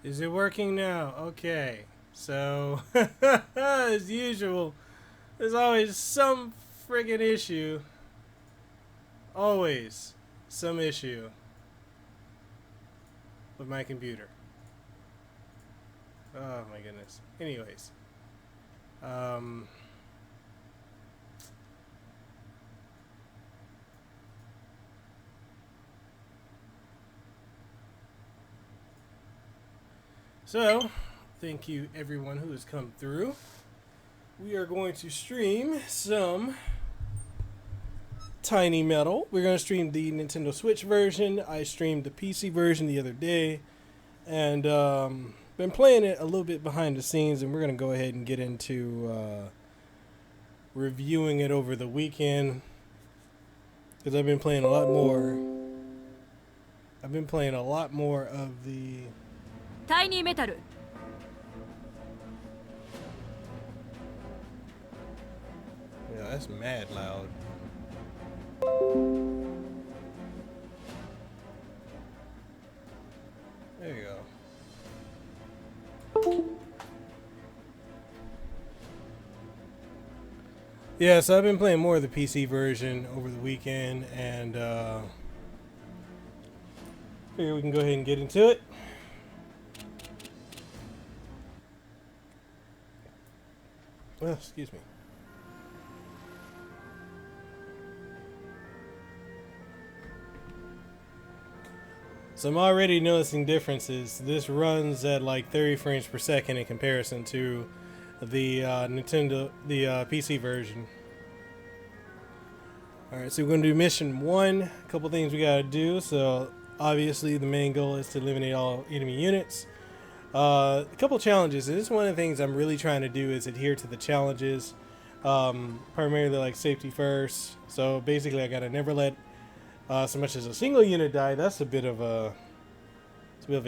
Is it working now? Okay. So, as usual, there's always some friggin' issue. Always some issue with my computer. Oh my goodness. Anyways. Um. So, thank you everyone who has come through. We are going to stream some Tiny Metal. We're going to stream the Nintendo Switch version. I streamed the PC version the other day, and been playing it a little bit behind the scenes, and we're going to go ahead and get into reviewing it over the weekend, because I've been playing a lot more. I've been playing a lot more of the Tiny Metal. Yeah, that's mad loud. There you go. Yeah, so I've been playing more of the PC version over the weekend, and figure we can go ahead and get into it. Oh, excuse me. So I'm already noticing differences. This runs at like 30 frames per second in comparison to the PC version. Alright, so we're going to do mission 1. A couple things we got to do. So obviously the main goal is to eliminate all enemy units. A couple challenges. And this is one of the things I'm really trying to do is adhere to the challenges. Primarily like safety first. So basically I got to never let so much as a single unit die. That's a bit of a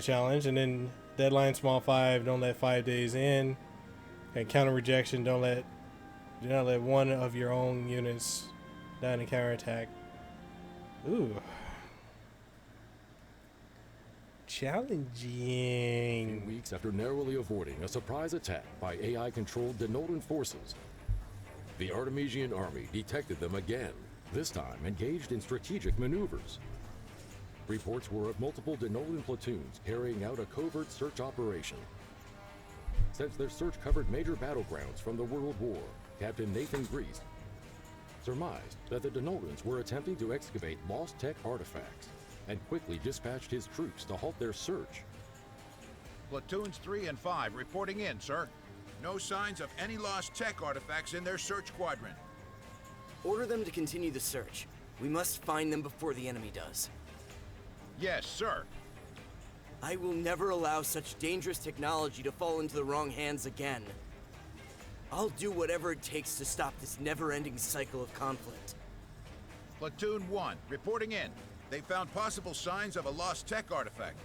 challenge. And then deadline small 5, don't let 5 days in. And counter rejection, do not let one of your own units die in a counterattack. Ooh. Challenging. Weeks after narrowly avoiding a surprise attack by AI-controlled Denolan forces, the Artemisian army detected them again, this time engaged in strategic maneuvers. Reports were of multiple Denolan platoons carrying out a covert search operation. Since their search covered major battlegrounds from the World War, Captain Nathan Grease surmised that the Denolans were attempting to excavate lost tech artifacts and quickly dispatched his troops to halt their search. Platoons 3 and 5 reporting in, sir. No signs of any lost tech artifacts in their search quadrant. Order them to continue the search. We must find them before the enemy does. Yes, sir. I will never allow such dangerous technology to fall into the wrong hands again. I'll do whatever it takes to stop this never-ending cycle of conflict. Platoon 1 reporting in. They found possible signs of a lost tech artifact.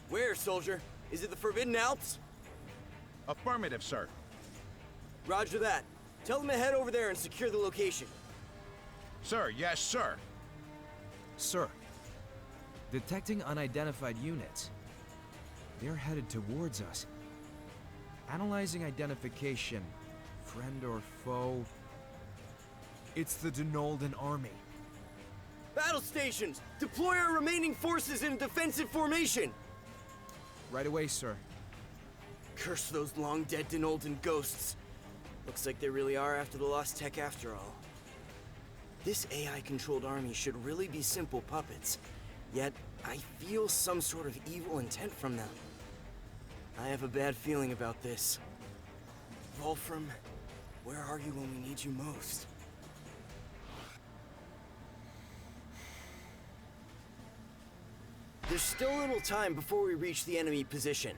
Where, soldier? Is it the Forbidden Alps? Affirmative, sir. Roger that. Tell them to head over there and secure the location. Sir, yes, sir. Sir, detecting unidentified units. They're headed towards us. Analyzing identification. Friend or foe? It's the Denolden army. Battle stations! Deploy our remaining forces in a defensive formation! Right away, sir. Curse those long-dead Denolden ghosts. Looks like they really are after the lost tech after all. This AI-controlled army should really be simple puppets. Yet, I feel some sort of evil intent from them. I have a bad feeling about this. Wolfram, where are you when we need you most? There's still a little time before we reach the enemy position.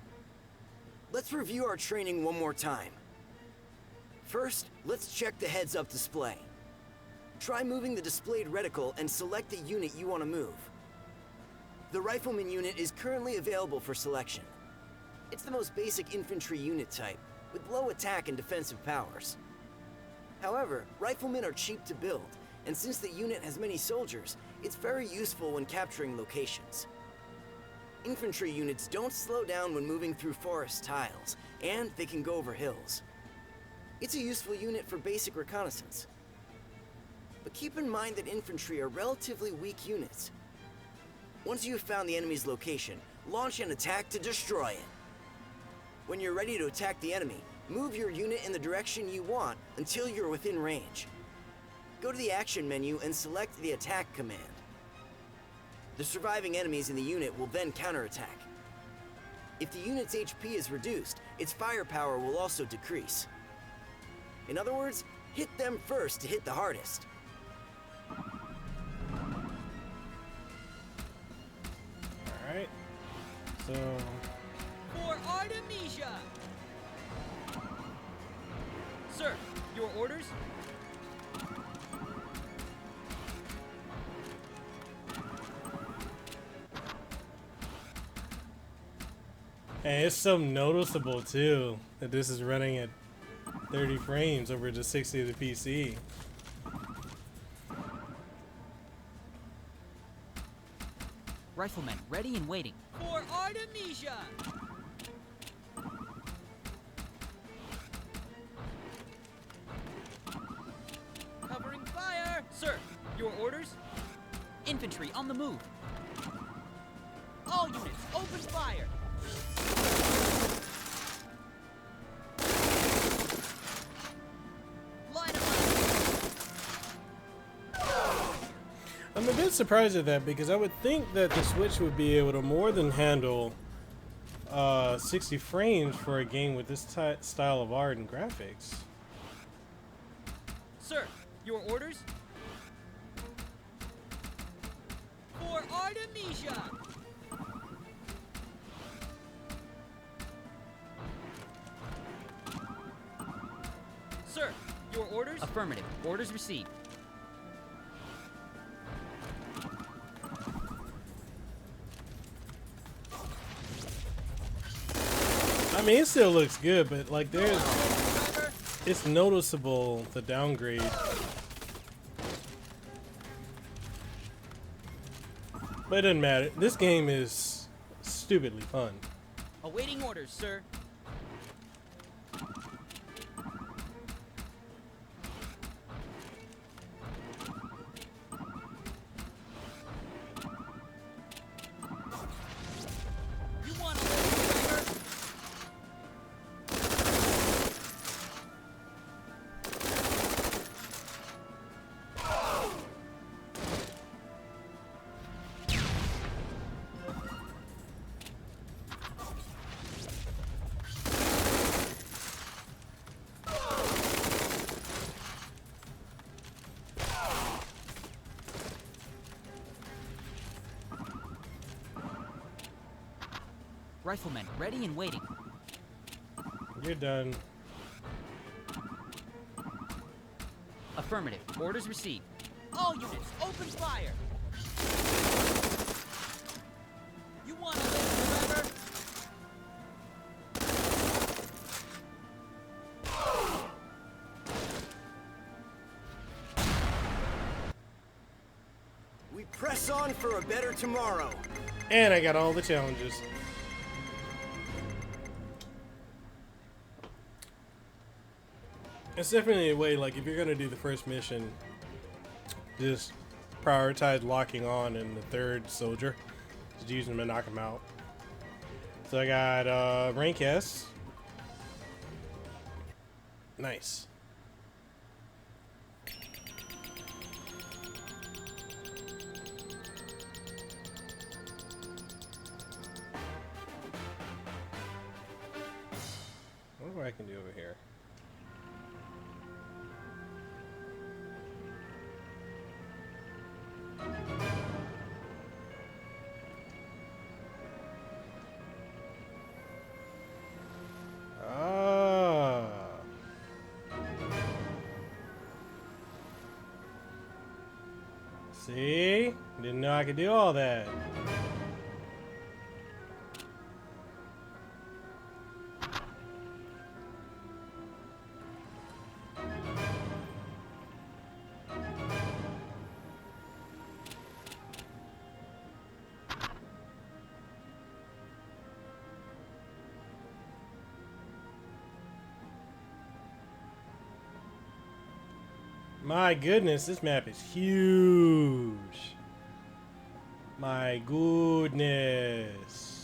Let's review our training one more time. First, let's check the heads-up display. Try moving the displayed reticle and select the unit you want to move. The Rifleman unit is currently available for selection. It's the most basic infantry unit type, with low attack and defensive powers. However, Riflemen are cheap to build, and since the unit has many soldiers, it's very useful when capturing locations. Infantry units don't slow down when moving through forest tiles, and they can go over hills. It's a useful unit for basic reconnaissance. But keep in mind that infantry are relatively weak units. Once you've found the enemy's location, launch an attack to destroy it. When you're ready to attack the enemy, move your unit in the direction you want until you're within range. Go to the action menu and select the attack command. The surviving enemies in the unit will then counterattack. If the unit's HP is reduced, its firepower will also decrease. In other words, hit them first to hit the hardest. Alright. So For Artemisia! Sir, your orders? and it's so noticeable too that this is running at 30 frames over the 60 of the PC. Riflemen, ready and waiting. For Artemisia! Covering fire! Sir, your orders? Infantry on the move. All units, open fire! Line them up! I'm a bit surprised at that because I would think that the Switch would be able to more than handle 60 frames for a game with this style of art and graphics. Sir, your orders? For Artemisia! Sir, your orders? Affirmative. Orders received. I mean, it still looks good, but like it's noticeable the downgrade. But it doesn't matter. This game is stupidly fun. Awaiting orders, sir. You want to live, driver? Riflemen, ready and waiting. You're done. Affirmative. Orders received. All units, open fire! You want to live, driver? We press on for a better tomorrow. And I got all the challenges. It's definitely a way, like, if you're gonna do the first mission, just prioritize locking on in the third soldier. Just using him to knock him out. So I got rank S. Nice. I wonder what I can do over here. Ah. See? Didn't know I could do all that. My goodness, this map is huge. My goodness.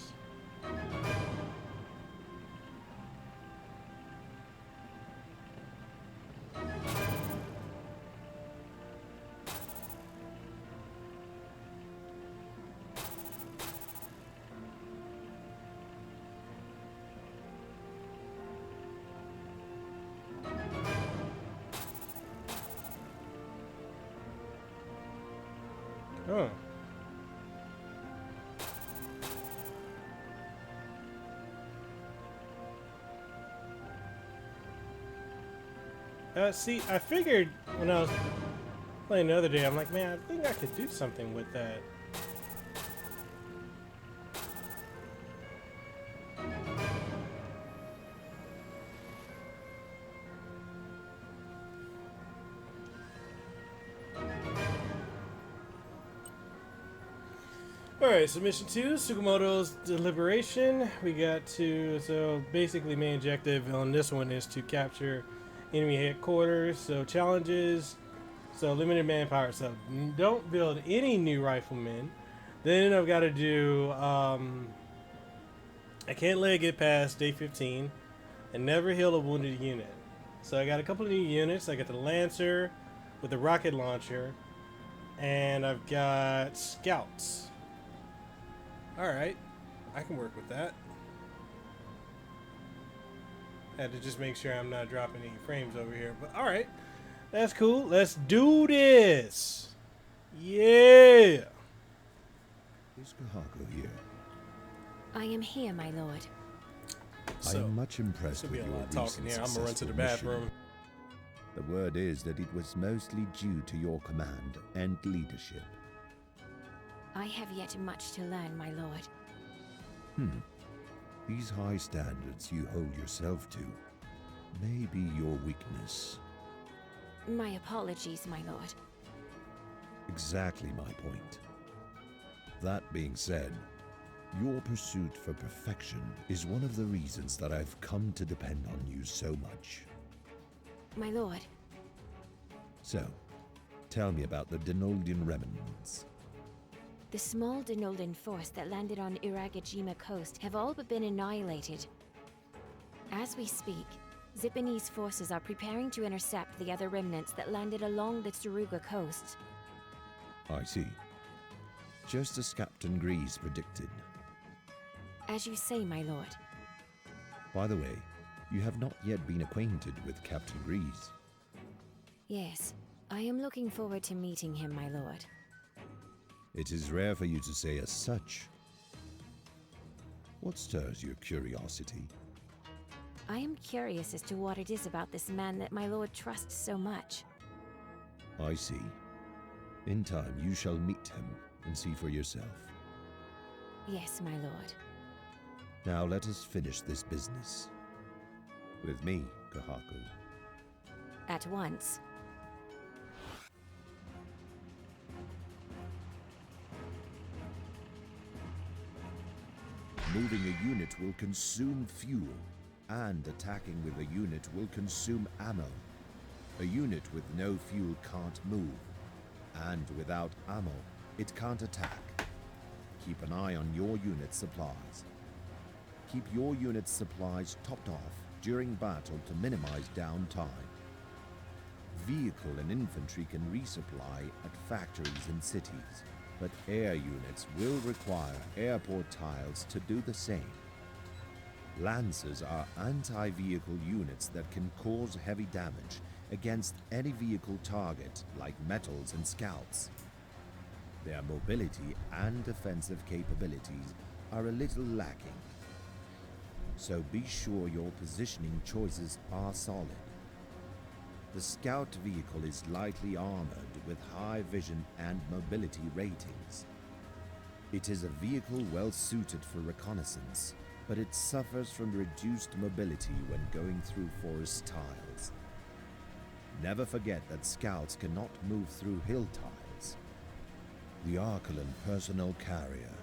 Huh. See, I figured when I was playing the other day, I'm like, man, I think I could do something with that. Alright, so mission 2, Tsukamoto's Deliberation. We got to, so basically main objective on this one is to capture enemy headquarters. So challenges, so limited manpower, so don't build any new riflemen. Then I've got to do, I can't let it get past day 15 and never heal a wounded unit. So I got a couple of new units. I got the Lancer with the rocket launcher, and I've got scouts. Alright, I can work with that. Had to just make sure I'm not dropping any frames over here, but alright. That's cool. Let's do this! Yeah! Is Kahako here? I am here, my lord. I So, am much impressed There'll with be a your lot of talking recent here. I'm gonna run to the successful bathroom. mission. The word is that it was mostly due to your command and leadership. I have yet much to learn, my lord. These high standards you hold yourself to may be your weakness. My apologies, my lord. Exactly my point. That being said, your pursuit for perfection is one of the reasons that I've come to depend on you so much. My lord, So, tell me about the Denoldian remnants. the small Denoldan force that landed on Iragajima coast have all but been annihilated. As we speak, Zipanese forces are preparing to intercept the other remnants that landed along the Tsuruga coast. I see. Just as Captain Grease predicted. As you say, my lord. By the way, you have not yet been acquainted with Captain Grease. Yes, I am looking forward to meeting him, my lord. It is rare for you to say as such. What stirs your curiosity? I am curious as to what it is about this man that my lord trusts so much. I see. In time, you shall meet him and see for yourself. Yes, my lord. Now let us finish this business. With me, Kahako. At once. Moving a unit will consume fuel, and attacking with a unit will consume ammo. A unit with no fuel can't move, and without ammo, it can't attack. Keep an eye on your unit's supplies. Keep your unit's supplies topped off during battle to minimize downtime. Vehicle and infantry can resupply at factories and cities, but air units will require airport tiles to do the same. Lancers are anti-vehicle units that can cause heavy damage against any vehicle target, like metals and scouts. Their mobility and defensive capabilities are a little lacking, so be sure your positioning choices are solid. The scout vehicle is lightly armored with high vision and mobility ratings. It is a vehicle well suited for reconnaissance, but it suffers from reduced mobility when going through forest tiles. Never forget that scouts cannot move through hill tiles. The Arcalan Personnel Carrier.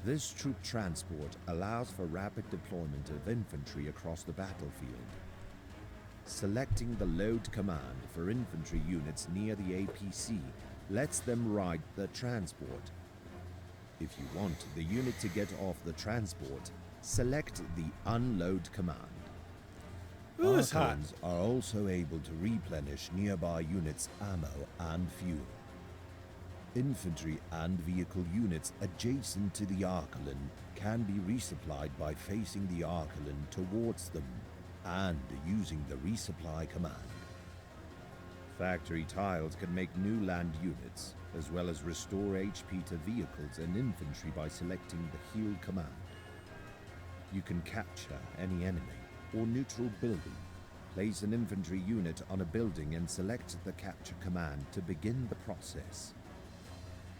This troop transport allows for rapid deployment of infantry across the battlefield. selecting the load command for infantry units near the APC lets them ride the transport. If you want the unit to get off the transport, select the unload command. Ooh, it's hot. Archons are also able to replenish nearby units' ammo and fuel. Infantry and vehicle units adjacent to the Archalan can be resupplied by facing the Archalan towards them and using the resupply command. Factory tiles can make new land units, as well as restore HP to vehicles and infantry by selecting the heal command. You can capture any enemy or neutral building, place an infantry unit on a building and select the capture command to begin the process.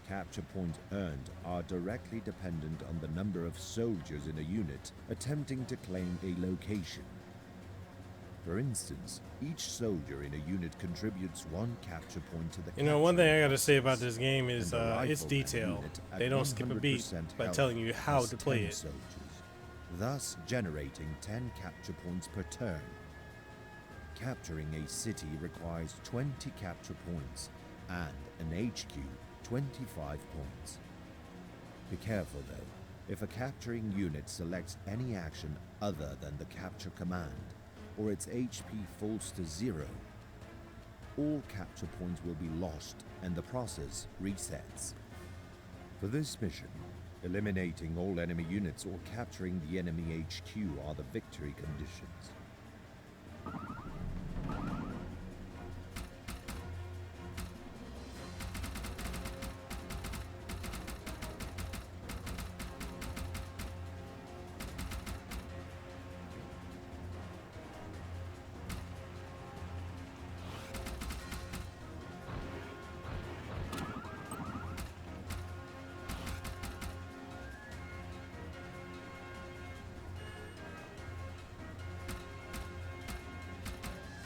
Capture points earned are directly dependent on the number of soldiers in a unit attempting to claim a location. For instance, each soldier in a unit contributes 1 capture point to the You know, one capture thing I gotta unit, say about this game is and the it's rifleman detail. unit at They don't skip a beat 100% by health telling you how has to play 10 it. soldiers, thus generating 10 capture points per turn. Capturing a city requires 20 capture points and an HQ 25 points. Be careful though, if a capturing unit selects any action other than the capture command, or its HP falls to 0, all capture points will be lost and the process resets. For this mission, eliminating all enemy units or capturing the enemy HQ are the victory conditions.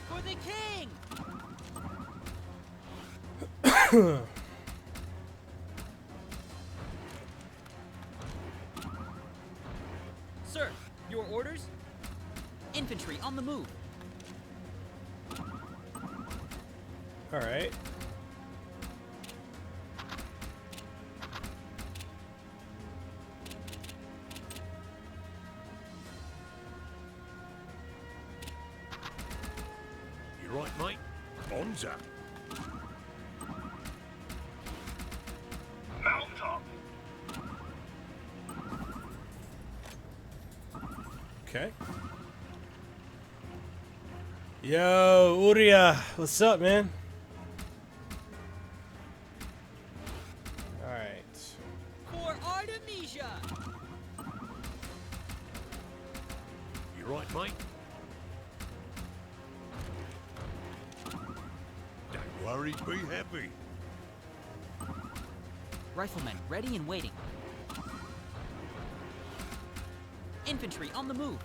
For the king! Sir, your orders? Infantry on the move. All right. You right, mate? Bonza. Mount up. Okay. Yo, Uria, what's up, man? All right. For Artemisia! You right, mate? Don't worry, be happy. Riflemen ready and waiting. Infantry on the move.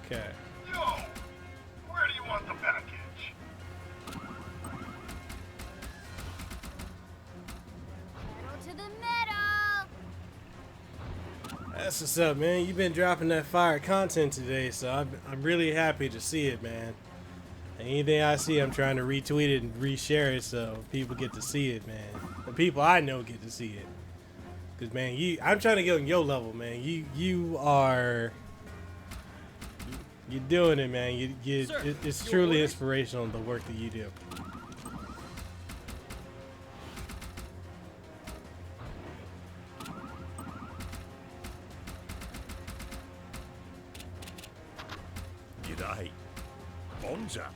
Okay. Yo! Where do you want the package? Pedal to the metal! That's what's up, man. You've been dropping that fire content today, so I'm really happy to see it, man. Anything I see, I'm trying to retweet it and reshare it so people get to see it, man. The people I know get to see it. Cause man, I'm trying to get on your level, man. You're doing it, man. Sir, it's your truly orders? inspirational, the work that you do. G'day. Bonza.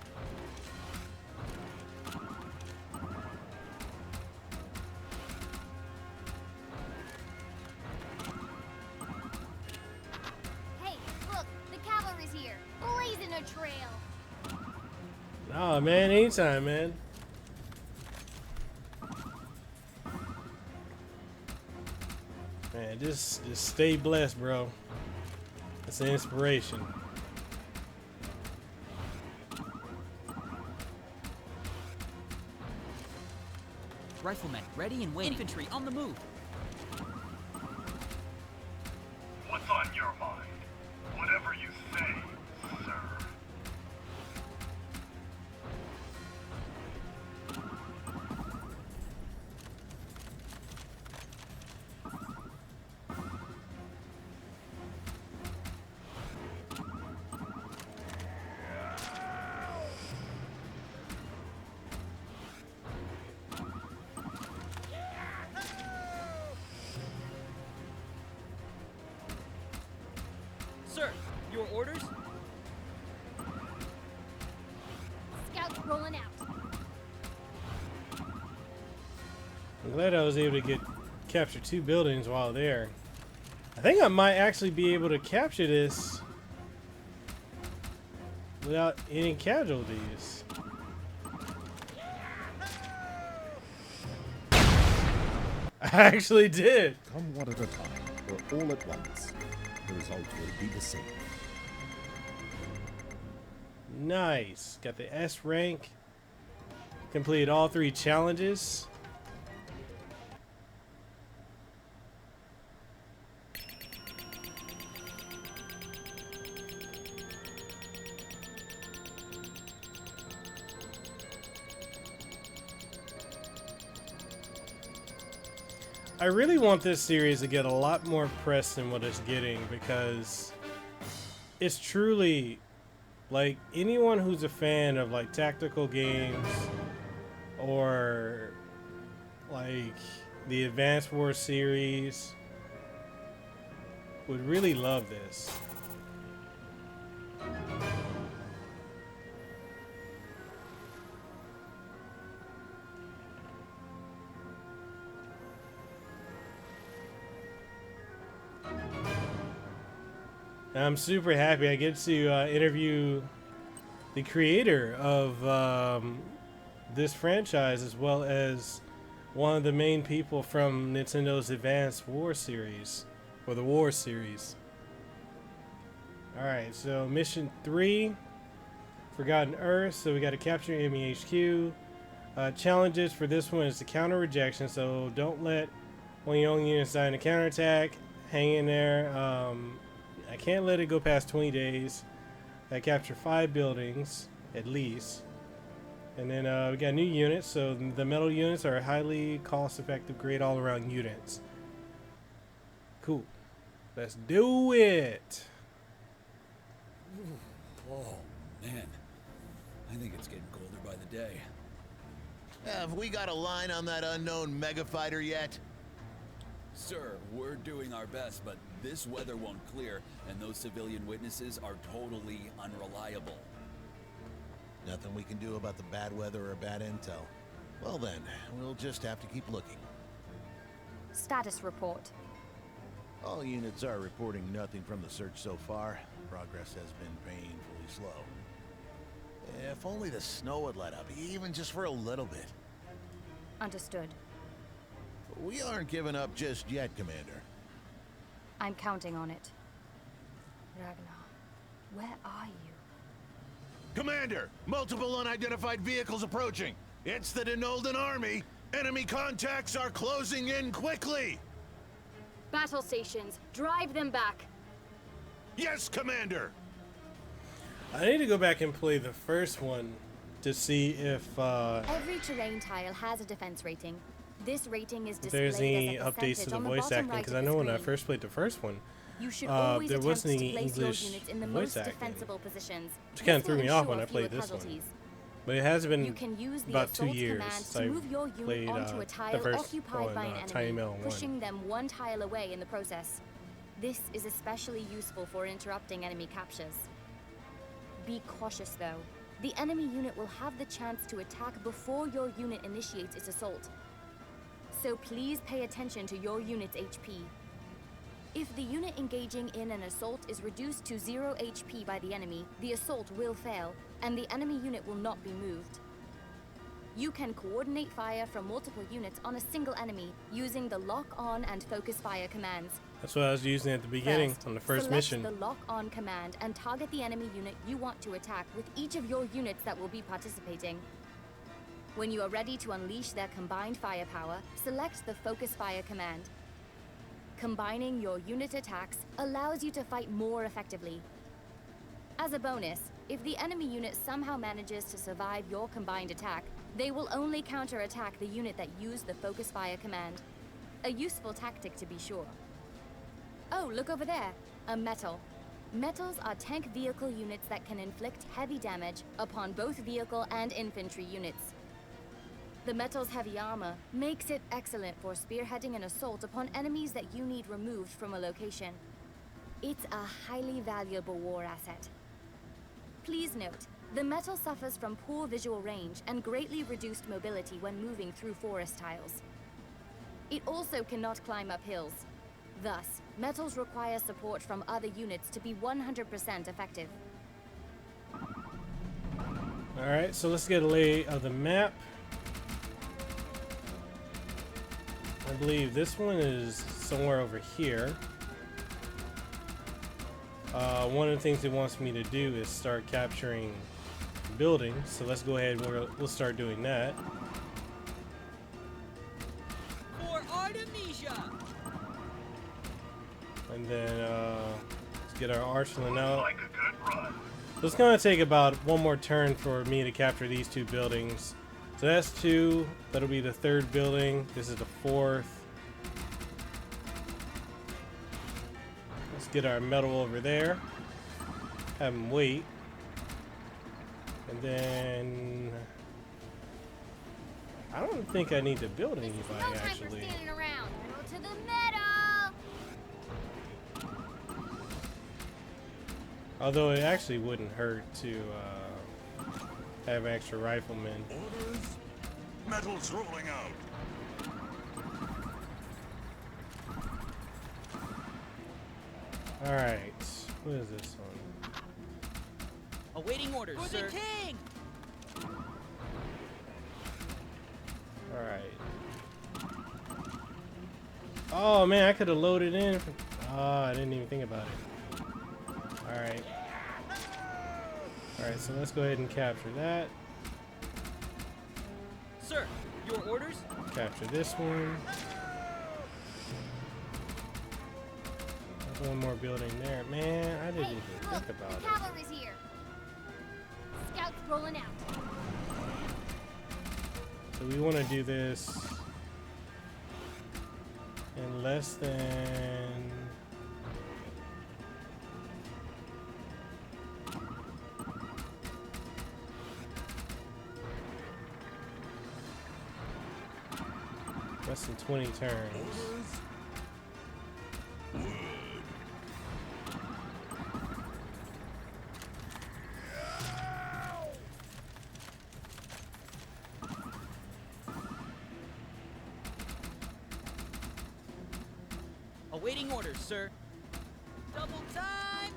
Hey, look, the cavalry's here, blazing a trail. Oh man, anytime, man. Man, just stay blessed, bro. It's an inspiration. Riflemen ready and waiting. Infantry on the move. What's on your mind? Whatever you say. orders? Scouts rolling out. I'm glad I was able to capture 2 buildings while there. I think I might actually be able to capture this without any casualties. I actually did. Come one at a time, or all at once. The result will be the same. Nice. Got the S rank. Completed all 3 challenges. I really want this series to get a lot more press than what it's getting, because it's truly, like, anyone who's a fan of like tactical games or like the Advanced Wars series would really love this. I'm super happy I get to interview the creator of this franchise, as well as one of the main people from Nintendo's Advanced War series, or the War series. Alright, so mission 3, Forgotten Earth. So we got to capture enemy HQ. Challenges for this one is to counter rejection, so don't let one of your own units die in a counterattack. Hang in there. I can't let it go past 20 days. I capture 5 buildings, at least. And then we got new units. So the metal units are highly cost-effective, great all-around units. Cool. Let's do it. Oh, man. I think it's getting colder by the day. Have we got a line on that unknown mega fighter yet? Sir, we're doing our best, but this weather won't clear, and those civilian witnesses are totally unreliable. Nothing we can do about the bad weather or bad intel. Well then, we'll just have to keep looking. Status report. All units are reporting nothing from the search so far. Progress has been painfully slow. If only the snow would let up, even just for a little bit. Understood. We aren't giving up just yet, Commander. I'm counting on it. Ragnar, where are you? Commander! Multiple unidentified vehicles approaching! It's the Denolden army! Enemy contacts are closing in quickly! Battle stations, drive them back! Yes, Commander! I need to go back and play the first one to see if Every terrain tile has a defense rating. This rating is displayed there's any as a updates to percentage the on the voice bottom acting, right because of I the know when I screen. first played the first one, You should always there attempt wasn't to any place English your units in the voice most acting, defensible positions. which kind of This threw will me off when I ensure played fewer this one. casualties. But it has You been can use the about 2 assault years command since to I move your unit played onto a the tile first occupied one, by an Tiny enemy, Melon 1. pushing them one tile away in the process. This is especially useful for interrupting enemy captures. Be cautious though. The enemy unit will have the chance to attack before your unit initiates its assault. So please pay attention to your unit's HP. If the unit engaging in an assault is reduced to 0 HP by the enemy, the assault will fail, and the enemy unit will not be moved. You can coordinate fire from multiple units on a single enemy using the lock-on and focus fire commands. That's what I was using at the beginning on the first select mission. the lock-on command and target the enemy unit you want to attack with each of your units that will be participating. When you are ready to unleash their combined firepower, select the focus fire command. Combining your unit attacks allows you to fight more effectively. As a bonus, if the enemy unit somehow manages to survive your combined attack, they will only counterattack the unit that used the focus fire command. A useful tactic to be sure. Oh, look over there, a metal. Metals are tank vehicle units that can inflict heavy damage upon both vehicle and infantry units. The metal's heavy armor makes it excellent for spearheading an assault upon enemies that you need removed from a location. It's a highly valuable war asset. Please note, the metal suffers from poor visual range and greatly reduced mobility when moving through forest tiles. It also cannot climb up hills. Thus, metals require support from other units to be 100% effective. Alright, so let's get a lay of the map. I believe this one is somewhere over here. One of the things it wants me to do is start capturing buildings, so let's go ahead and we'll start doing that. For Artemisia! And then let's get our arsenal out. Like a good run. So it's gonna take about one more turn for me to capture these two buildings. So that's two. That'll be the third building. This is the fourth. Let's get our metal over there. Have them wait. And then I don't think I need to build anybody actually. Standing around. Go to the metal. Although it actually wouldn't hurt to have extra riflemen. Orders. Metal's rolling out. Alright. What is this one? Awaiting orders, For sir. the king! Alright. Oh man, I could have loaded in. Oh, I didn't even think about it. Alright. Alright, so let's go ahead and capture that. Sir, your orders? Capture this one. There's one more building there. Man, I didn't even think about it. Cavalry's here. Scouts rolling out. So we want to do this in less than... less than 20 turns. Awaiting orders, sir. Double time!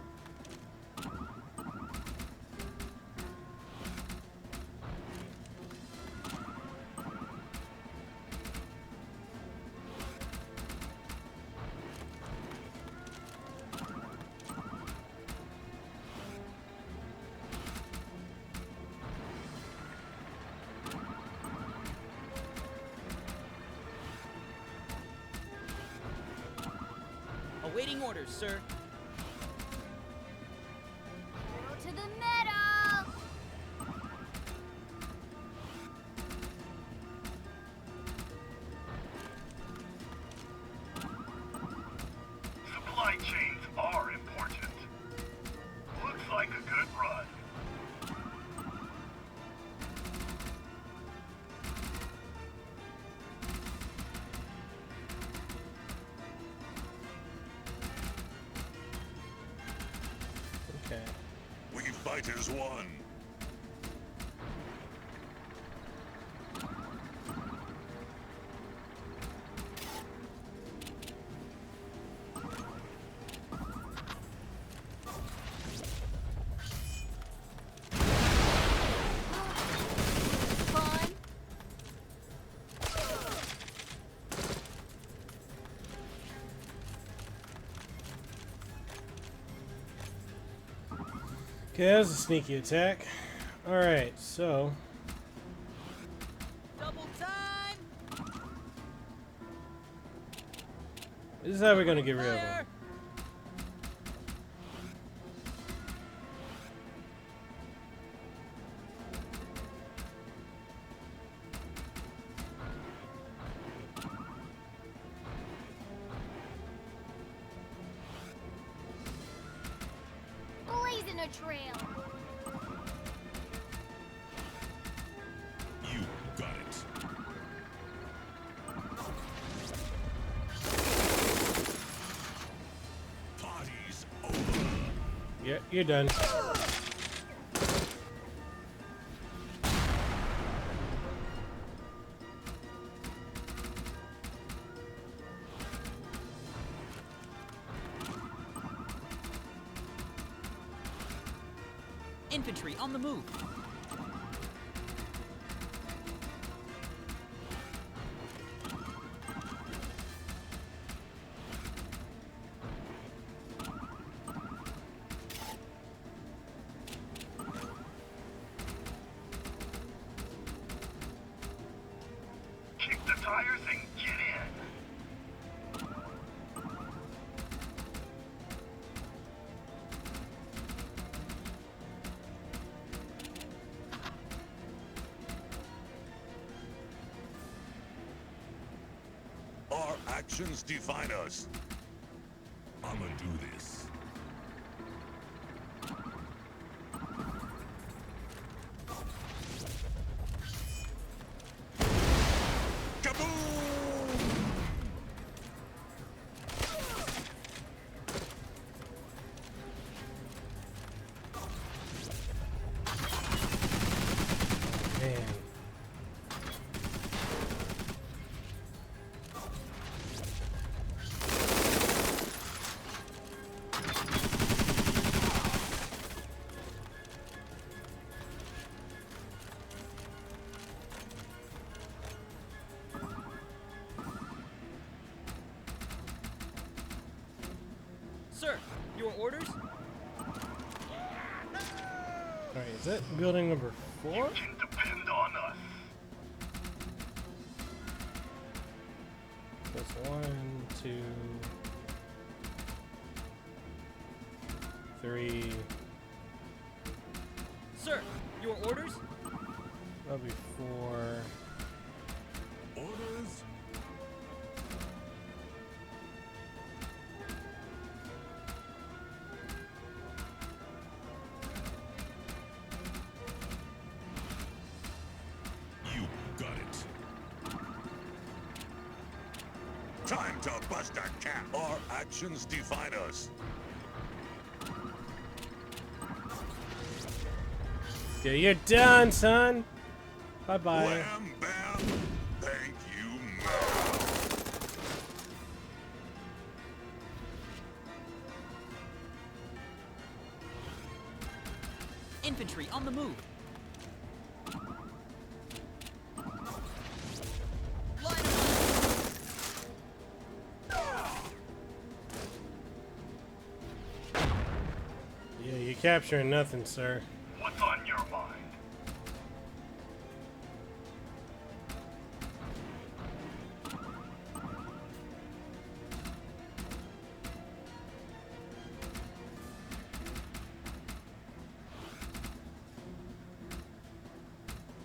Awaiting orders, sir. Go to the metal. Supply chains are important. Looks like a good run. Okay. We fight as one. Fun. Okay, that was a sneaky attack. Alright, so... Double time! this is how we're gonna get rid of them. Fire! Blazing a trail. You got it. Party's You're done. Infantry on the move. Kick the tires and get in. Our actions define us. I'ma do this. Man. Sir, your orders? Alright, is that building number 4? You can depend on us. That's 1, 2, 3. Sir, your orders? That'll be 4. Orders? You got it. Time to bust a cap. Our actions define us. Yeah, you're done, son. Bye-bye. Wham, bam. Thank you, ma'am. Infantry on the move. Line Yeah, you're capturing nothing, sir. What's on your mind?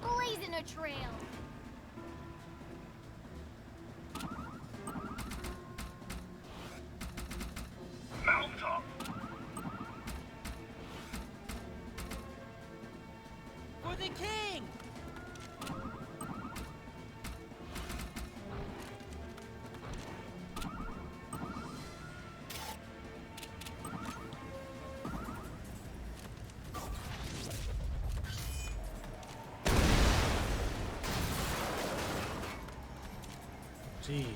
Blazing a trail. Mount up. for the king! Gee.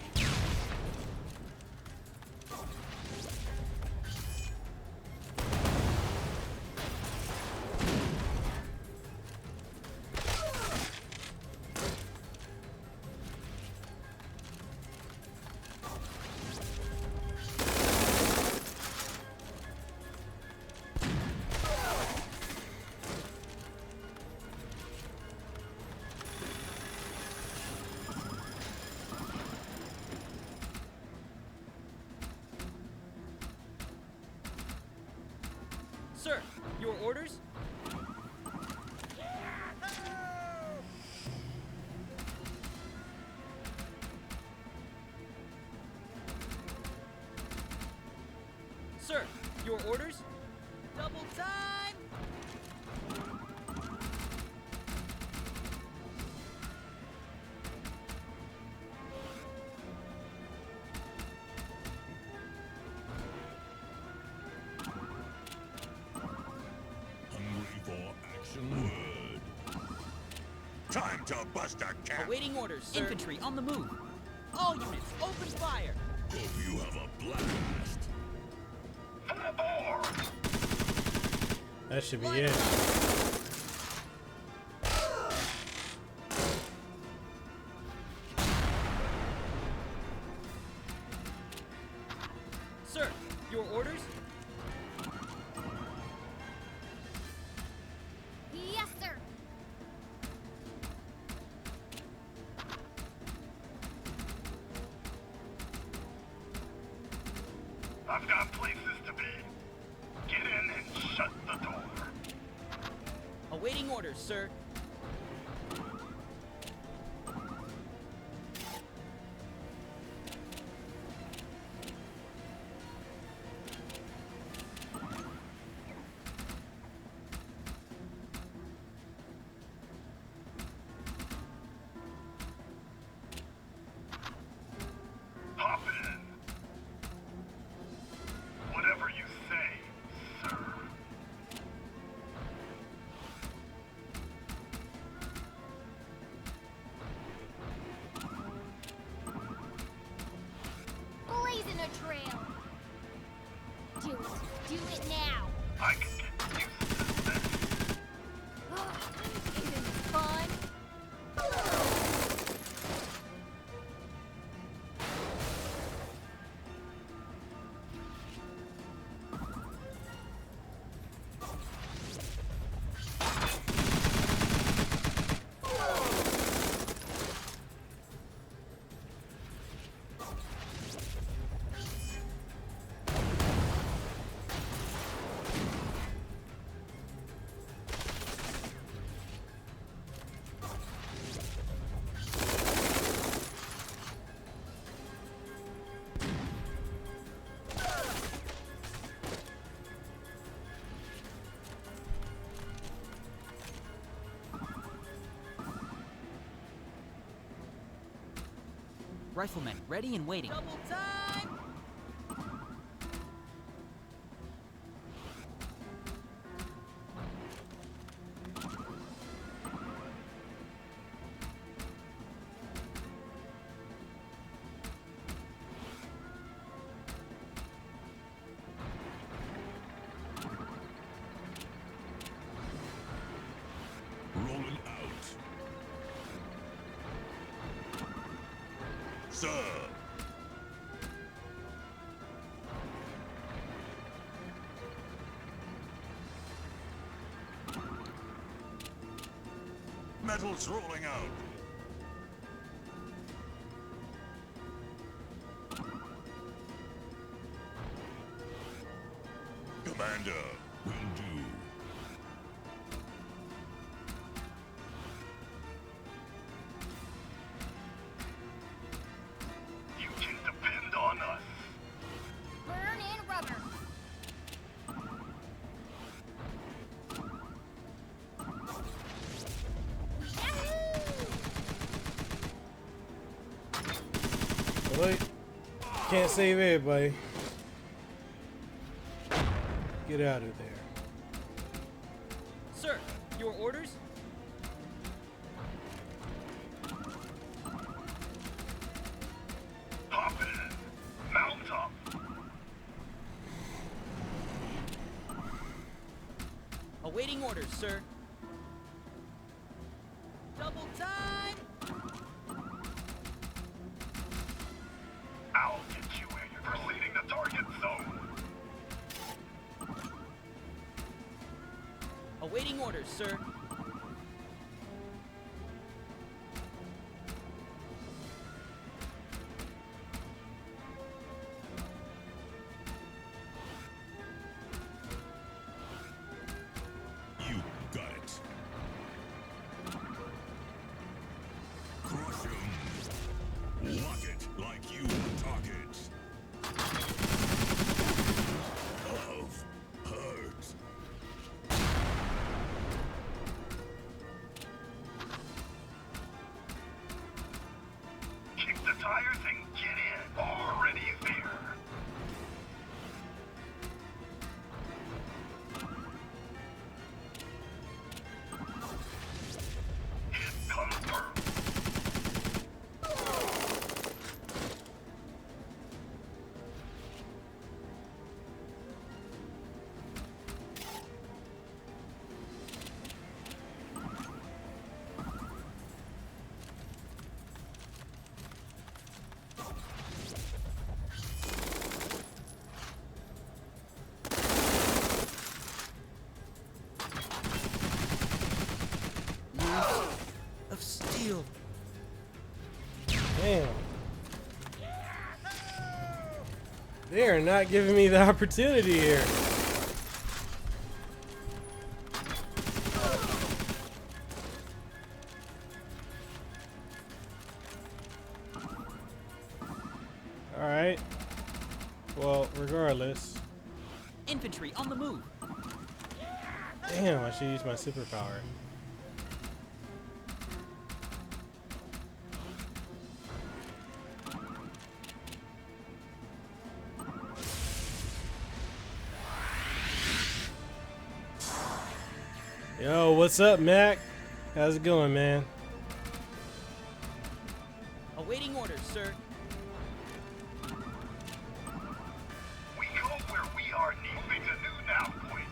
Sir, your orders? Sir, your orders? Double time! Time to bust a cap. Awaiting orders, sir. Infantry on the move. All units, open fire. Hope you have a blast. That should be it. Sir, your orders? Yes, sir. I've got places to be. Get in and shut the door. Awaiting orders, sir. Hop in. Whatever you say, sir. Blazing a trail. Do it. Do it now. I can get used to this. Isn't it fun? Riflemen, ready and waiting. Double time! Rolling out. Sir. Metal's rolling out. Commander, will do. You can depend on us. Burn in rubber. Wait. Can't save everybody. Get out of there. Sir, your orders? Hop in. Mount up. Awaiting orders, sir. Double time! I'll get you where you're proceeding the target zone. Awaiting orders, sir. You got it. Crush him. Lock it like you target. Of hurt. shield. Damn. They are not giving me the opportunity here. Alright. Well, regardless. Infantry on the move. Damn, I should use my superpower. Yo, what's up, Mac? How's it going, man? Awaiting orders, sir. We go where we are moving to new now point.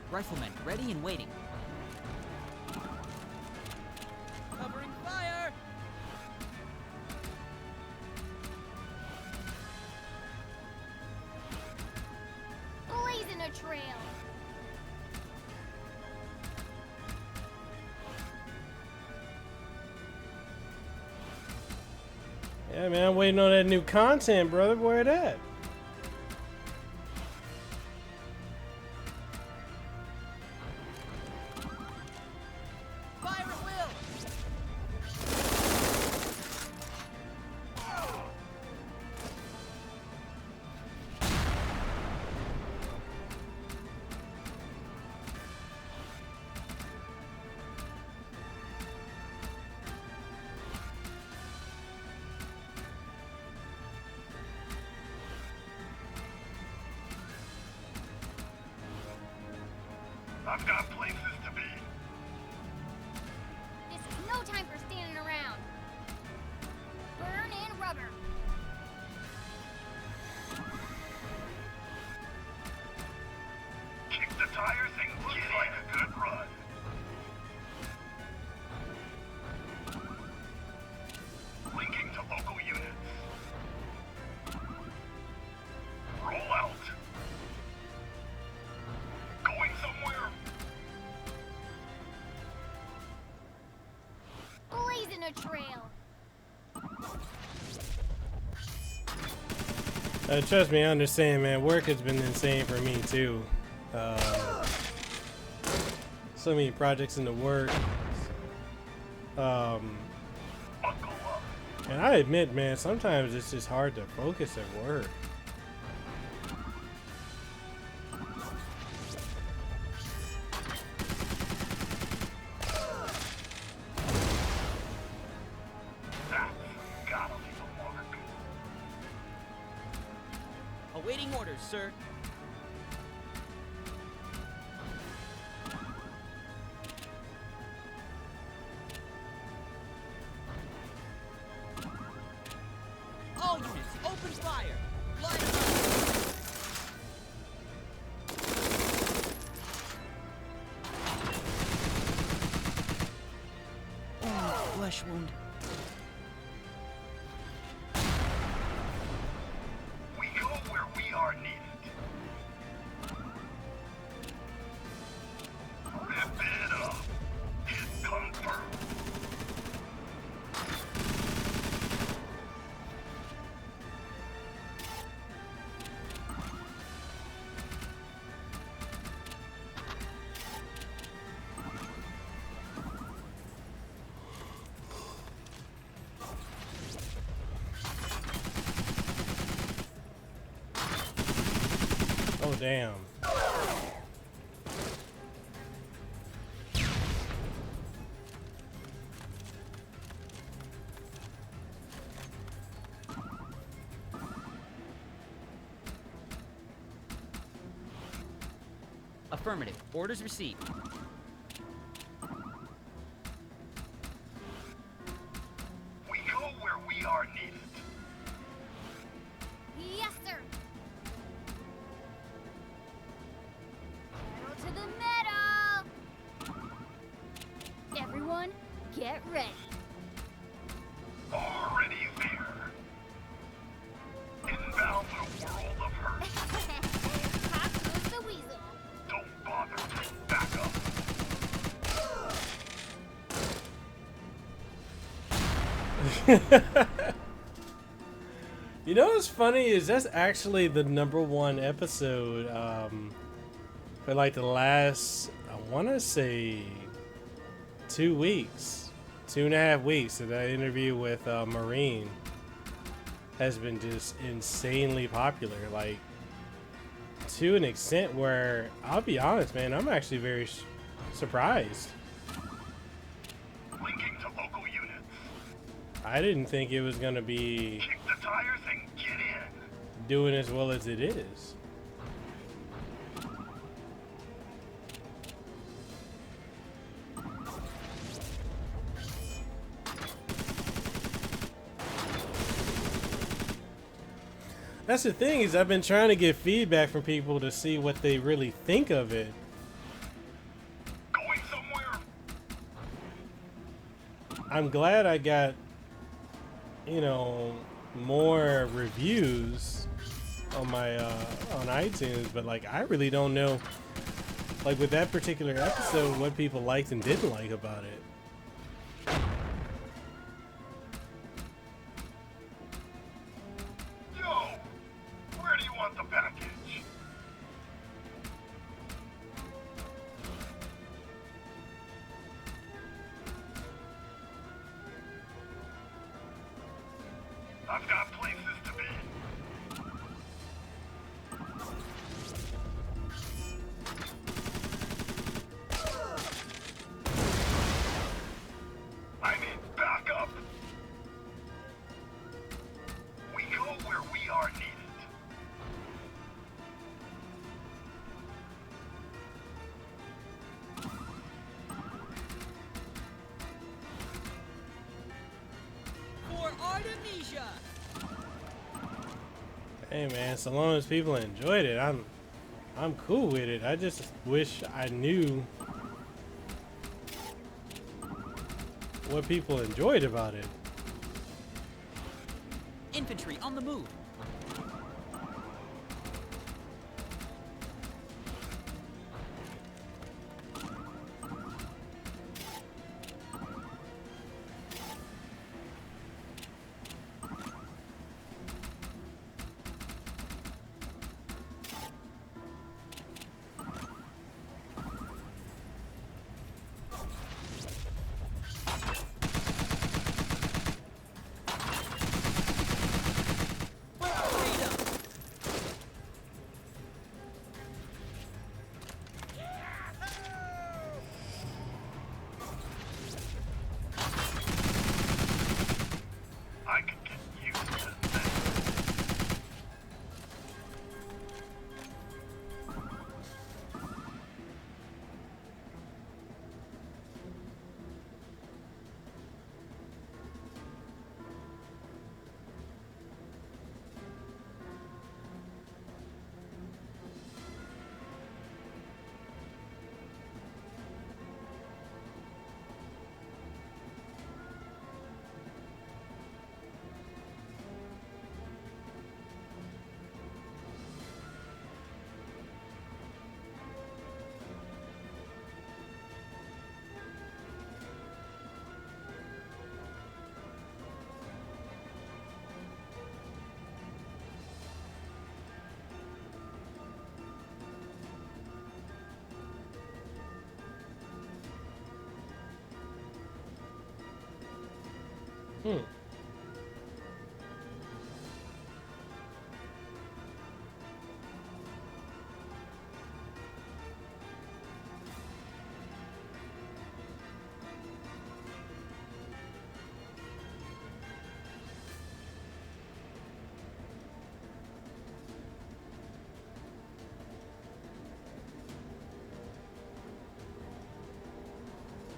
Riflemen ready and waiting. Covering fire! Blazing a trail. Yeah, man, I'm waiting on that new content, brother. Where it at? Fire at will! I've got places to be. This is no time for standing around. Burn in rubber. Kick the tires and get like a good run. Linking to local units. Roll out. Going somewhere. Blazing a trail. Trust me, I understand, man. Work has been insane for me too. So many projects in the works. And I admit, man, sometimes it's just hard to focus at work. Gotta leave a mark. Awaiting orders, sir. All units, open fire! Line them up! Oh, flesh wound. We go where we are needed. Rip it up. Hit confirmed. Oh, damn. Affirmative. Orders received. We go where we are needed. Yes, sir. Pedal to the metal. Everyone, get ready. Already there. bound for a world of hurt. Who's the weasel? Don't bother. Back up. You know what's funny is that's actually the #1 episode for like the last, I want to say 2 weeks, 2.5 weeks. That interview with Marine has been just insanely popular, like to an extent where I'll be honest, man, I'm actually very surprised. Linking to local units. I didn't think it was gonna be Kick the tires and get in. doing as well as it is. That's the thing, is I've been trying to get feedback from people to see what they really think of it. Going somewhere? I'm glad I got, you know, more reviews on my on iTunes, but like I really don't know, like with that particular episode, what people liked and didn't like about it. Yo, where do you want the package? I've got places to be. I need backup. We go where we are needed. For Artemisia! Hey man, so long as people enjoyed it, I'm cool with it. I just wish I knew what people enjoyed about it. Infantry on the move. I could get used to this.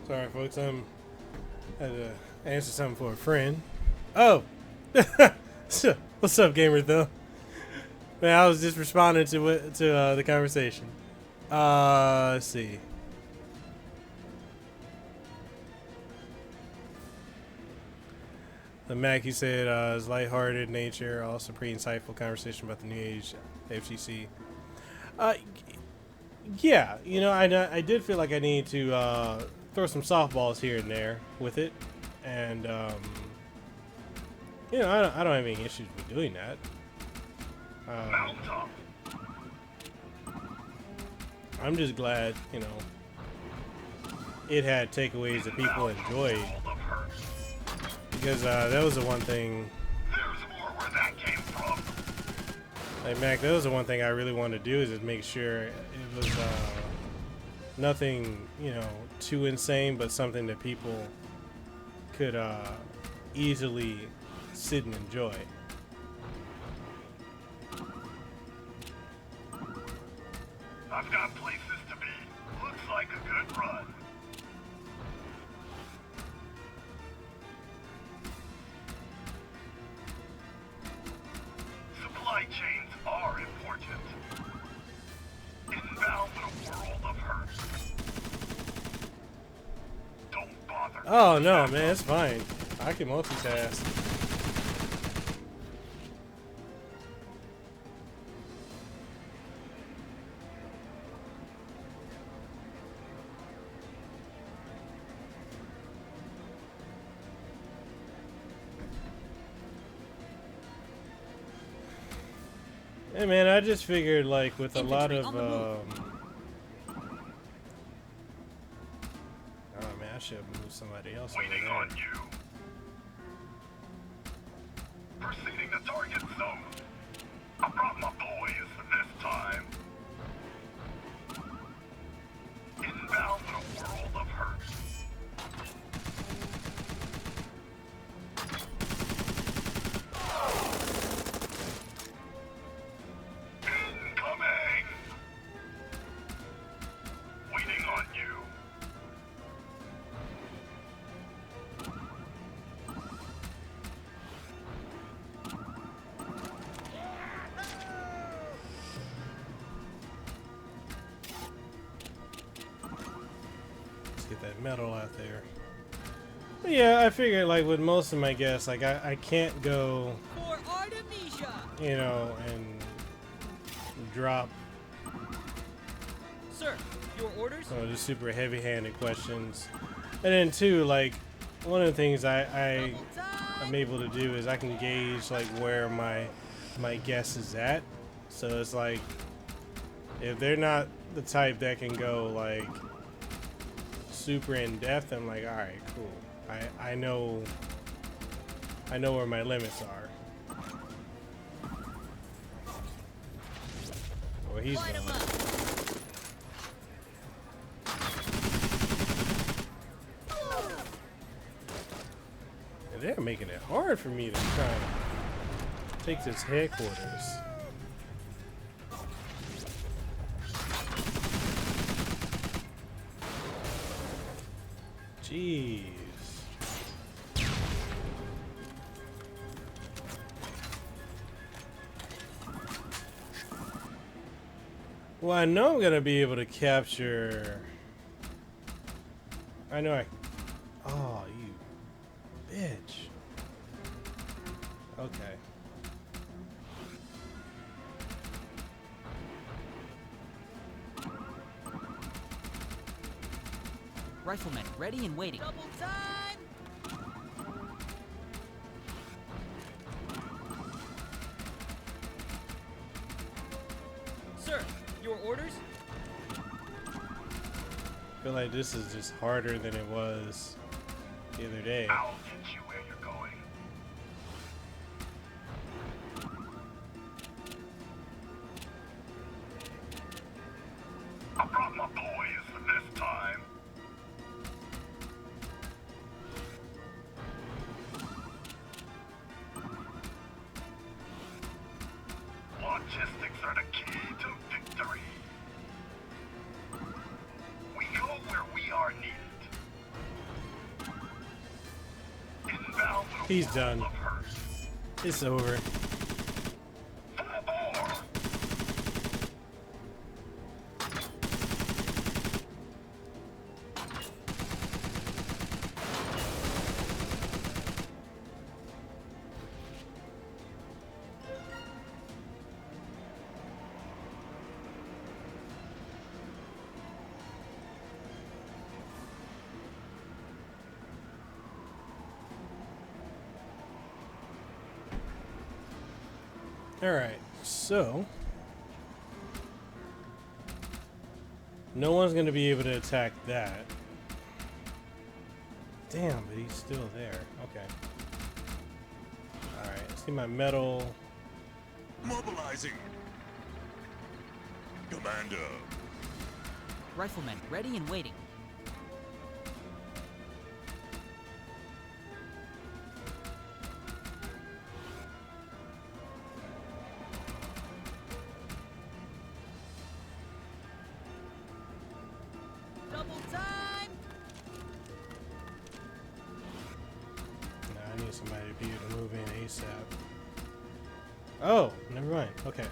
Sorry, folks. Had to answer something for a friend. Oh, what's up, gamers? Though, man, I was just responding to the conversation. Let's see. The Mac, he said, his lighthearted nature, also pretty insightful conversation about the new age FGC. Yeah, you know, I did feel like I need to throw some softballs here and there with it, and you know, I don't have any issues with doing that. I'm just glad, you know, it had takeaways that people enjoyed, because that was the one thing. Like Mac, that was the one thing I really wanted to do, is just make sure it was nothing, you know, too insane, but something that people could easily sit and enjoy. I've got places to be. Looks like a good run. Supply chains are important. Inbound with a world of hurt. Don't bother. Oh no, man, it's fine. I can multitask. Hey man, I just figured, like, with a lot of oh man, I should have moved somebody else over Waiting there. on you. Proceeding to target zone. I brought my boys this time. Inbound with a world of hurt. Incoming! Waiting on you. Let's get that metal out there. But yeah, I figured, like, with most of my guests, like, I can't go, For Artemisia! you know, and drop Sir, your orders? just super heavy-handed questions. And then too, like, one of the things I'm able to do is I can gauge, like, where my guess is at. So it's like, if they're not the type that can go, like, super in depth, I'm like, all right, cool. I know where my limits are. Well, he's Light 'em gone. up. And they're making it hard for me to try and take this headquarters. Jeez. Well, I know I'm gonna be able to capture. I know I. Oh, you bitch. Okay. Riflemen, ready and waiting. Double time! Sir, your orders? I feel like this is just harder than it was the other day. I'll get you where you're going. I brought my boys for this time. Logistics are the key to victory. We go where we are needed. Inbound with a He's world done. of hurt. It's over. Full bore. Alright, so no one's gonna be able to attack that. Damn, but he's still there. Okay. Alright, let's see my metal. Mobilizing. Commander. Riflemen, ready and waiting. Double time! Nah, I need somebody to be able to move in ASAP. Oh, never mind. Okay.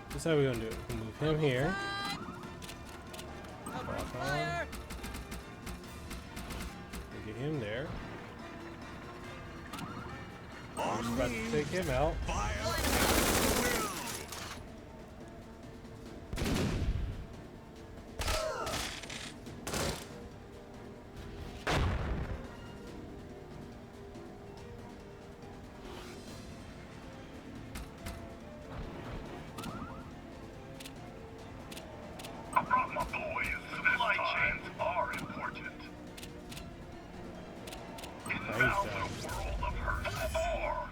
This is how we're gonna do it. We'll move him here. Lock on. We'll get him there. We're just about to take him out. I brought my boys. Supply chains are important. Inbound a world of hurt. More.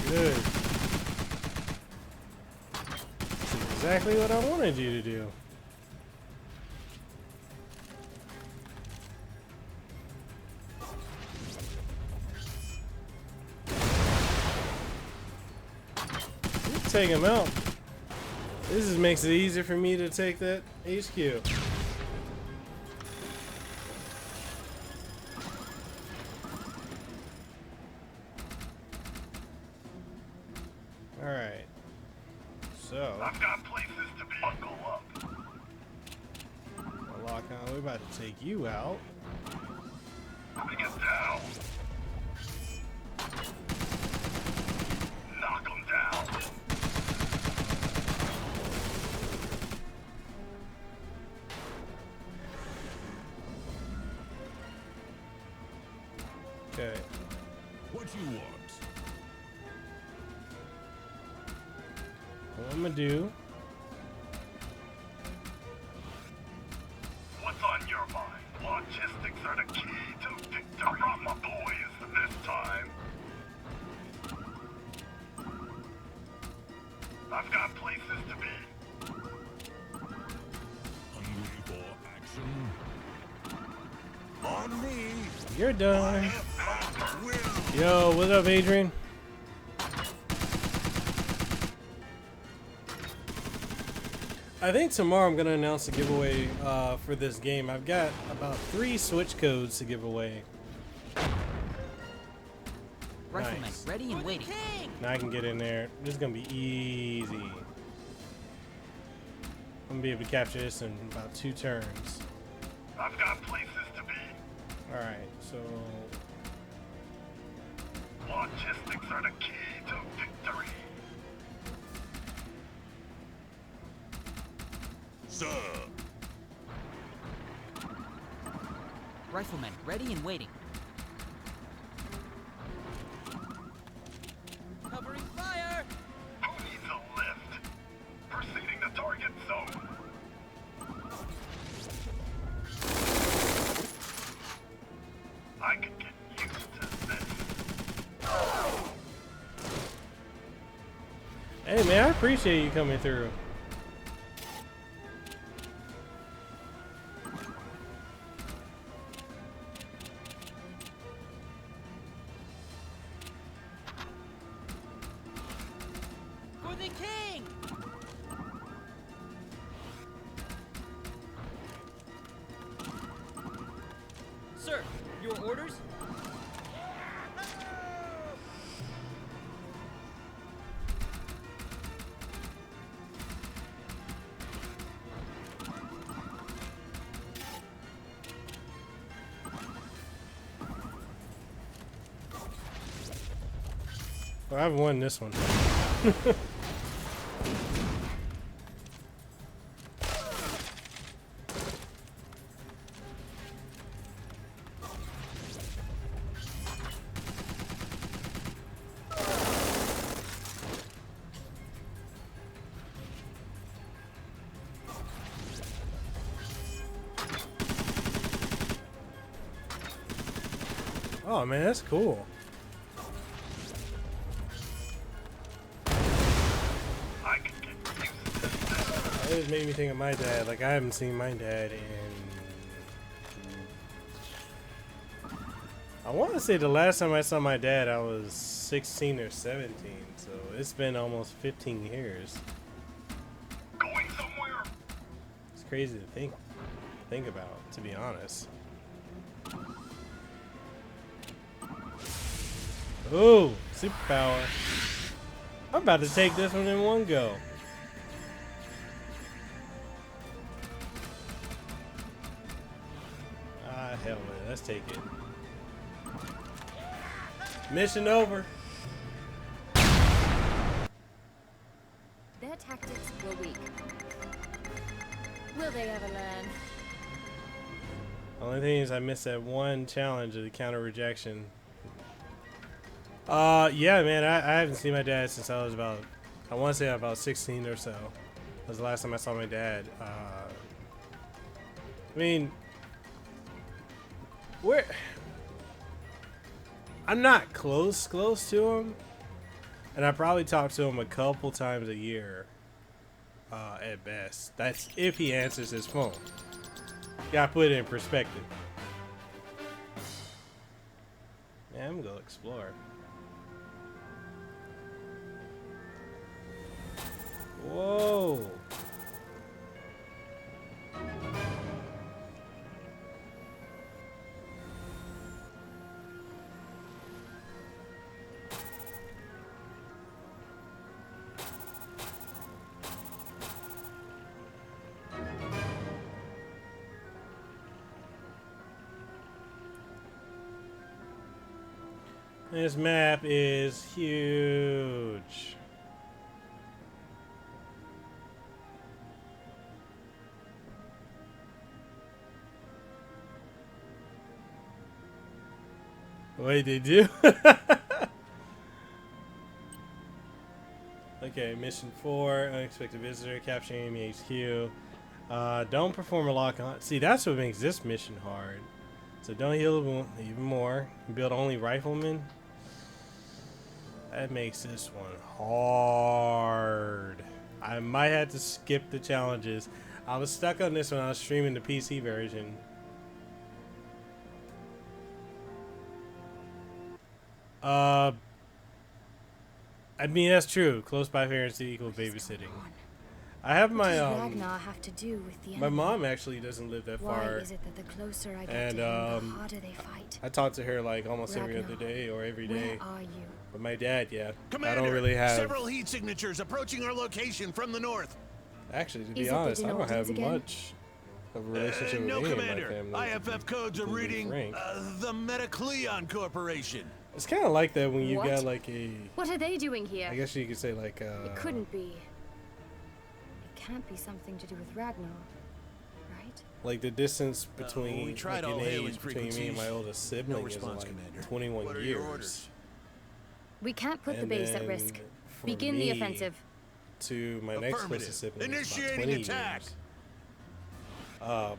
Good. That's exactly what I wanted you to do. Take him out. This just makes it easier for me to take that HQ. Alright. So I've got places to be. Buckle up. lock on. We're about to take you out. Bring it down. Knock them down. Okay. What you want? What I'm gonna do. What's on your mind? Logistics are the key to victory. I brought my boys this time. I've got places to be. Hungry for action? On me! You're done. At will! Yo, what up, Adrian? I think tomorrow I'm gonna announce a giveaway for this game. I've got about 3 Switch codes to give away. Riflemen, Nice. ready and waiting. Now I can get in there. This is gonna be easy. I'm gonna be able to capture this in about 2 turns. I've got places to be. Alright, so Logistics are the key to victory. Sir! Riflemen, ready and waiting. Covering fire! Who needs a lift? Proceeding to target zone. I could get used to this. hey man, I appreciate you coming through. For the king! Sir, your orders? Well, I've won this one. Oh man, that's cool. It just made me think of my dad. Like, I haven't seen my dad in... I want to say the last time I saw my dad, I was 16 or 17. So it's been almost 15 years. Going somewhere? It's crazy to think about, to be honest. Ooh, superpower. I'm about to take this one in one go. Ah, hell man, let's take it. Mission over. Their tactics were weak. Will they ever learn? Only thing is I missed that one challenge of the counter rejection. Yeah, man, I haven't seen my dad since I was about, I want to say about 16 or so. That was the last time I saw my dad. I mean, I'm not close to him, and I probably talk to him a couple times a year, at best. That's if he answers his phone. Gotta put it in perspective. Man, I'm gonna go explore. Whoa. This map is huge. Wait, did you? Okay, mission 4, unexpected visitor, capturing enemy HQ. Don't perform a lock on. See, that's what makes this mission hard. So don't heal even more. Build only riflemen. That makes this one hard. I might have to skip the challenges. I was stuck on this when I was streaming the PC version. I mean, that's true. Close by parents equal babysitting. I have my Ragnar have to do with the my mom actually doesn't live that far. Why is it that the closer I get and to him, the harder they fight? I talk to her like almost every Ragnar, other day or every day. Where are you? But my dad, yeah. Commander, I don't really have. Several heat signatures approaching our location from the north. Actually, to Is be it the honest, I don't have Denaldins again? much of a relationship with No, any Commander. of my family. IFF codes are to be reading frank. the Metacleon Corporation. It's kind of like that when you What? got like a. What are they doing here? I guess you could say like. It couldn't be. It can't be something to do with Ragnar, right? Like the distance between we tried like, all in hailing age between me and my oldest sibling is response, like Commander. 21 What are years. your orders? We can't put the And base at then risk. for Begin the me offensive. To my next Affirmative. closest sibling, is about Initiating 20 attack. years.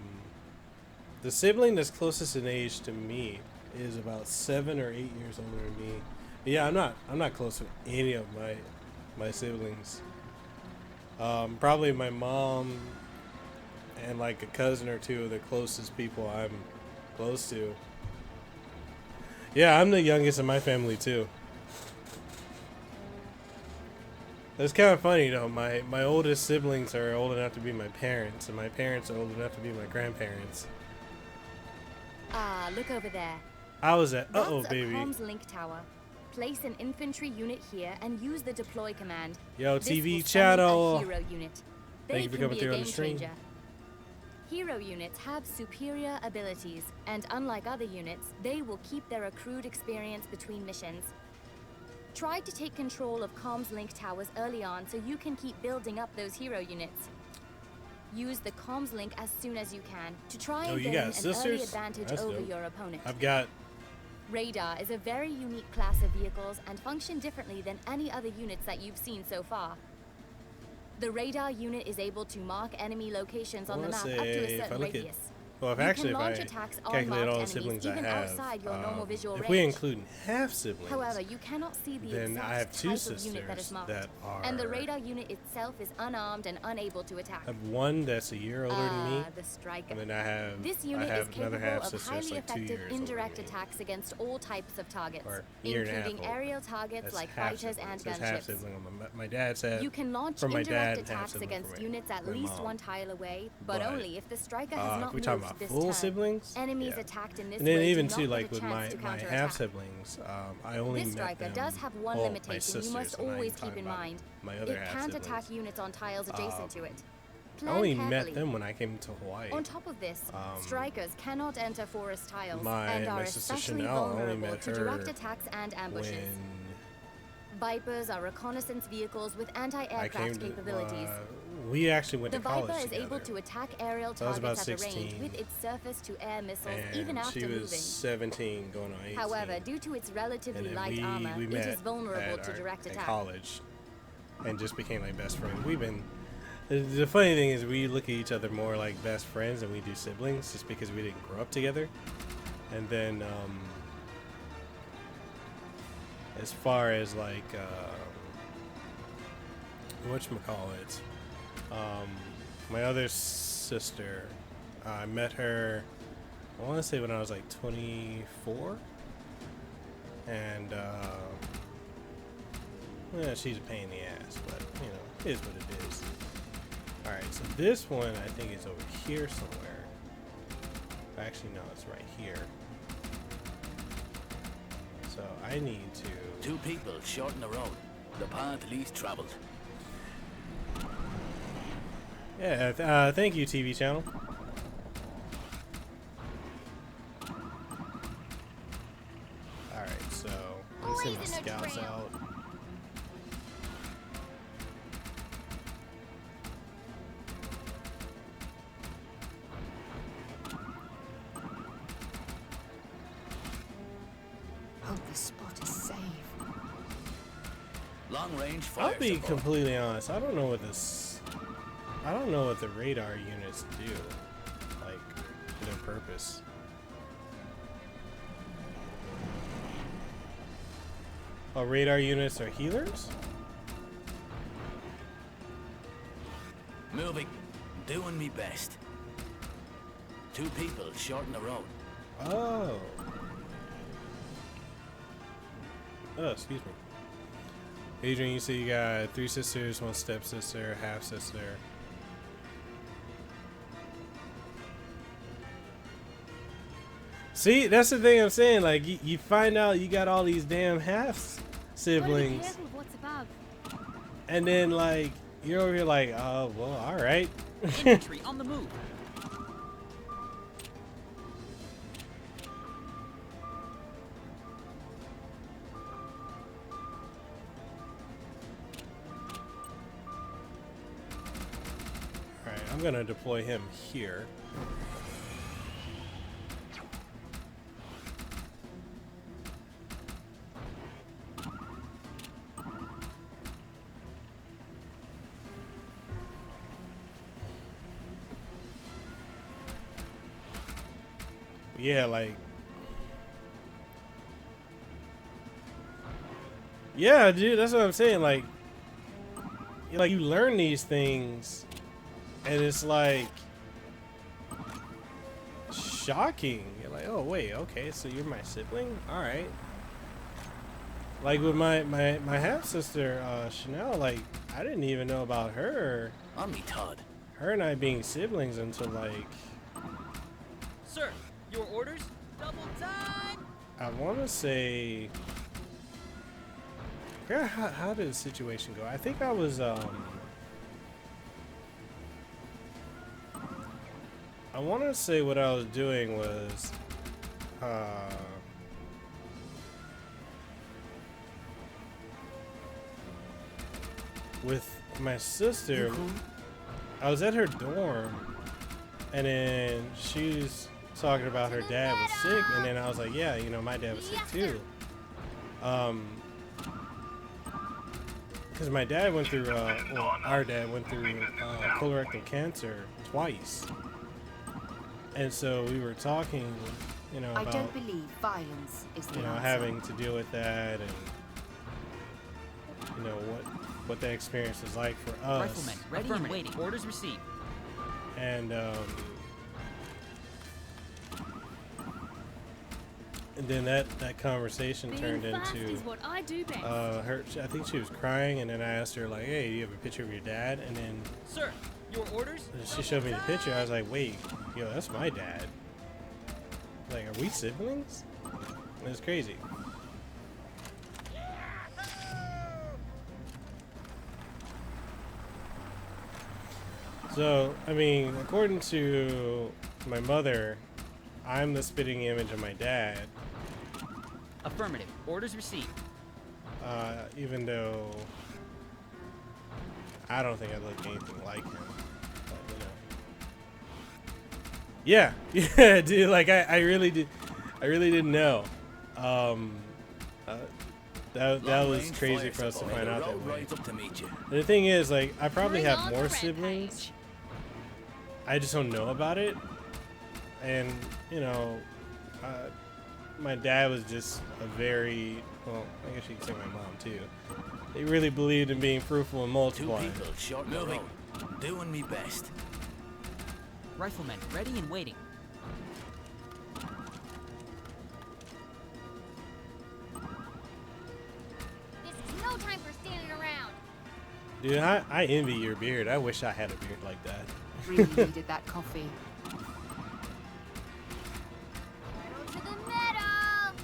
The sibling that's closest in age to me is about 7 or 8 years older than me. But yeah, I'm not close with any of my siblings. Probably my mom and like a cousin or two are the closest people I'm close to. Yeah, I'm the youngest in my family too. It's kind of funny though. My oldest siblings are old enough to be my parents, and my parents are old enough to be my grandparents. Ah, look over there. I was at That's uh-oh a baby. comms link tower. Place an infantry unit here and use the deploy command. Yo, This TV will summon channel. a hero unit. They Thank you for can coming be a through on the game stream. changer. Hero units have superior abilities, and unlike other units, they will keep their accrued experience between missions. Try to take control of comms link towers early on so you can keep building up those hero units. Use the comms link as soon as you can to try and gain an early advantage over your opponent. I've got... Radar is a very unique class of vehicles and function differently than any other units that you've seen so far. The radar unit is able to mark enemy locations on the map up to a certain radius. Well, You can launch attacks on marked enemies even outside your normal visual range. If we include half siblings, however, you cannot see the then I have exact two type of unit that is sisters marked. that are... And the radar unit itself is unarmed and unable to attack. I have one that's a year older than me, the Striker. and then I have This unit is another capable half of sister highly that's like 2 effective years older indirect than me. attacks against all types of targets, Or year and a half including older. aerial targets That's like half fighters sibling. and So it's half gunships. sibling on my dad's side. You can launch from my indirect dad, half attacks sibling against from units at my least mom. one tile away, but only if the Striker has not we talking moved about this full turn. siblings? Enemies Yeah. attacked in this And then way even do too, not like get with a my chance to half counterattack. siblings, I only This met Striker them. does have one my limitation you sisters, must so now you're always talking keep in about mind. my other It half can't siblings. attack units on tiles adjacent to it. I Plan only carefully. met them when I came to Hawaii. On top of this, Strikers cannot enter forest tiles my and are sister especially Chanel, I only vulnerable met to her direct attacks and ambushes. Vipers are reconnaissance vehicles with anti-aircraft capabilities. We actually went The to college Viper is together. able to attack aerial So I was about targets at a range 16, with its surface-to-air missiles and even after she was moving. 17 going on 18. However, due to its relatively and then light armor, we it met is vulnerable at to direct in attack. college and just became like best friends. We've been... The funny thing is we look at each other more like best friends than we do siblings just because we didn't grow up together. And then as far as like whatchamacallit, my other sister, I met her, I want to say when I was like 24, and yeah, she's a pain in the ass, but you know, it is what it is. Alright, so this one I think is over here somewhere. Actually, no, it's right here. So I need to... Two people shorten the road. The path least traveled. Yeah, thank you, TV channel. Alright, so I'm sending my scouts out. Hope the spot is safe. Long range fire I'll be support. completely honest. I don't know what this. I don't know what the radar units do, like their purpose. Oh, radar units are healers? Moving. Doing me best. Two people shorten the road. Oh. Oh, excuse me. Adrian, you say you got 3 sisters, 1 stepsister, half sister. See, that's the thing I'm saying. Like, you find out you got all these damn half siblings, What's above? and then like you're over here like, oh well, all right. Infantry on the move. All right, I'm gonna deploy him here. Yeah, like, yeah, dude, that's what I'm saying. Like you learn these things, and it's like shocking. You're like, oh wait, okay, so you're my sibling, all right. Like with my half sister, Chanel, like I didn't even know about her. On me, Todd. Her and I being siblings until like, Sir, your orders? Double time! I want to say, I forgot how did the situation go? I think I was, I want to say what I was doing was, with my sister. I was at her dorm, and then she's talking about her dad was sick, and then I was like, yeah, you know, my dad was sick too. Because my dad went through, well, our dad went through colorectal cancer twice. And so we were talking, you know, I about, don't believe violence is the you know, answer. having to deal with that, and you know what that experience was like for us. Riflemen, ready and waiting. Orders received. And then that conversation turned into is what I do best. her. I think she was crying, and then I asked her like, "Hey, do you have a picture of your dad?" And then Sir, your orders? she showed me the picture. I was like, "Wait, yo, that's my dad." Like, are we siblings? It's crazy. So, I mean, according to my mother, I'm the spitting image of my dad. Affirmative. Orders received. Even though I don't think I look anything like him. But, you know. Yeah, dude. Like I really didn't know. That was crazy for us to find out that way. The thing is, like, I probably have more siblings. I just don't know about it. And you know, my dad was just a very, well, I guess you could say my mom too. They really believed in being fruitful and multiplying. 2 people short moving, doing me best. Riflemen, ready and waiting. This is no time for standing around. Dude, I envy your beard. I wish I had a beard like that. Really needed that coffee. Pedal to the metal.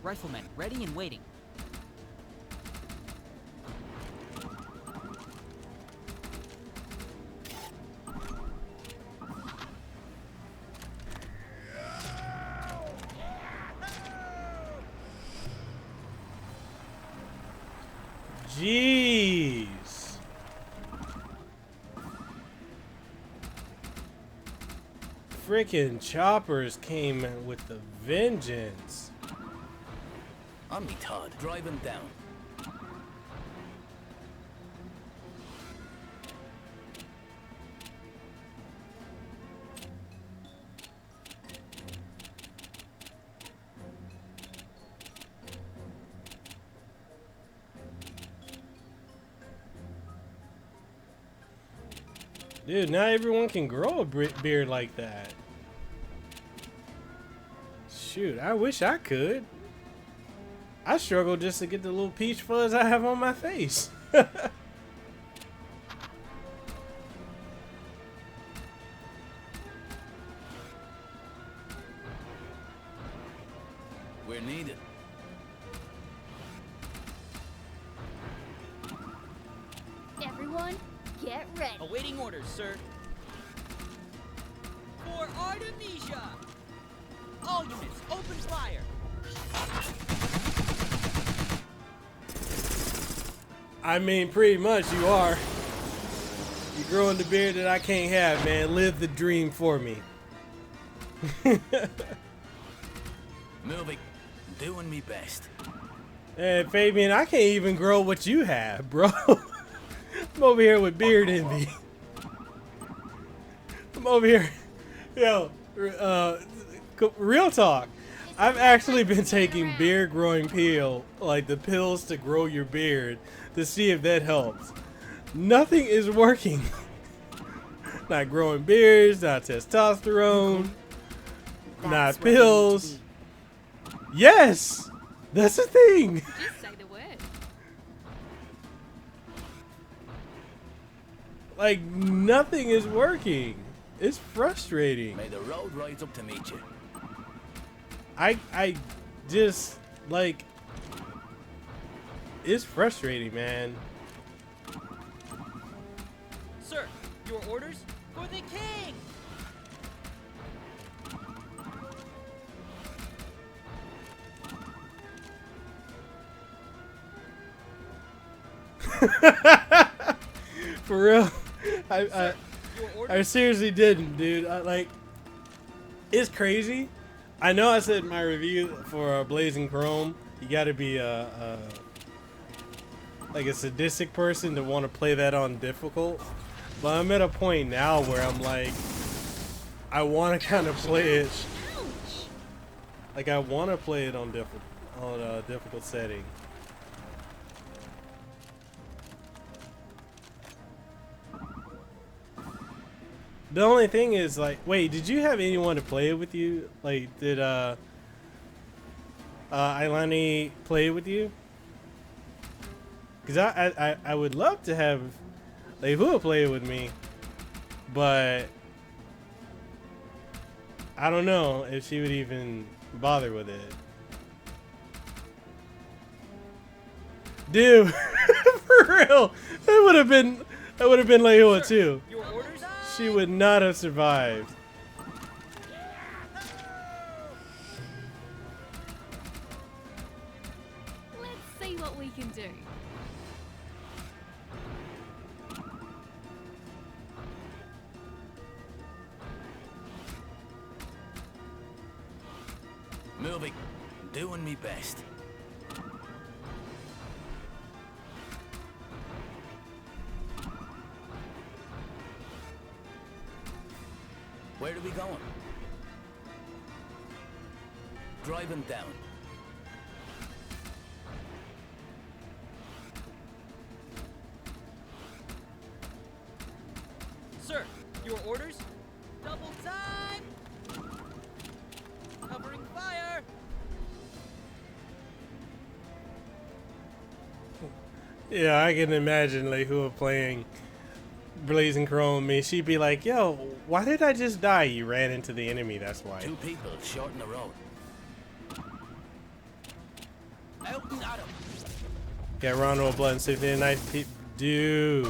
Riflemen, ready and waiting. Jeez. Freaking choppers came with the vengeance. I'm me Todd, drive him down. Dude, not everyone can grow a beard like that. Shoot, I wish I could. I struggle just to get the little peach fuzz I have on my face. We're needed. Everyone, get ready. Awaiting orders, sir. For Artemisia! All units, open fire! I mean, pretty much you are. You're growing the beard that I can't have, man. Live the dream for me. Moving, doing me best. And Fabian, I can't even grow what you have, bro. I'm over here with beard envy. I'm over here. Yo, real talk. I've actually been taking beard growing pill, like the pills to grow your beard, to see if that helps. Nothing is working. Not growing beards, not testosterone, not pills. Yes! That's the thing! Just say the word. Like, nothing is working. It's frustrating. May the road rise up to meet you. I just, like, it's frustrating, man. Sir, your orders? For the king! For real. I seriously didn't, dude. Like, it's crazy. I know I said in my review for Blazing Chrome, you gotta be like a sadistic person to want to play that on difficult. But I'm at a point now where I'm like, I want to kind of play it. Like, I want to play it on difficult setting. The only thing is, like, wait, did you have anyone to play it with you? Like, did Ailani play it with you? Because I would love to have Lehua play it with me, but I don't know if she would even bother with it. Dude, for real, that would have been Lehua too. She would not have survived. Let's see what we can do. Moving. Doing me best. Where are we going? Drive him down. Sir, your orders? Double time! Covering fire! Yeah, I can imagine Lehua playing Blazing Chrome. I mean, she'd be like, yo, why did I just die? You ran into the enemy, that's why. 2 people short in the road. Out and at him. Got Rondo Blood and Symphony Nice dude.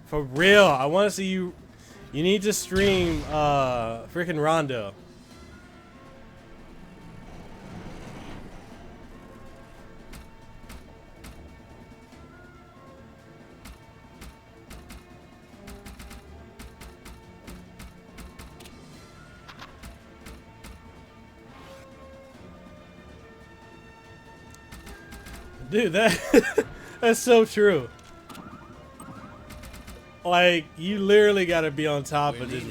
For real, I want to see you. You need to stream freaking Rondo. Dude, that's so true. Like, you literally got to be on top of just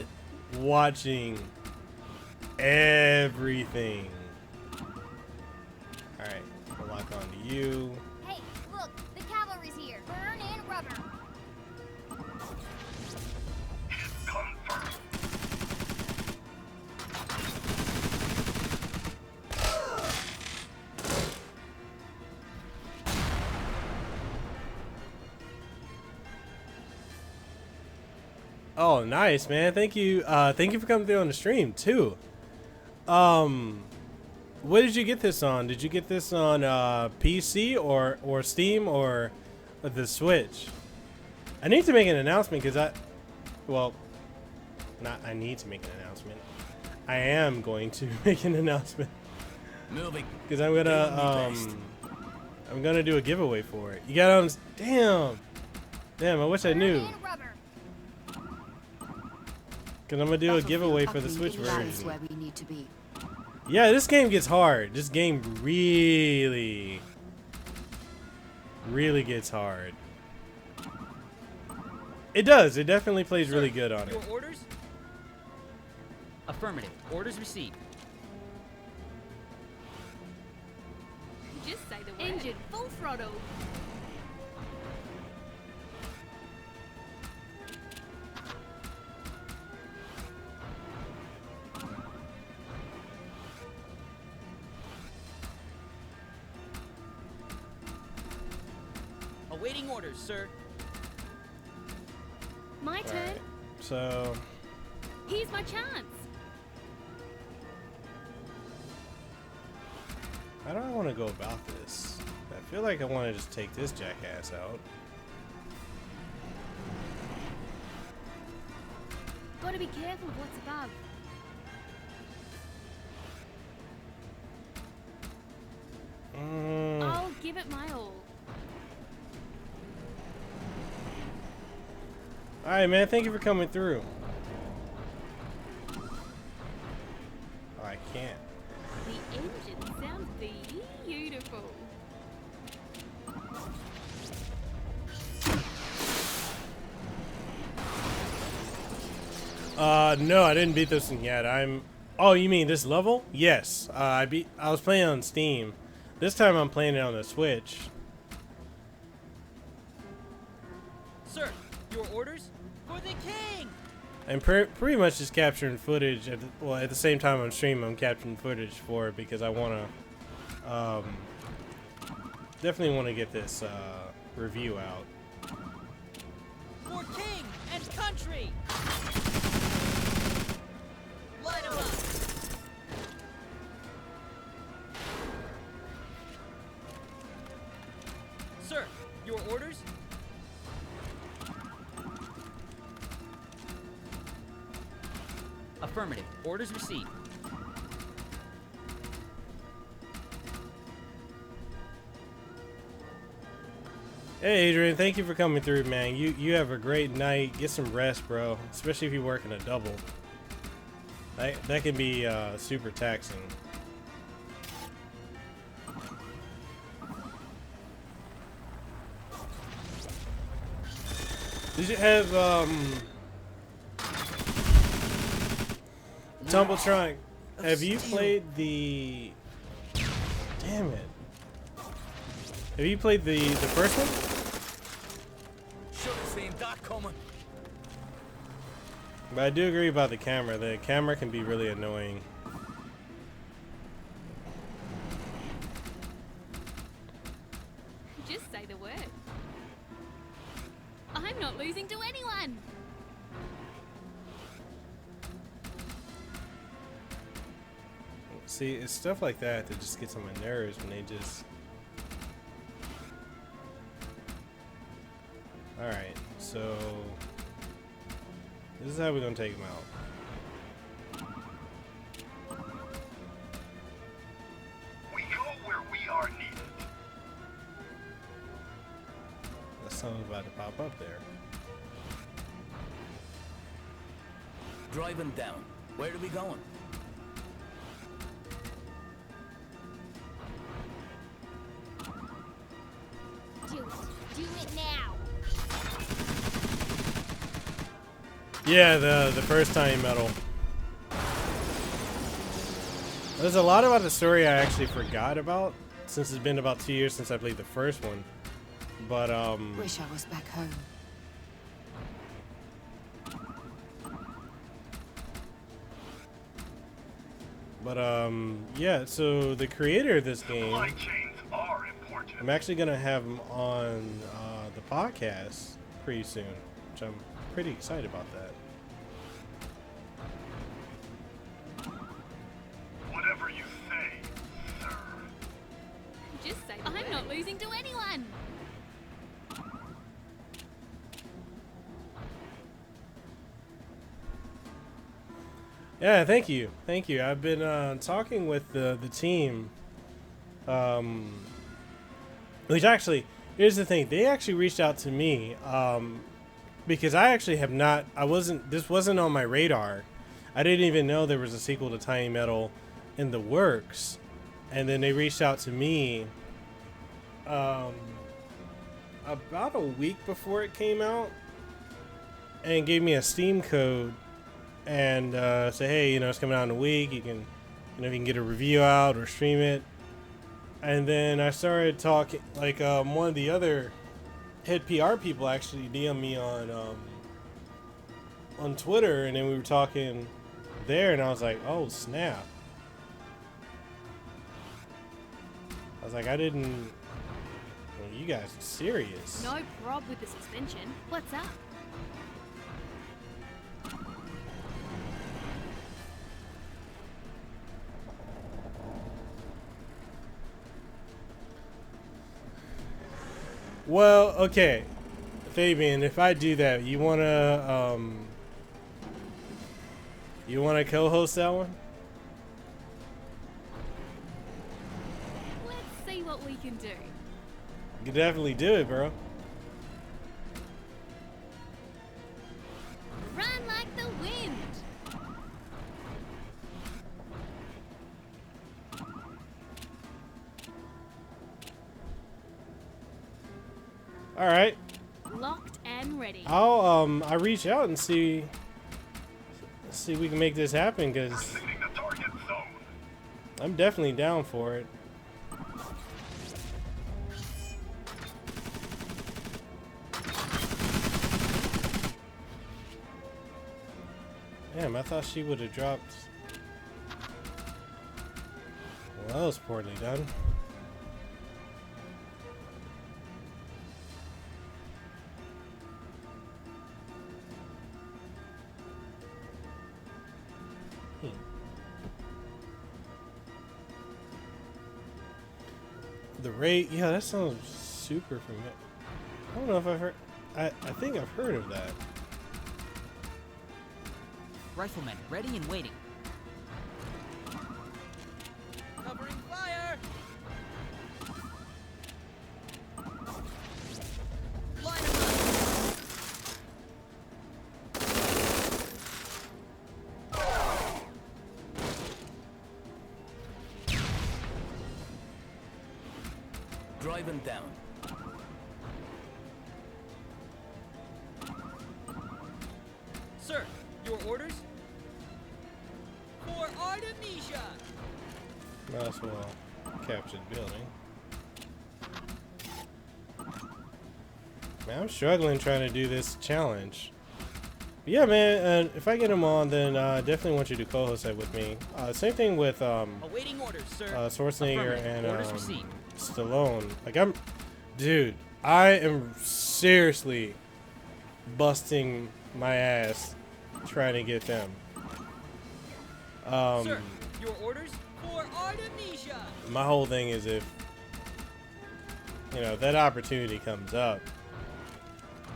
watching everything. All right, we'll lock on to you. Hey, look, the cavalry's here. Burn and rubber. Oh, nice, man. Thank you. Thank you for coming through on the stream too. What did you get this on? Did you get this on PC or Steam or the Switch? I need to make an announcement because I need to make an announcement. I am going to make an announcement because I'm gonna do a giveaway for it. You got on? Damn! I wish I knew. Because I'm going to do a giveaway for the Switch version. Where we need to be. Yeah, this game gets hard. This game really gets hard. It does. It definitely plays really good on it. Your orders? Affirmative. Orders received. Just say the word. Engine full throttle. Awaiting orders, sir. My turn. Right. So. Here's my chance. How do I want to go about this? I feel like I want to just take this jackass out. Gotta be careful of what's above. Mm. I'll give it my all. All right, man. Thank you for coming through. Oh, I can't. The engine sounds beautiful. No, I didn't beat this one yet. Oh, you mean this level? Yes. I was playing on Steam. This time I'm playing it on the Switch. Sir, your orders? For the king! I'm pretty much just capturing footage. At the same time I'm streaming, I'm capturing footage for it because I want to, definitely want to get this review out. For king and country! Light 'em up! Sir, your orders? Affirmative. Orders received. Hey Adrian, thank you for coming through, man. You have a great night. Get some rest, bro. Especially if you're working a double. That can be super taxing. Did you have Tumbletronic? Have you played the? Damn it! Have you played the first one? Should have seen that coming. But I do agree about the camera. The camera can be really annoying. Just say the word. I'm not losing to anyone. See, it's stuff like that that just gets on my nerves when they just... Alright, so... This is how we're gonna take them out. We go where we are needed. Someone's about to pop up there. Driving down. Where are we going? Do it. Do it now. Yeah, the first time medal. There's a lot about the story I actually forgot about, since it's been about 2 years since I played the first one. But Wish I was back home. yeah, so the creator of this game, Supply chains are important. I'm actually gonna have him on the podcast pretty soon, which I'm pretty excited about that. Whatever you say, sir. Just say the word. I'm not losing to anyone. Yeah, thank you. Thank you. I've been talking with the team. Which actually, here's the thing. They actually reached out to me because I actually have not, this wasn't on my radar. I didn't even know there was a sequel to Tiny Metal in the works. And then they reached out to me about a week before it came out and gave me a Steam code and say, hey, it's coming out in a week. You can, you can get a review out or stream it. And then I started talking, like one of the other head PR people actually DM'd me on Twitter, and then we were talking there, and I was like, oh snap! I was like, I didn't. Well, you guys are serious. No prob with the suspension. What's up? Well, okay, Fabian, if I do that, you wanna co-host that one? Let's see what we can do. You can definitely do it, bro. All right. Locked and ready. I reach out and see if we can make this happen, because I'm definitely down for it. Damn, I thought she would have dropped. Well, that was poorly done. The rate, yeah, that sounds super familiar. I don't know if I've heard. I think I've heard of that. Riflemen, ready and waiting. Covering fire! Line of Drive him down. Sir, your orders? For Artemisia! Might as well capture the building. Man, I'm struggling trying to do this challenge. But yeah, man, and if I get him on, then definitely want you to co-host that with me. Same thing with Awaiting orders, sir. Schwarzenegger and Orders received. Stallone. Like, dude, I am seriously busting my ass trying to get them. Sir, your orders for Artemisia. My whole thing is, if that opportunity comes up,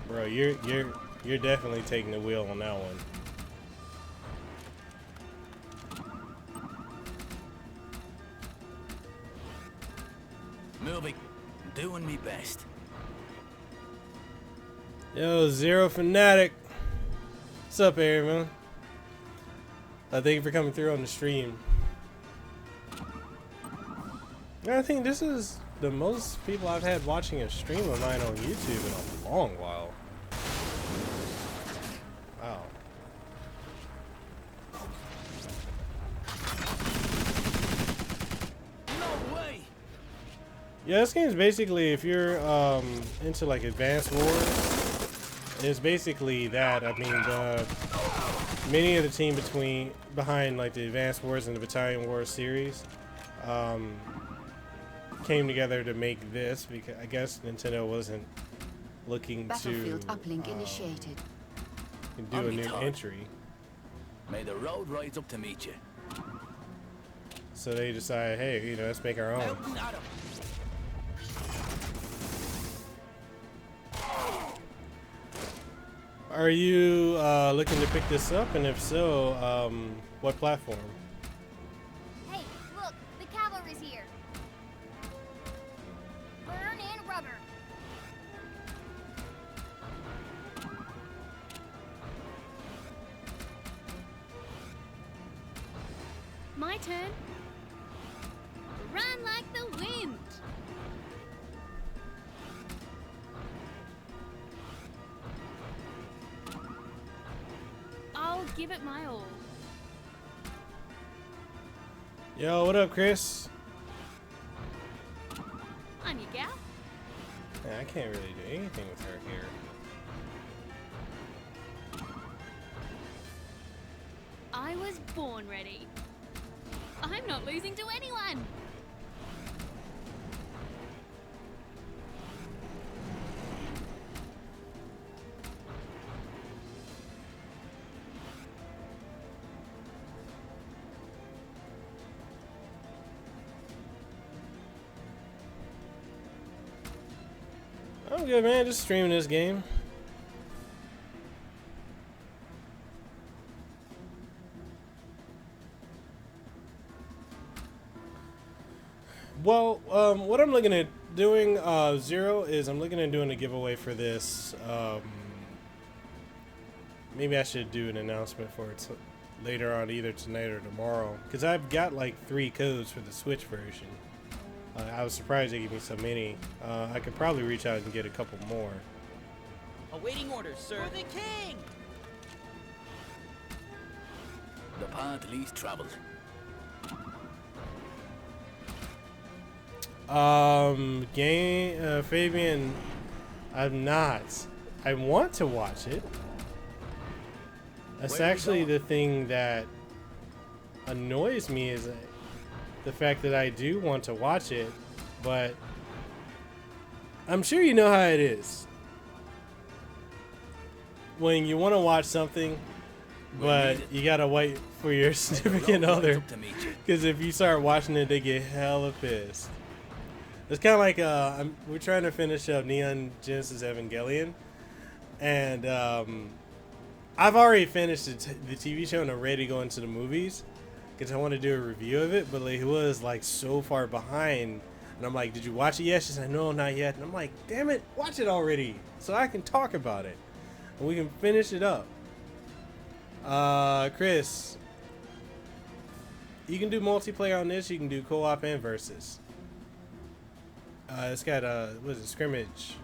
bro, you're definitely taking the wheel on that one. Moving. Doing me best. Yo, Zero Fanatic. What's up, everyone? Thank you for coming through on the stream. I think this is the most people I've had watching a stream of mine on YouTube in a long while. Wow. No way. Yeah, this game's basically, if you're into like Advanced Wars, it's basically that. I mean, many of the team behind like the Advanced Wars and the Battalion Wars series came together to make this, because I guess Nintendo wasn't looking Battlefield to uplink initiated. do a new entry. May the road rise up to meet you. So they decided, hey, let's make our own. Are you looking to pick this up? And if so, what platform? Hey, look, the cavalry's here. Burn in rubber. My turn. Run like the wind. I'll give it my all. Yo, what up, Chris? I'm your gal. Man, I can't really do anything with her here. I was born ready. I'm not losing to anyone. I'm good, man. Just streaming this game. Well, what I'm looking at doing, Zero, is I'm looking at doing a giveaway for this. Maybe I should do an announcement for it later on, either tonight or tomorrow, because I've got like 3 codes for the Switch version. I was surprised they gave me so many. I could probably reach out and get a couple more. Awaiting orders, sir. For the king! The path least traveled. Fabian, I'm not. I want to watch it. That's actually the thing that annoys me, is the fact that I do want to watch it, but I'm sure you know how it is when you want to watch something, but you gotta wait for your significant other, because if you start watching it, they get hella pissed. It's kind of like we're trying to finish up Neon Genesis Evangelion, and I've already finished the TV show and I'm ready to go into the movies because I want to do a review of it, but like, it was like so far behind, and I'm like, did you watch it yet? She said, no, not yet. And I'm like, damn it, watch it already so I can talk about it and we can finish it up. Chris, you can do multiplayer on this. You can do co-op and versus. It's got what is it, scrimmage.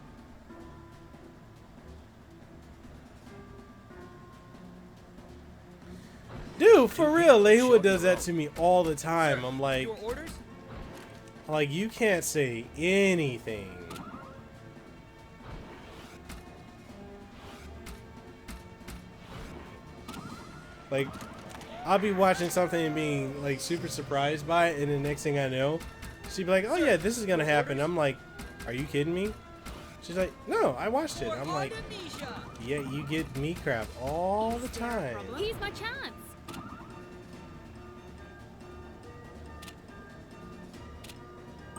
Dude, for real, Lehua does that to me all the time. I'm like, you can't say anything. Like, I'll be watching something and being like super surprised by it, and the next thing I know, she'd be like, oh yeah, this is gonna happen. I'm like, are you kidding me? She's like, no, I watched it. I'm like, yeah, you get me crap all the time. Here's my chance.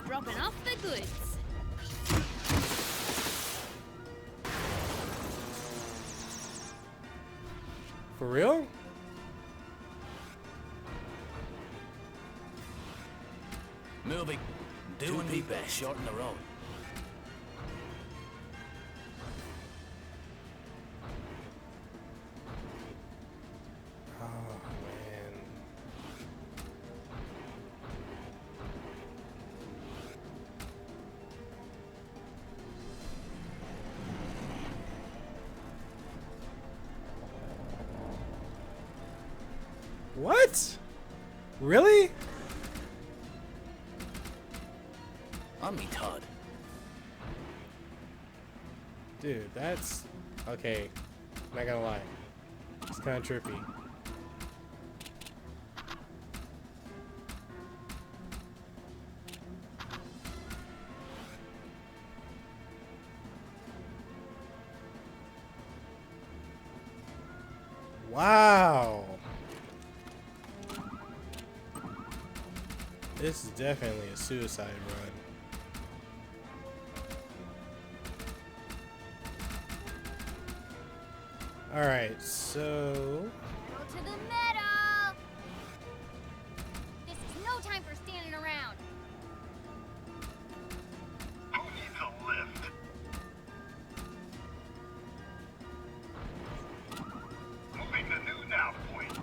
Dropping off the goods. For real? Moving. Doing me best. Shorten the road. Oh, man. What? Really? On me, Todd. Dude, that's okay. Not gonna lie, it's kind of trippy. Wow. This is definitely a suicide run. Alright, so... Go to the middle! This is no time for standing around! Who needs a lift? Moving the new nav point.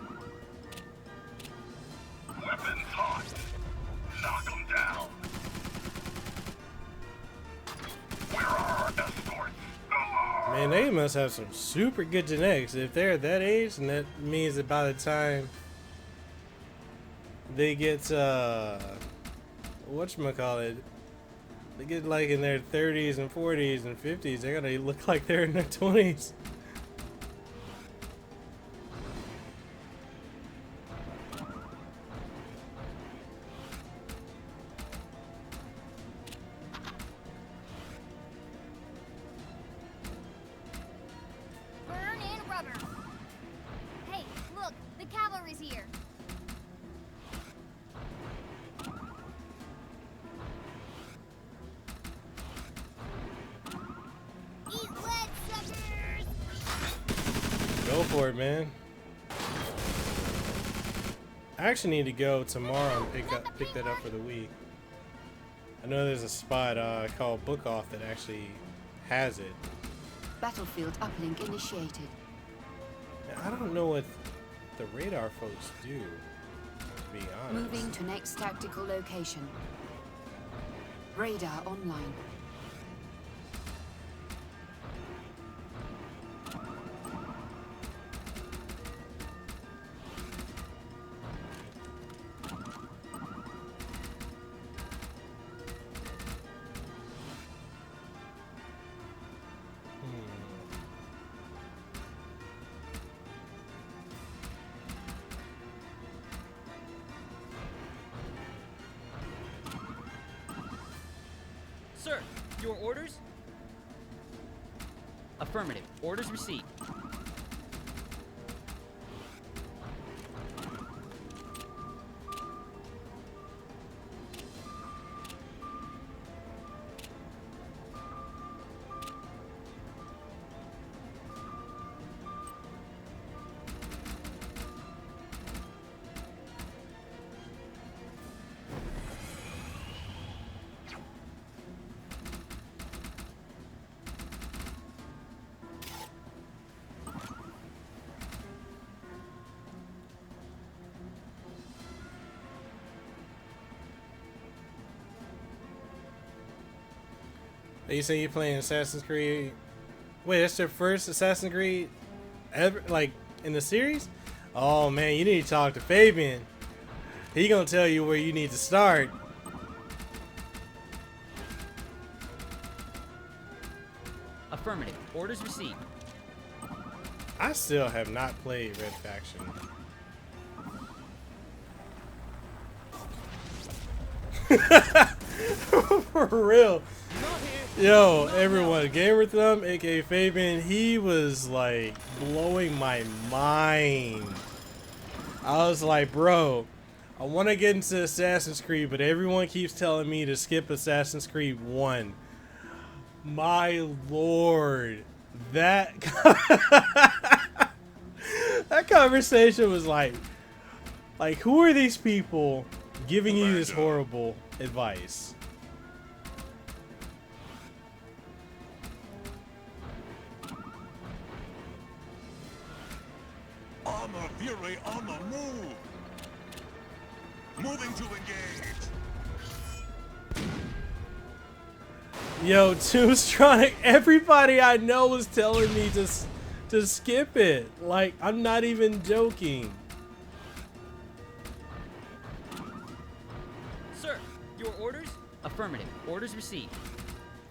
Weapons hot. Knock them down. Where are our escorts? Man, they must have some super good genetics. If they're that age, and that means that by the time they get, whatchamacallit, they get like in their 30s and 40s and 50s, they're gonna look like they're in their 20s. Burn in rubber! Hey, look! The cavalry's here! Eat lead, suckers! Go for it, man. I actually need to go tomorrow and pick that up for the week. I know there's a spot called Book Off that actually has it. Battlefield uplink initiated. Now, I don't know what the radar folks do, to be honest. Moving to next tactical location. Radar online. Sir, your orders? Affirmative. Orders received. You say you're playing Assassin's Creed? Wait, that's your first Assassin's Creed ever, like in the series? Oh man, you need to talk to Fabian. He gonna tell you where you need to start. Affirmative. Orders received. I still have not played Red Faction. For real. Yo, everyone, Gamer Thumb, aka Fabian, he was like blowing my mind. I was like, bro, I want to get into Assassin's Creed, but everyone keeps telling me to skip Assassin's Creed 1. My lord, that that conversation was like who are these people giving you this horrible advice? Armor Fury on the move! Moving to engage! Yo, Tombstronic, everybody I know was telling me to skip it. Like, I'm not even joking. Sir, your orders? Affirmative. Orders received.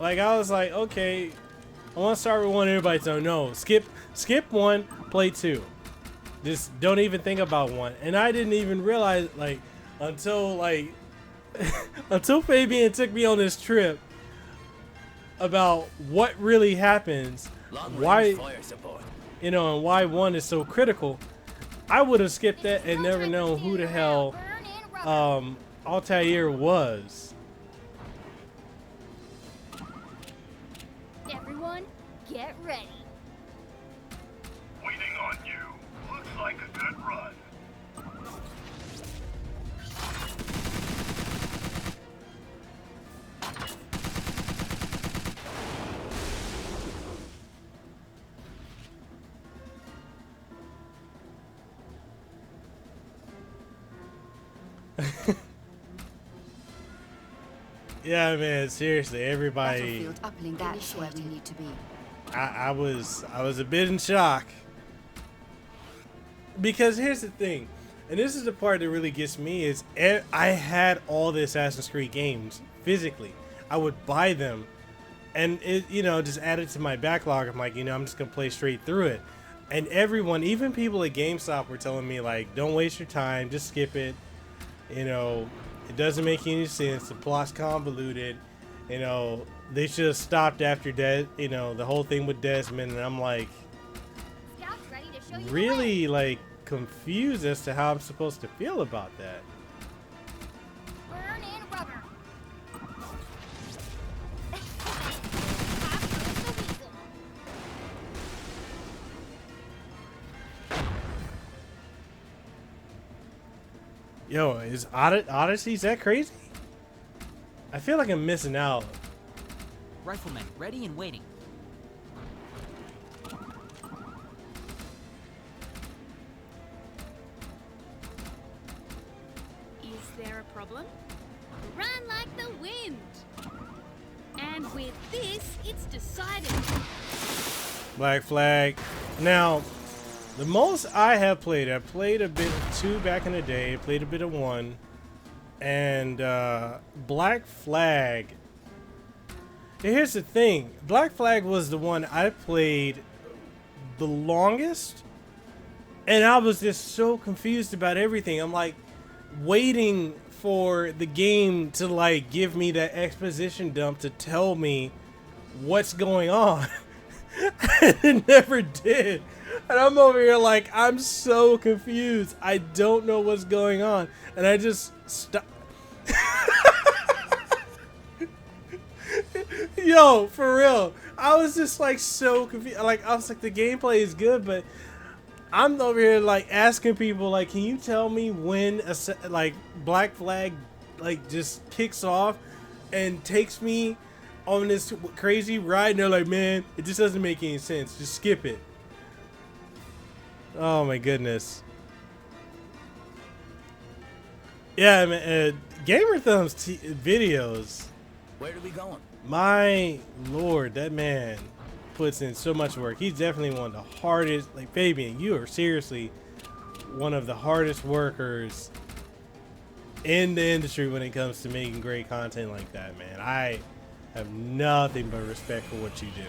Like, I was like, okay, I want to start with 1. Everybody's like, no, skip 1, play 2. Just don't even think about 1. And I didn't even realize, like, until until Fabian took me on this trip about what really happens, why, you know, and why 1 is so critical. I would have skipped that and never known who the hell Altair was. Everyone, get ready. Waiting on you. Looks like a good run. Yeah, man, seriously, everybody. Battlefield uplink. That's where we need to be. I was a bit in shock. Because here's the thing, and this is the part that really gets me, is I had all the Assassin's Creed games physically. I would buy them and it, you know, just add it to my backlog. I'm like, you know, I'm just gonna play straight through it. And everyone, even people at GameStop, were telling me like, don't waste your time, just skip it. You know, it doesn't make any sense. The plot's convoluted. You know, they should have stopped after you know, the whole thing with Desmond. And I'm like, Scout's ready to show you really like confused as to how I'm supposed to feel about that. Burn in rubber. Yo, is Odyssey's that crazy? I feel like I'm missing out. Riflemen, ready and waiting. Is there a problem? Run like the wind! And with this, it's decided. Black Flag. Now, the most I have played, I played a bit of 2 back in the day, played a bit of 1, and Black Flag. Here's the thing, Black Flag was the one I played the longest, and I was just so confused about everything. I'm like waiting for the game to like give me that exposition dump to tell me what's going on. It never did. And I'm over here like, I'm so confused. I don't know what's going on. And I just stop. Yo, for real. I was just like so confused. Like, I was like, the gameplay is good, but I'm over here like asking people like, can you tell me when like Black Flag like just kicks off and takes me on this crazy ride? And they're like, man, it just doesn't make any sense. Just skip it. Oh my goodness. Yeah, man. Gamer Thumbs videos. Where are we going? My lord, that man puts in so much work. He's definitely one of the hardest. Like, Fabian, you are seriously one of the hardest workers in the industry when it comes to making great content like that, man. I have nothing but respect for what you do.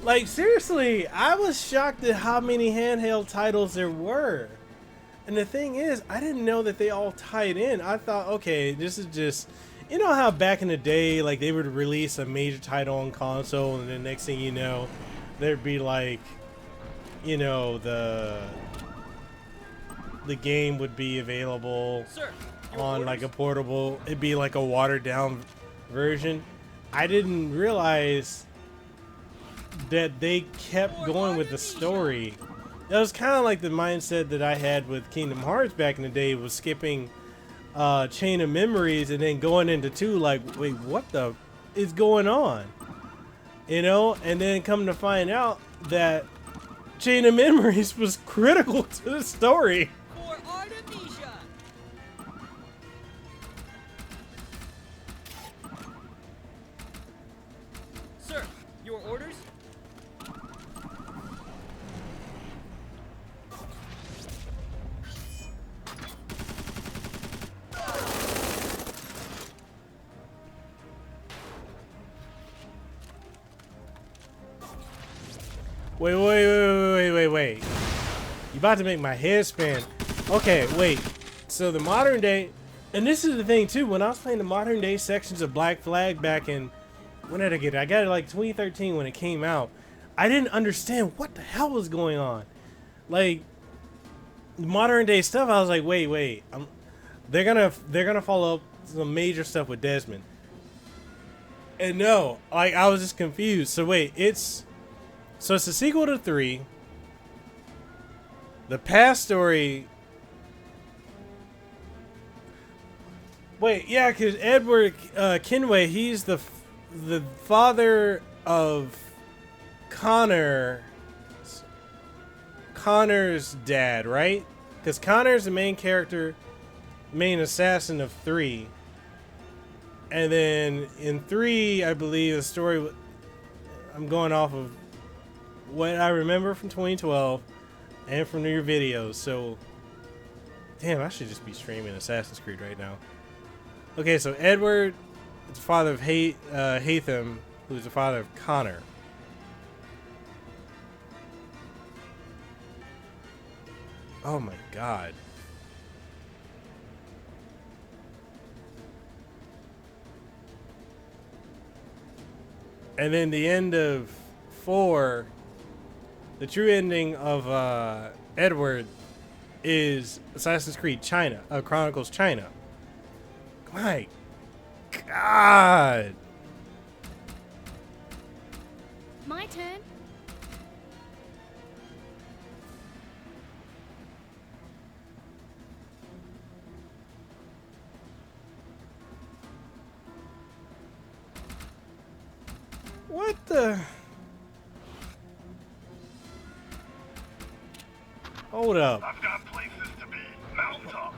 Like, seriously, I was shocked at how many handheld titles there were. And the thing is, I didn't know that they all tied in. I thought, okay, this is just, you know how back in the day, like, they would release a major title on console, and the next thing you know, there'd be like, you know, the game would be available on like a portable, it'd be like a watered down version. I didn't realize that they kept going with the story. That was kind of like the mindset that I had with Kingdom Hearts back in the day, was skipping Chain of Memories and then going into 2 like, wait, what the is going on? You know, and then come to find out that Chain of Memories was critical to the story. For Artemisia. Sir, your orders? Wait. You about to make my head spin. Okay, wait. So the modern day, and this is the thing too, when I was playing the modern day sections of Black Flag back in, when did I get it? I got it like 2013 when it came out. I didn't understand what the hell was going on. Like, modern day stuff, I was like, wait. They're gonna follow up some major stuff with Desmond. And no, like, I was just confused. So wait, it's a sequel to 3. The past story. Wait, yeah, because Edward Kenway, he's the father of Connor's dad, right? Because Connor's the main character, main assassin of 3. And then in 3, I believe the story, I'm going off of what I remember from 2012 and from your videos. So, damn, I should just be streaming Assassin's Creed right now. Okay, so Edward is the father of Hatham, who's the father of Connor. Oh my god. And then the end of 4, the true ending of Edward is Assassin's Creed China, Chronicles China. My god. My turn. What the? Hold up. I've got places to be. Mount up.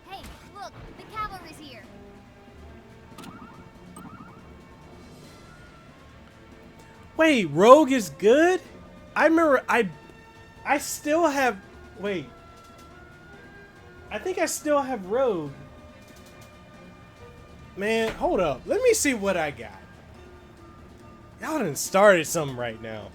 Hey, look, the cavalry's here. Wait, Rogue is good? I remember I still have, wait. I think I still have Rogue. Man, hold up. Let me see what I got. Y'all done started something right now.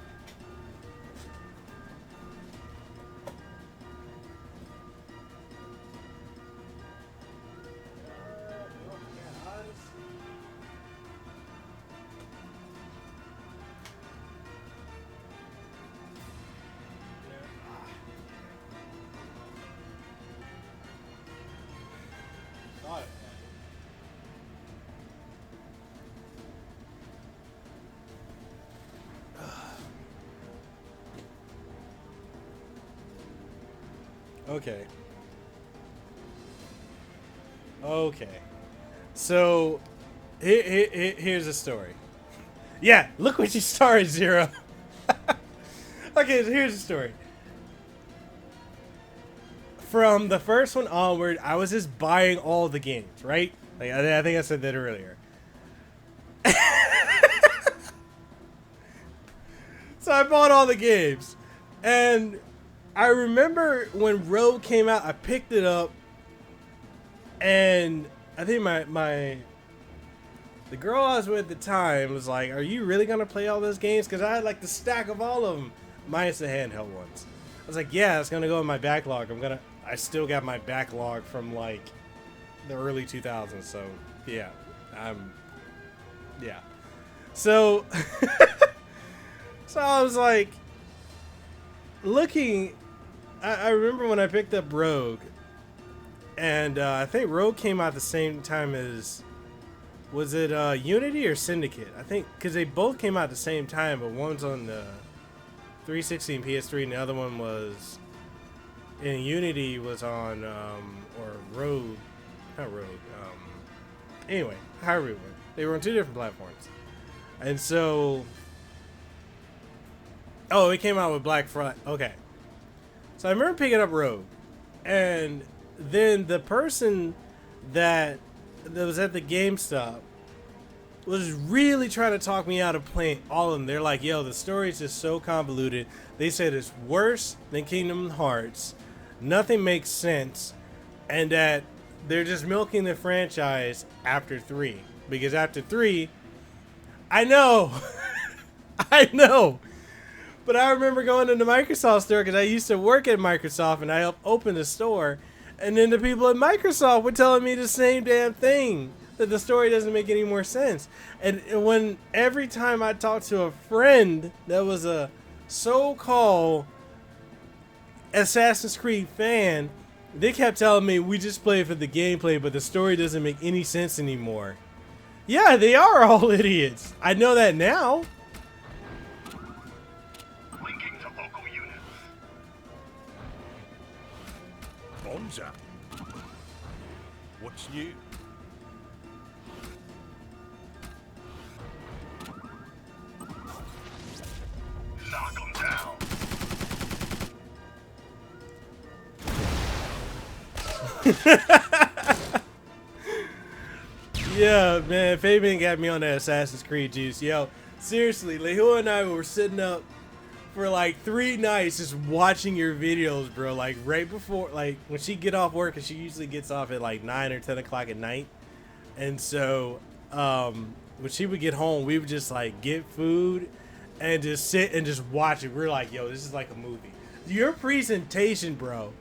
Okay. Okay. So, here's the story. Yeah, look what you started, Zero. Okay, so here's the story. From the first one onward, I was just buying all the games, right? Like, I think I said that earlier. So I bought all the games. And I remember when Rogue came out, I picked it up. And I think the girl I was with at the time was like, "Are you really gonna play all those games?" Because I had like the stack of all of them, minus the handheld ones. I was like, "Yeah, it's gonna go in my backlog. I still got my backlog from like the early 2000s." So yeah, yeah. So so I was like looking. I remember when I picked up Rogue, and I think Rogue came out the same time as, was it Unity or Syndicate? I think, because they both came out at the same time, but one's on the 360 and PS3, and the other one was in Unity was on, or Rogue, not Rogue. Anyway, however it went, they were on 2 different platforms, and so, oh, it came out with Black Friday. Okay, so I remember picking up Rogue, and then the person that was at the GameStop was really trying to talk me out of playing all of them. They're like, "Yo, the story is just so convoluted." They said it's worse than Kingdom Hearts. Nothing makes sense. And that they're just milking the franchise after 3. Because after 3, I know. I know. But I remember going to the Microsoft store because I used to work at Microsoft and I helped open the store. And then the people at Microsoft were telling me the same damn thing, that the story doesn't make any more sense. And when every time I talked to a friend that was a so-called Assassin's Creed fan, they kept telling me, "We just play for the gameplay, but the story doesn't make any sense anymore." Yeah, they are all idiots. I know that now. Linking to local units. Bonza. What's new? Knock them down. Yeah, man, Fabian got me on that Assassin's Creed juice. Yo, seriously, Lehu and I were sitting up for like 3 nights just watching your videos, bro. Like right before, like when she get off work, and she usually gets off at like 9 or 10 o'clock at night. And so when she would get home, we would just like get food and just sit and just watch it. We're like, "Yo, this is like a movie." Your presentation, bro.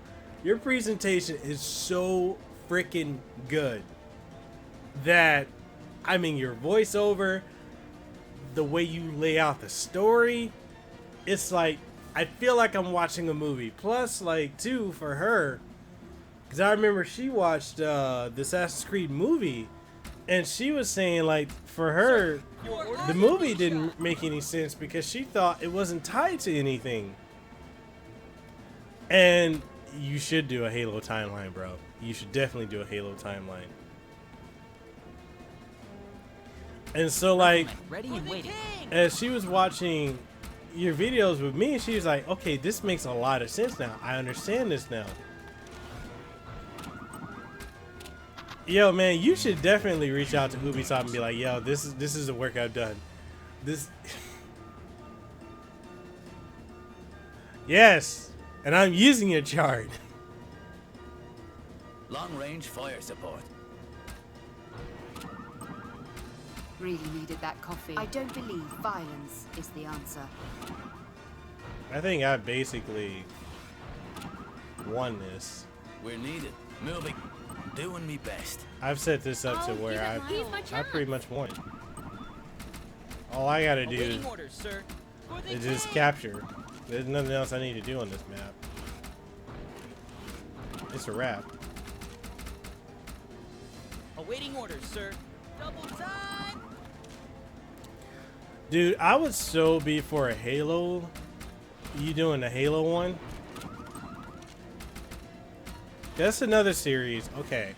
Your presentation is so freaking good that, I mean, your voiceover, the way you lay out the story, it's like, I feel like I'm watching a movie. Plus, like, too, for her, because I remember she watched the Assassin's Creed movie, and she was saying, like, for her, the movie didn't make any sense because she thought it wasn't tied to anything. And you should do a Halo timeline, bro. You should definitely do a Halo timeline. And so like, Ready and waiting. as she was watching your videos with me, she was like, okay, this makes a lot of sense now. I understand this now. Yo, man, you should definitely reach out to Ubisoft and be like, yo, this is the work I've done. This Yes, and I'm using your chart. Long-range fire support. Really needed that coffee. I don't believe violence is the answer. I think I basically won this. We're needed. Moving. Doing me best. I've set this up to where I pretty much won. All I gotta do is just capture. There's nothing else I need to do on this map. It's a wrap. Awaiting orders, sir. Double time. Dude, I would so be for a Halo. You doing the Halo one? That's another series. Okay.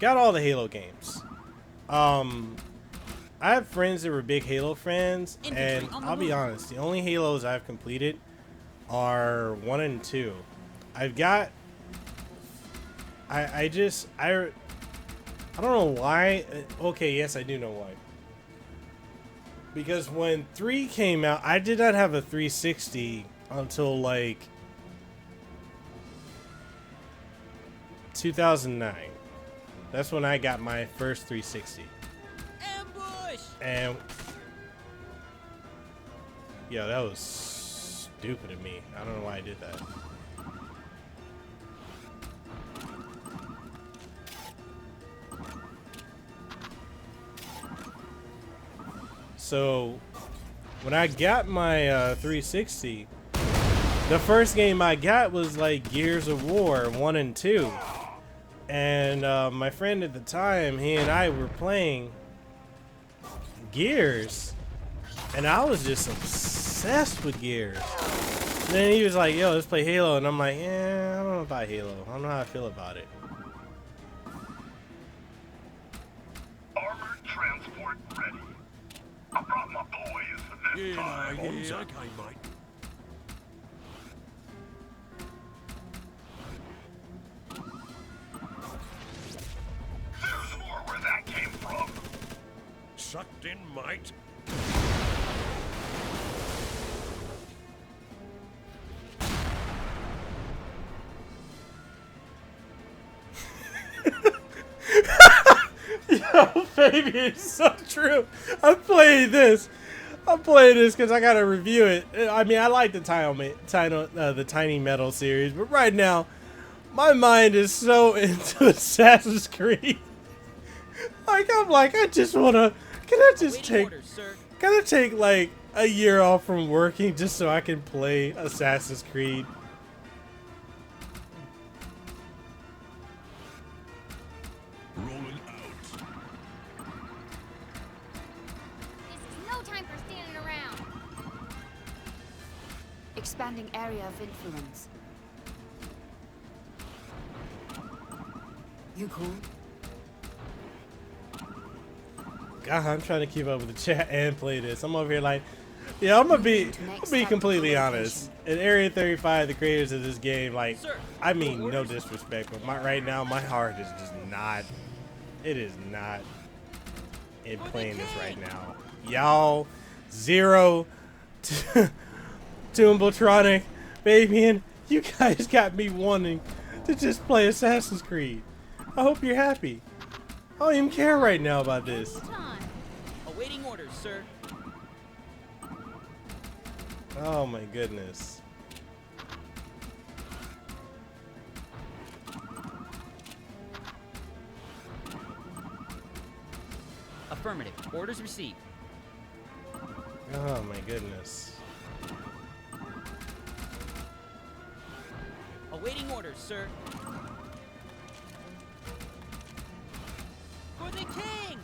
Got all the Halo games. I have friends that were big Halo fans, and I'll be honest, the only Halos I've completed are 1 and 2. I've got I don't know why. Okay, yes, I do know why. Because when 3 came out, I did not have a 360 until like 2009. That's when I got my first 360. Ambush! And yeah, that was stupid of me. I don't know why I did that. So when I got my 360, the first game I got was like Gears of War 1 and 2. And my friend at the time, he and I were playing Gears, and I was just obsessed with Gears. And then he was like, yo, let's play Halo, and I'm like, yeah, I don't know about Halo. I don't know how I feel about it. Armored transport ready. I brought my boys this time. Okay, mate. There's more where that came from. Sucked in, mate. Yo, baby, it's so true. I'm playing this because I gotta review it. I mean, I like the Tiny Metal series, but right now, my mind is so into Assassin's Creed. I just wanna. Can I take like a year off from working just so I can play Assassin's Creed? Rolling out. This is no time for standing around. Expanding area of influence. You cool? God, I'm trying to keep up with the chat and play this. I'm over here like, yeah, I'm gonna be completely honest. In Area 35, the creators of this game, like, I mean, no disrespect, but right now, my heart is just not. It is not in playing this right now. Y'all, Zero, Toombotronic, Fabian, you guys got me wanting to just play Assassin's Creed. I hope you're happy. I don't even care right now about this. Awaiting orders, sir. Oh my goodness. Affirmative. Orders received. Oh my goodness. Awaiting orders, sir. For the king!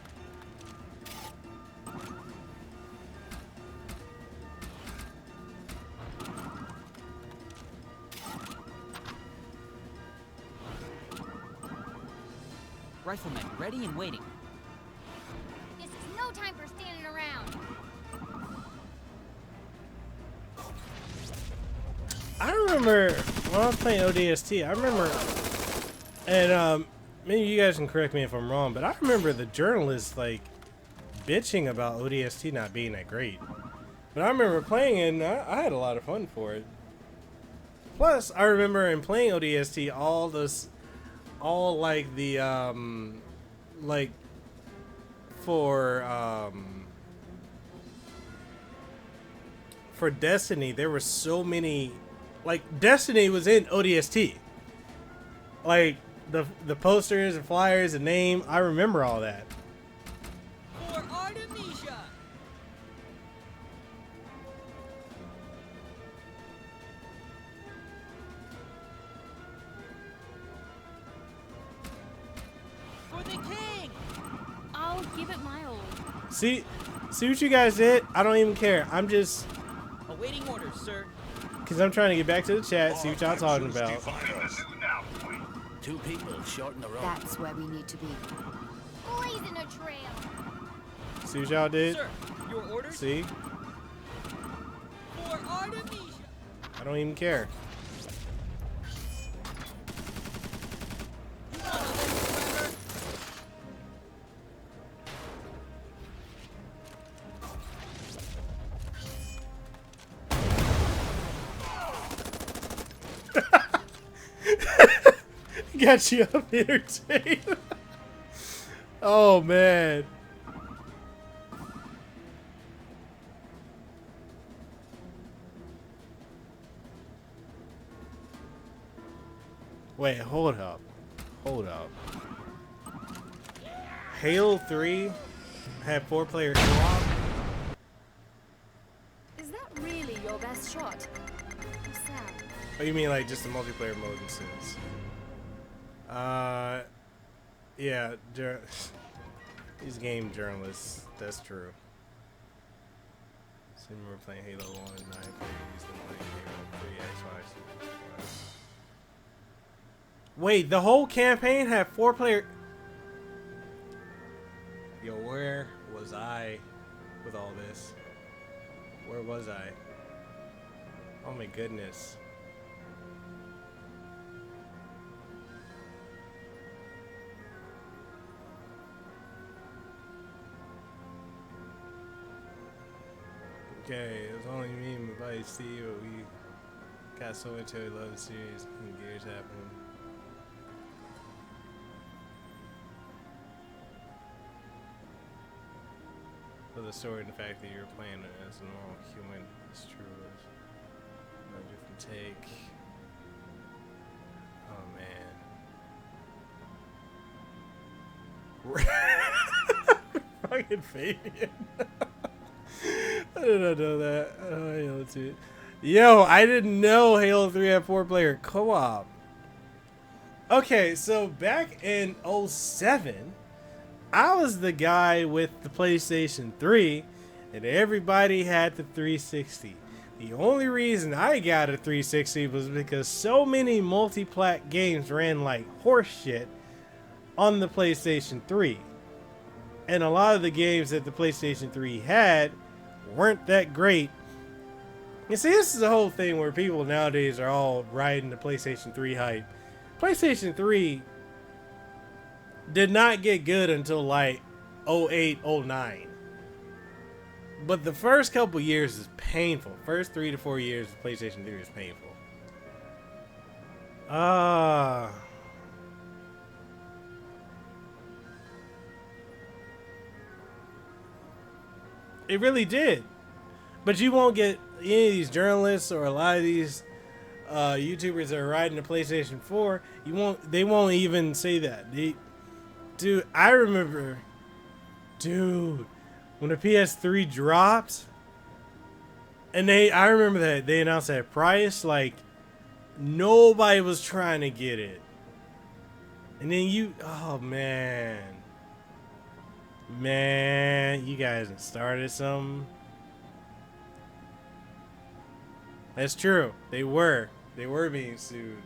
Riflemen ready and waiting. This is no time for standing I remember when I was playing ODST, I remember, and maybe you guys can correct me if I'm wrong, but I remember the journalists like bitching about ODST not being that great. But I remember playing it and I had a lot of fun for it. Plus, I remember in playing ODST, all like the, like, for Destiny, there were so many, like, Destiny was in ODST. Like, the posters and flyers and name, I remember all that. For Artemisia! For the king! I'll give it my all. See what you guys did? I don't even care. I'm just... Awaiting orders, sir. Because I'm trying to get back to the chat, see what y'all talking about. Two people short in a row. That's where we need to be. Blazing a trail. See what y'all did? Sir, your orders? See? For Artemisia! I don't even care. You wanna live forever? Got you up entertained. Oh man. Wait, hold up. Hold up. Halo 3 had 4-player co-op. Is that really your best shot? I'm sad. Oh, you mean like just the multiplayer mode in sense? Yeah, these game journalists, that's true. So we were playing Halo 1, 9 players, and playing Halo 3 Xbox. Wait, the whole campaign had 4-player... Yo, where was I with all this? Where was I? Oh my goodness. Okay, it was only me and my buddy Steve, but we got so into it, love the series, and Gears happening. So the story and the fact that you're playing it as a normal human is true. No different take. Oh man. Fucking Fabian. I did not know that. Oh, Halo 2. Yo, I didn't know Halo 3 had 4-player co-op. Okay, so back in 07, I was the guy with the PlayStation 3, and everybody had the 360. The only reason I got a 360 was because so many multi-plat games ran like horse shit on the PlayStation 3. And a lot of the games that the PlayStation 3 had weren't that great. You see, this is the whole thing where people nowadays are all riding the PlayStation 3 hype. PlayStation 3 did not get good until like 08, 09. But the first couple years is painful. First 3 to 4 years of PlayStation 3 is painful. It really did. But you won't get any of these journalists or a lot of these YouTubers that are riding the PlayStation 4. They won't even say that. Dude, I remember, when the PS3 dropped, and I remember that they announced that price, like nobody was trying to get it. And then oh man, you guys have started something. That's true. They were being sued.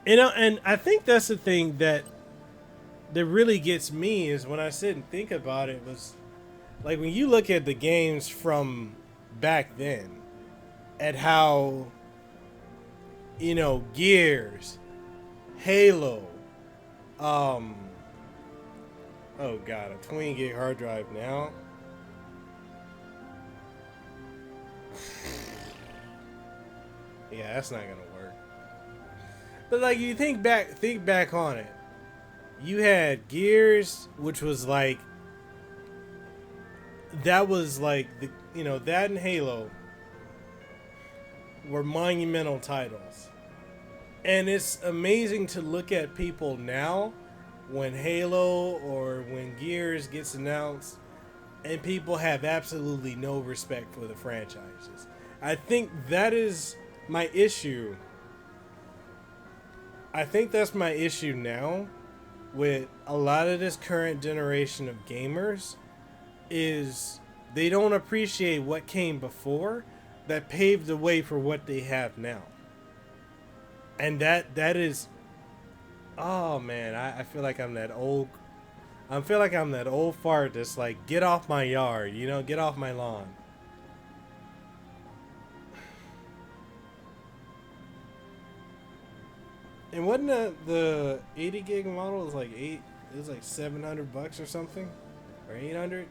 You know, and I think that's the thing that really gets me is when I sit and think about it was like when you look at the games from back then at how, you know, Gears, Halo, oh god, a 20 gig hard drive now. Yeah, that's not gonna work. But like, you think back on it. You had Gears, which was like, that was like the, you know, that and Halo were monumental titles. And it's amazing to look at people now when Halo or when Gears gets announced and people have absolutely no respect for the franchises. I think that is my issue. I think that's my issue now with a lot of this current generation of gamers, is they don't appreciate what came before that paved the way for what they have now. And that is, oh man, I feel like I'm that old, I feel like I'm that old fart that's like, get off my yard, you know, get off my lawn. And wasn't the 80 gig model was like it was like $700 or something, or 800?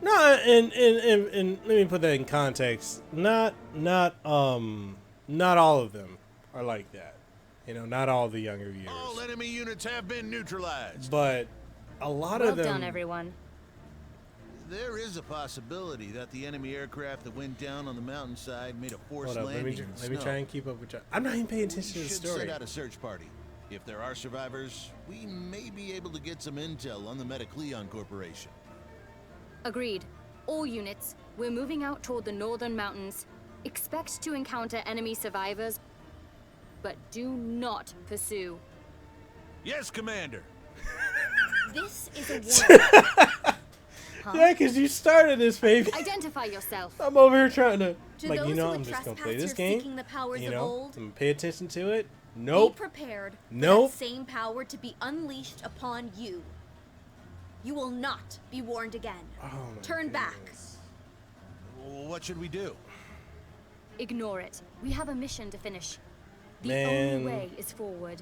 No, and let me put that in context. Not all of them are like that. You know, not all the younger viewers. All enemy units have been neutralized. But a lot Well of them. done, everyone. There is a possibility that the enemy aircraft that went down on the mountainside made a forced Hold up, landing. let me try and keep up with you. I'm not even paying attention to the should story. send out a search party. If there are survivors, we may be able to get some intel on the Metacleon Corporation. Agreed. All units, we're moving out toward the northern mountains. Expect to encounter enemy survivors, but do not pursue. Yes, Commander. This is a warning. Huh? Yeah, because you started this, baby. Identify yourself. I'm over here trying to, To like, you those know, who I'm would just going to trespass play this here game. seeking the powers You of know, old, I'm going to pay attention to it. Nope. be prepared for Nope. that same power to be unleashed upon you. You will not be warned again. Oh my Turn back. What should we do? Ignore it. We have a mission to finish. The Man. only way is forward.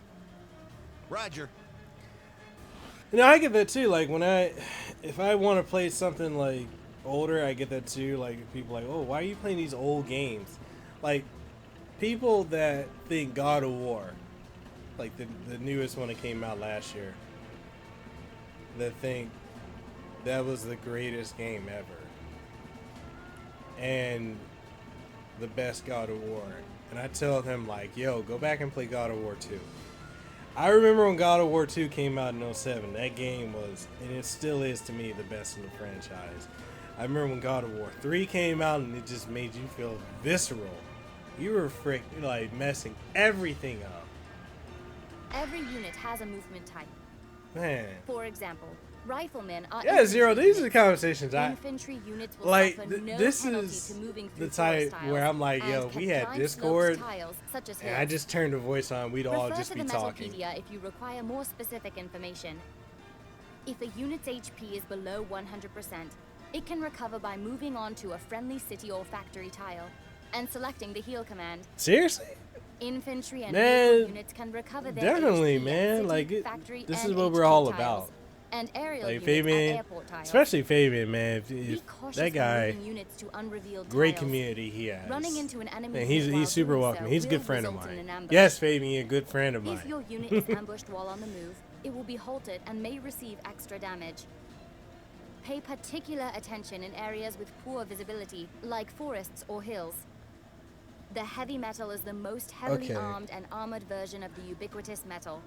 Roger. You know, I get that too. Like, if I want to play something like older, I get that too. Like, people like, oh, why are you playing these old games? Like, people that think God of War, like the newest one that came out last year, that think that was the greatest game ever and the best God of War. And I tell them, like, yo, go back and play God of War 2. I remember when God of War 2 came out in 07. That game was, and it still is to me, the best in the franchise. I remember when God of War 3 came out and it just made you feel visceral. You were like messing everything up. Every unit has a movement type. Man. For example, riflemen are Yeah, Zero, these are the conversations infantry units will like. suffer no This penalty is to moving the through type forest where tiles I'm like, yo, and we can had climb Discord, sloped tiles, such as and I hills. just turned the voice on. We'd all Refer just to be the talking. Metapedia if you require more specific information. If a unit's HP is below 100%, it can recover by moving on to a friendly city or factory tile and selecting the heal command. Seriously? Infantry and Man, vehicle units can recover their definitely, HP at man. city, Like, factory, this and is what we're HQ all tiles, about. and aerial Like units at Fabian, airport tiles. especially Fabian, man. If Cautious that when guy, moving units to unrevealed great tiles. community he has. Running into an enemy Man, unit while he's super doing welcoming. so He's a good will friend of result in mine. an ambush. Yes, Fabian, a good friend of mine. If your unit is ambushed while on the move, it will be halted and may receive extra damage. Pay particular attention in areas with poor visibility, like forests or hills. The heavy metal is the most heavily Okay. armed and armored version of the ubiquitous metal.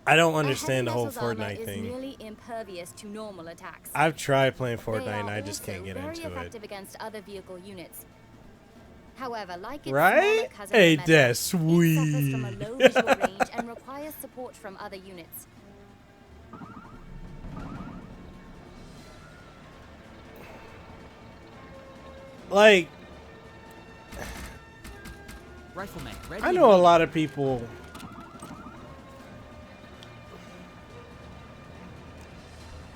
I don't A understand the heavy whole metal's armor Fortnite is thing. nearly impervious to normal attacks. I've tried playing They Fortnite and are I just can't also get very into it. effective against other vehicle units. However, like its Right? smaller cousin Ain't metal, that it suffers from a sweet? low visual range and requires support from other units. Rifleman, ready. I know a lot of people.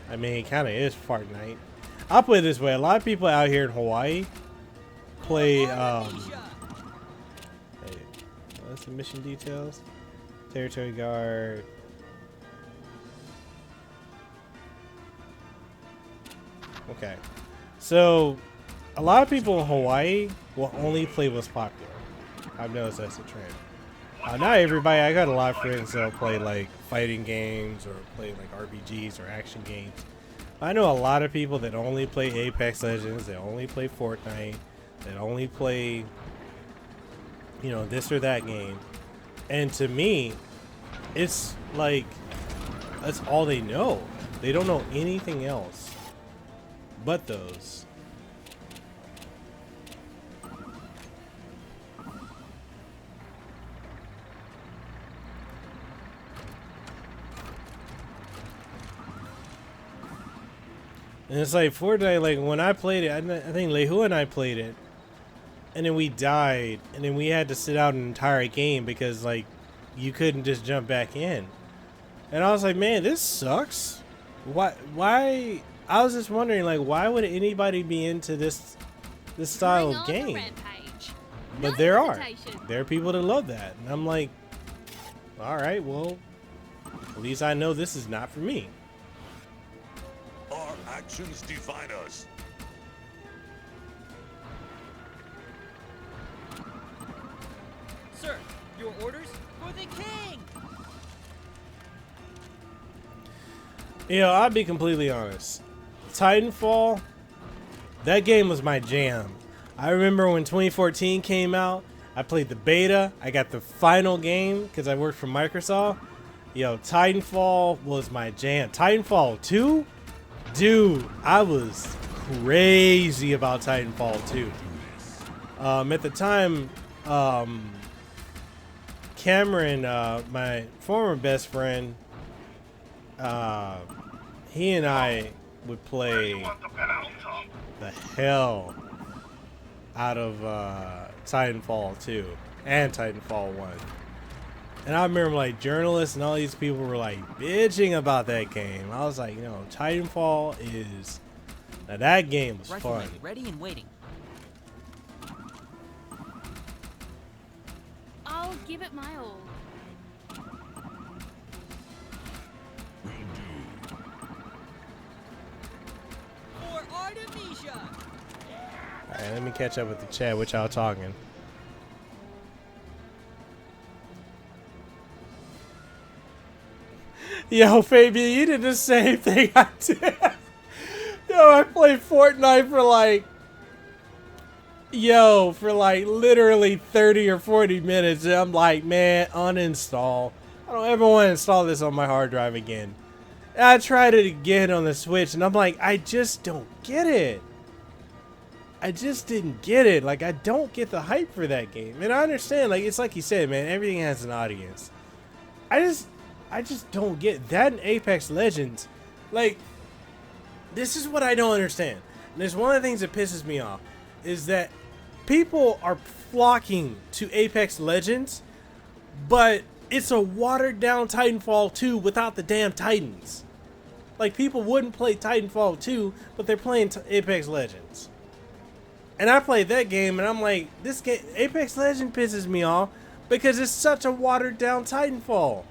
I mean, it kind of is Fortnite. I'll put it this way: a lot of people out here in Hawaii play. Hey, what's the mission details? Territory guard. Okay, so a lot of people in Hawaii will only play what's popular. I've noticed that's a trend. Not everybody. I got a lot of friends that'll play like fighting games or play like RPGs or action games. I know a lot of people that only play Apex Legends, that only play Fortnite, that only play, you know, this or that game. And to me, it's like that's all they know. They don't know anything else but those. And it's like Fortnite, like when I played it, I think Lehu and I played it, and then we died, and then we had to sit out an entire game because like you couldn't just jump back in. And I was like, man, this sucks. Why? I was just wondering, like, why would anybody be into this style of game? But there are people that love that, and I'm like, all right, well, at least I know this is not for me. Our actions define us. Sir, your orders for the king. You know, I'll be completely honest. Titanfall, that game was my jam. I remember when 2014 came out, I played the beta. I got the final game because I worked for Microsoft. Yo, Titanfall was my jam. Titanfall 2? Dude, I was crazy about Titanfall 2. At the time, Cameron, my former best friend, he and I would play the hell out of Titanfall 2 and Titanfall 1. And I remember like journalists and all these people were like bitching about that game. I was like, you know, Titanfall is... Now that game was fun. Ready and waiting. I'll give it my all. For Artemisia. Alright, let me catch up with the chat. What y'all talking? Yo, Fabian, you did the same thing I did. Yo, I played Fortnite for like... Yo, for like literally 30 or 40 minutes. And I'm like, man, uninstall. I don't ever want to install this on my hard drive again. And I tried it again on the Switch, and I'm like, I just don't get it. I just didn't get it. Like, I don't get the hype for that game. And I understand, like, it's like you said, man, everything has an audience. I just don't get that in Apex Legends. Like, this is what I don't understand. And there's one of the things that pisses me off is that people are flocking to Apex Legends, but it's a watered down Titanfall 2 without the damn Titans. Like, people wouldn't play Titanfall 2, but they're playing Apex Legends. And I played that game, and I'm like, this game, Apex Legends pisses me off because it's such a watered down Titanfall.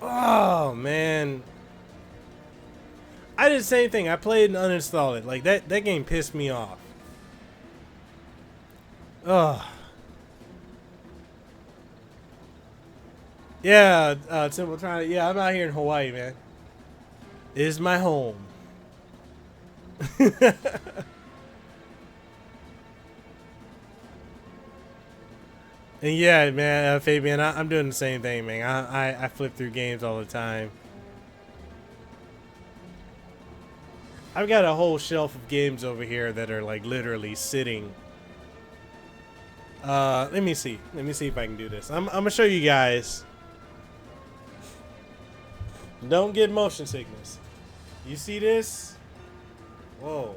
Oh, man. I did the same thing. I played and uninstalled it. Like, that game pissed me off. Ugh. Yeah, Simple trying to, yeah, I'm out here in Hawaii, man. It is my home. And yeah, man, Fabian, I'm doing the same thing, man. I flip through games all the time. I've got a whole shelf of games over here that are like literally sitting. Let me see if I can do this. I'm gonna show you guys. Don't get motion sickness. You see this? Whoa.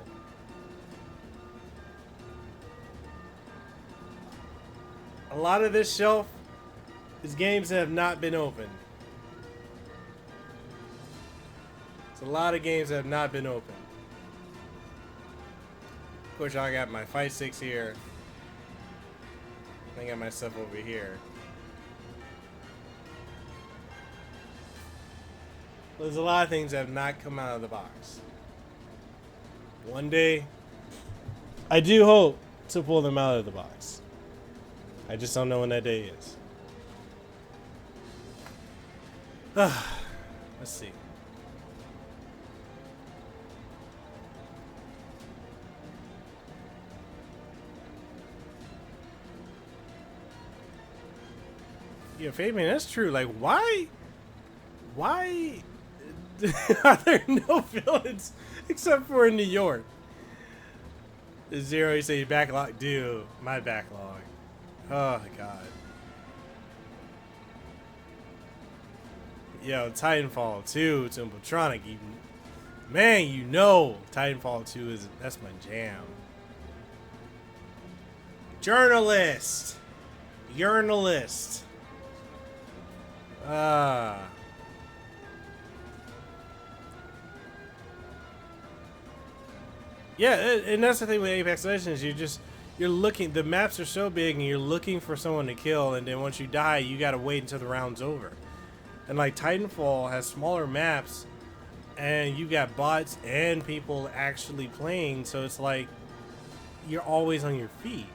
A lot of this shelf is games that have not been opened. It's a lot of games that have not been opened. Of course, I got my fight sticks here. I got my stuff over here. There's a lot of things that have not come out of the box. One day, I do hope to pull them out of the box. I just don't know when that day is. Let's see. Yeah, Fabian, that's true. Like, why are there no villains except for in New York? Zero, you say backlog. Dude, my backlog. Oh, God. Yo, Titanfall 2, Templetronic. Man, you know Titanfall 2 that's my jam. Journalist. Journalist. Yeah, and that's the thing with Apex Legends. You're looking. The maps are so big, and you're looking for someone to kill. And then once you die, you gotta wait until the round's over. And like Titanfall has smaller maps, and you got bots and people actually playing. So it's like you're always on your feet.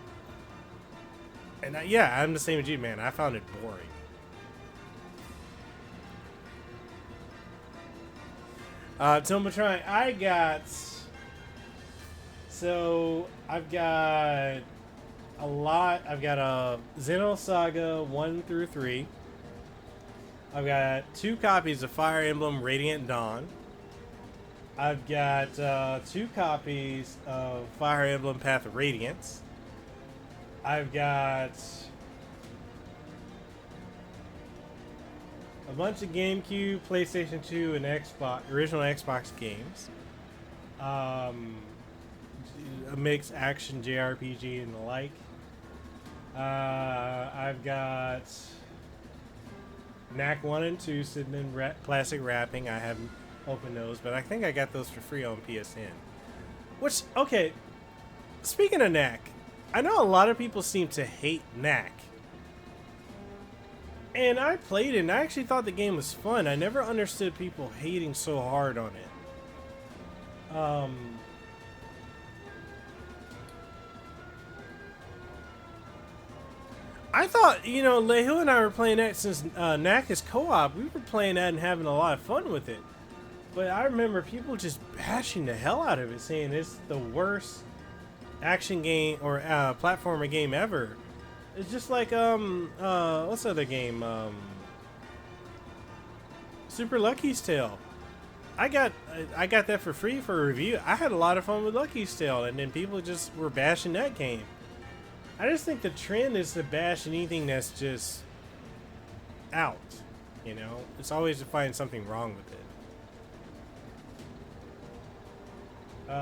And yeah, I'm the same as you, man. I found it boring. Templetronic, I've got a lot. I've got a Xenosaga 1 through 3. I've got 2 copies of Fire Emblem Radiant Dawn. I've got 2 copies of Fire Emblem Path of Radiance. I've got a bunch of GameCube, PlayStation 2, and Xbox, original Xbox games. A mixed action JRPG and the like. I've got Knack 1 and 2 sitting in plastic wrapping. I haven't opened those, but I think I got those for free on PSN. Which, okay, speaking of Knack, I know a lot of people seem to hate Knack. And I played it, and I actually thought the game was fun. I never understood people hating so hard on it. I thought, you know, Lehu and I were playing that since Knack is co-op. We were playing that and having a lot of fun with it. But I remember people just bashing the hell out of it, saying it's the worst action game or platformer game ever. It's just like what's the other game? Super Lucky's Tale. I got that for free for a review. I had a lot of fun with Lucky's Tale, and then people just were bashing that game. I just think the trend is to bash anything that's just out. You know, it's always to find something wrong with it. What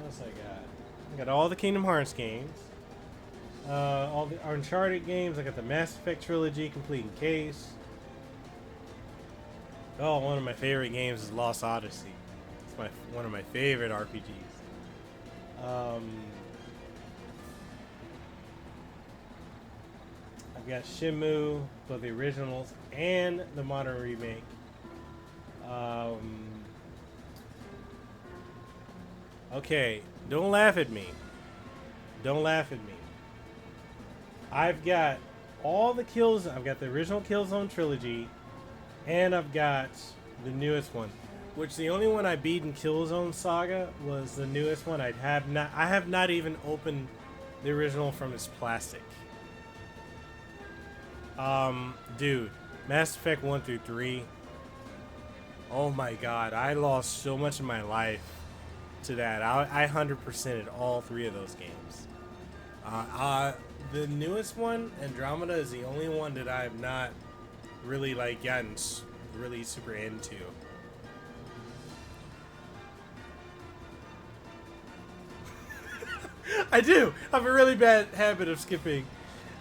else I got? I got all the Kingdom Hearts games. All the Uncharted games. I got the Mass Effect trilogy, complete in case. Oh, one of my favorite games is Lost Odyssey. It's one of my favorite RPGs. I've got Shenmue, both the originals and the modern remake. Okay, don't laugh at me. Don't laugh at me. I've got all the kills. I've got the original Killzone trilogy, and I've got the newest one. Which the only one I beat in Killzone Saga was the newest one. I have not even opened the original from its plastic. Dude, Mass Effect 1 through 3. Oh my god, I lost so much of my life to that. I 100%ed all 3 of those games. The newest one, Andromeda, is the only one that I have not really like gotten really super into. I do. I have a really bad habit of skipping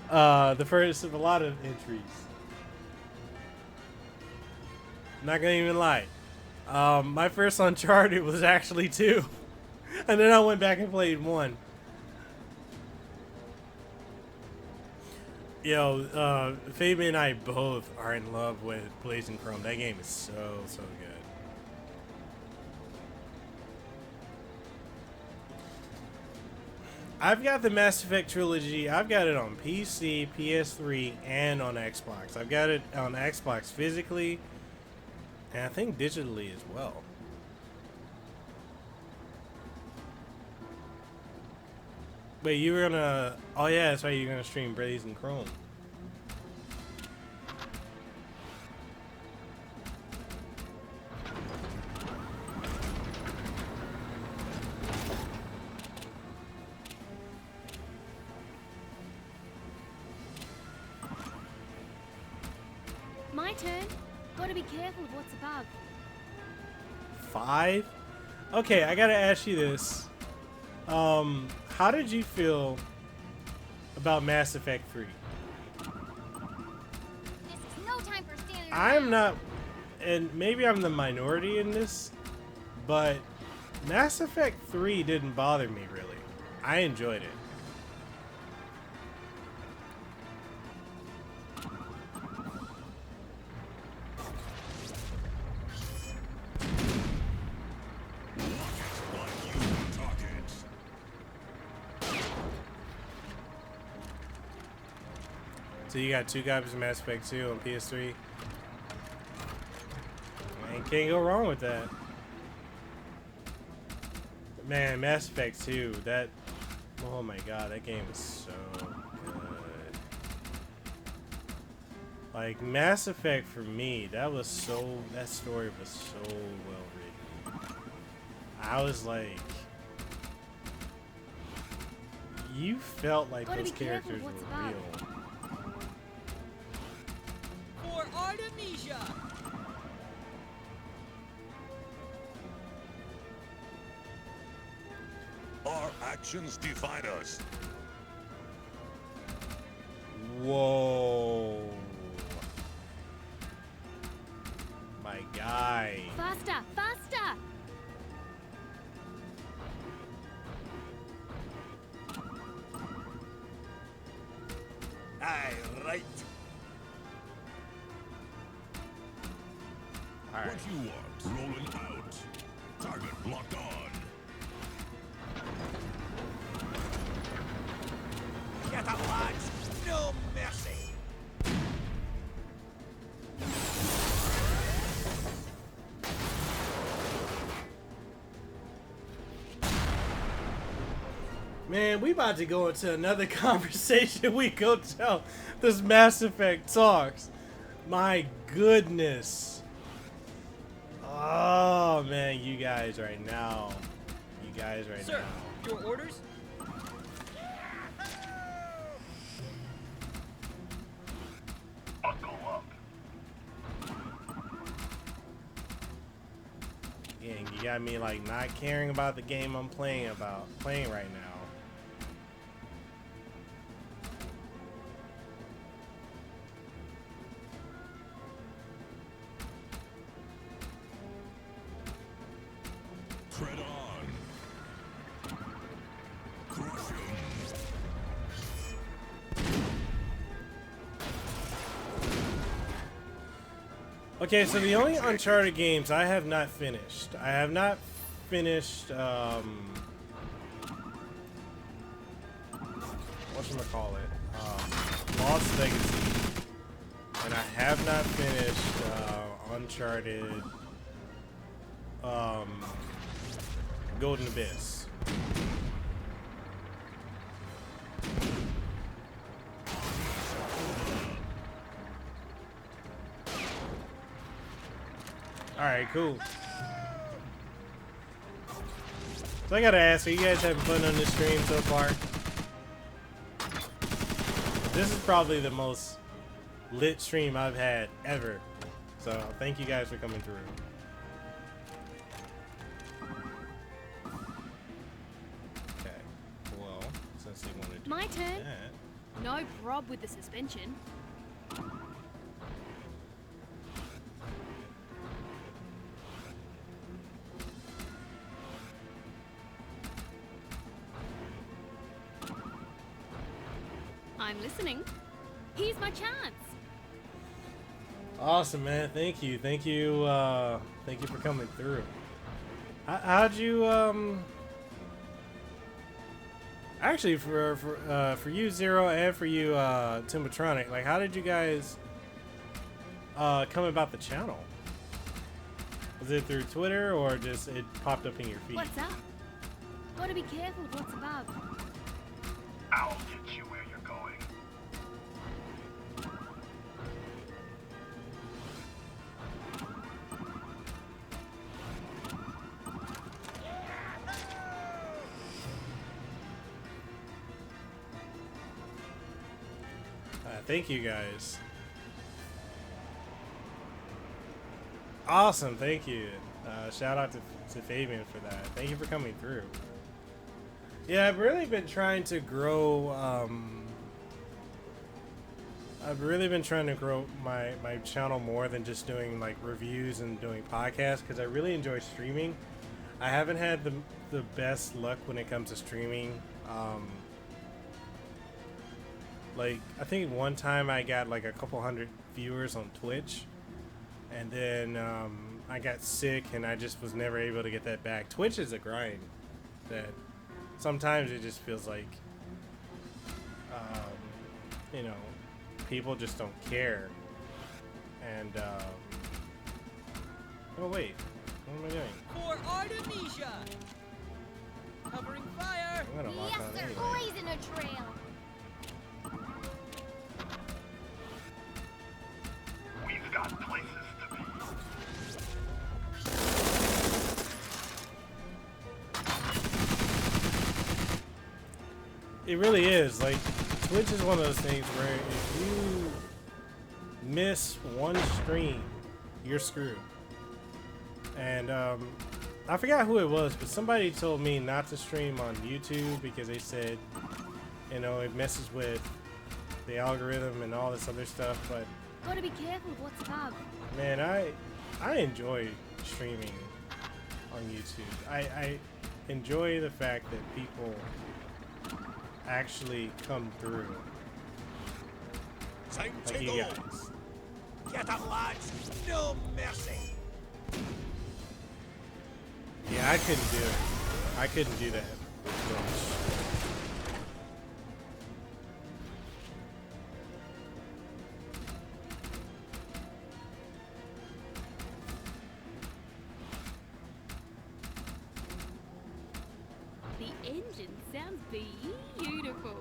The first of a lot of entries. Not gonna even lie. My first Uncharted was actually 2. And then I went back and played 1. Yo, Fabian and I both are in love with Blazing Chrome. That game is so good. I've got the Mass Effect trilogy. I've got it on PC, PS3, and on Xbox. I've got it on Xbox physically, and I think digitally as well. Wait, you were gonna... Oh yeah, that's right, you're gonna stream Blazing Chrome. My turn. Gotta be careful of what's above. 5? Okay, I gotta ask you this. How did you feel about Mass Effect 3? This is no time for standing I'm not, and maybe I'm the minority in this, but Mass Effect 3 didn't bother me really. I enjoyed it. So you got 2 copies of Mass Effect 2 on PS3. Man, can't go wrong with that. Man, Mass Effect 2, that... Oh my god, that game is so good. Like, Mass Effect for me, that story was so well written. I was like... You felt like those characters were real. For Artemisia! Our actions define us. Whoa. My guy. Faster, faster! Aye, right. All right. What you want? Rolling out. Target locked on. Get up, lads! No mercy! Man, we about to go into another conversation. We go tell this Mass Effect talks. My goodness. Oh man, you guys right now. You guys right Sir, now. your orders? Buckle up. Again, you got me like not caring about the game I'm playing right now. Tread on. Crush 'em. Okay, so the only Uncharted games I have not finished. I have not finished whatchamacallit? Lost Legacy. And I have not finished Uncharted Golden Abyss. Alright, cool. So I gotta ask, are you guys having fun on this stream so far? This is probably the most lit stream I've had ever. So thank you guys for coming through. Okay, well, since they want to do My turn. that. No prob with the suspension. I'm listening. Here's my chance. Awesome, man. Thank you. Thank you for coming through. How'd you actually for you Zero and for you Timbatronic, like how did you guys come about the channel? Was it through Twitter or just it popped up in your feed? What's up? Gotta be careful of what's above. I'll get you where you're going. Thank you guys. Awesome, thank you. Shout out to Fabian for that. Thank you for coming through. Yeah, I've really been trying to grow. I've really been trying to grow my channel more than just doing like reviews and doing podcasts because I really enjoy streaming. I haven't had the best luck when it comes to streaming. Like, I think one time I got like a couple hundred viewers on Twitch, and then I got sick and I just was never able to get that back. Twitch is a grind that sometimes it just feels like, you know, people just don't care. And, oh wait, what am I doing? For Artemisia! Covering fire! I'm gonna lock Yes, on sir. anyway. Blazing a trail. We've got places to be. It really is. Like, Twitch is one of those things where if you miss one stream, you're screwed. And I forgot who it was, but somebody told me not to stream on YouTube because they said, you know, it messes with the algorithm and all this other stuff. But Gotta be careful of what's above. man, I enjoy streaming on YouTube. I enjoy the fact that people actually come through. Time Like to you go. guys. Get up, lads. No mercy. Yeah, I couldn't do it. I couldn't do that. The engine sounds beautiful.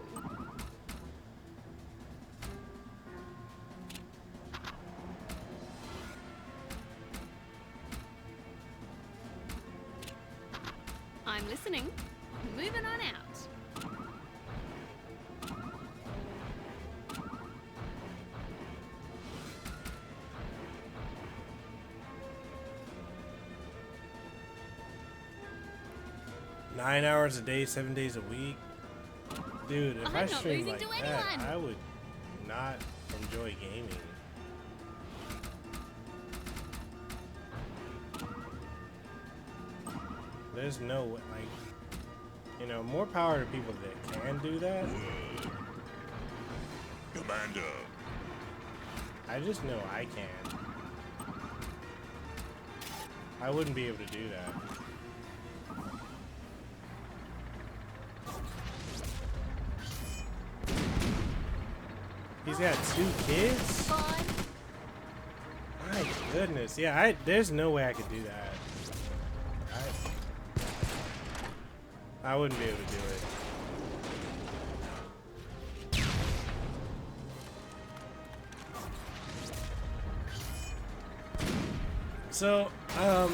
I'm listening. Moving on out. Nine hours a day, 7 days a week. Dude, if I'm I not stream losing like to that, anyone. I would not enjoy gaming. There's no way, like, you know, more power to people that can do that. Commander. I just know I can. I wouldn't be able to do that. He's got 2 kids? My goodness. Yeah, there's no way I could do that. I wouldn't be able to do it. So, I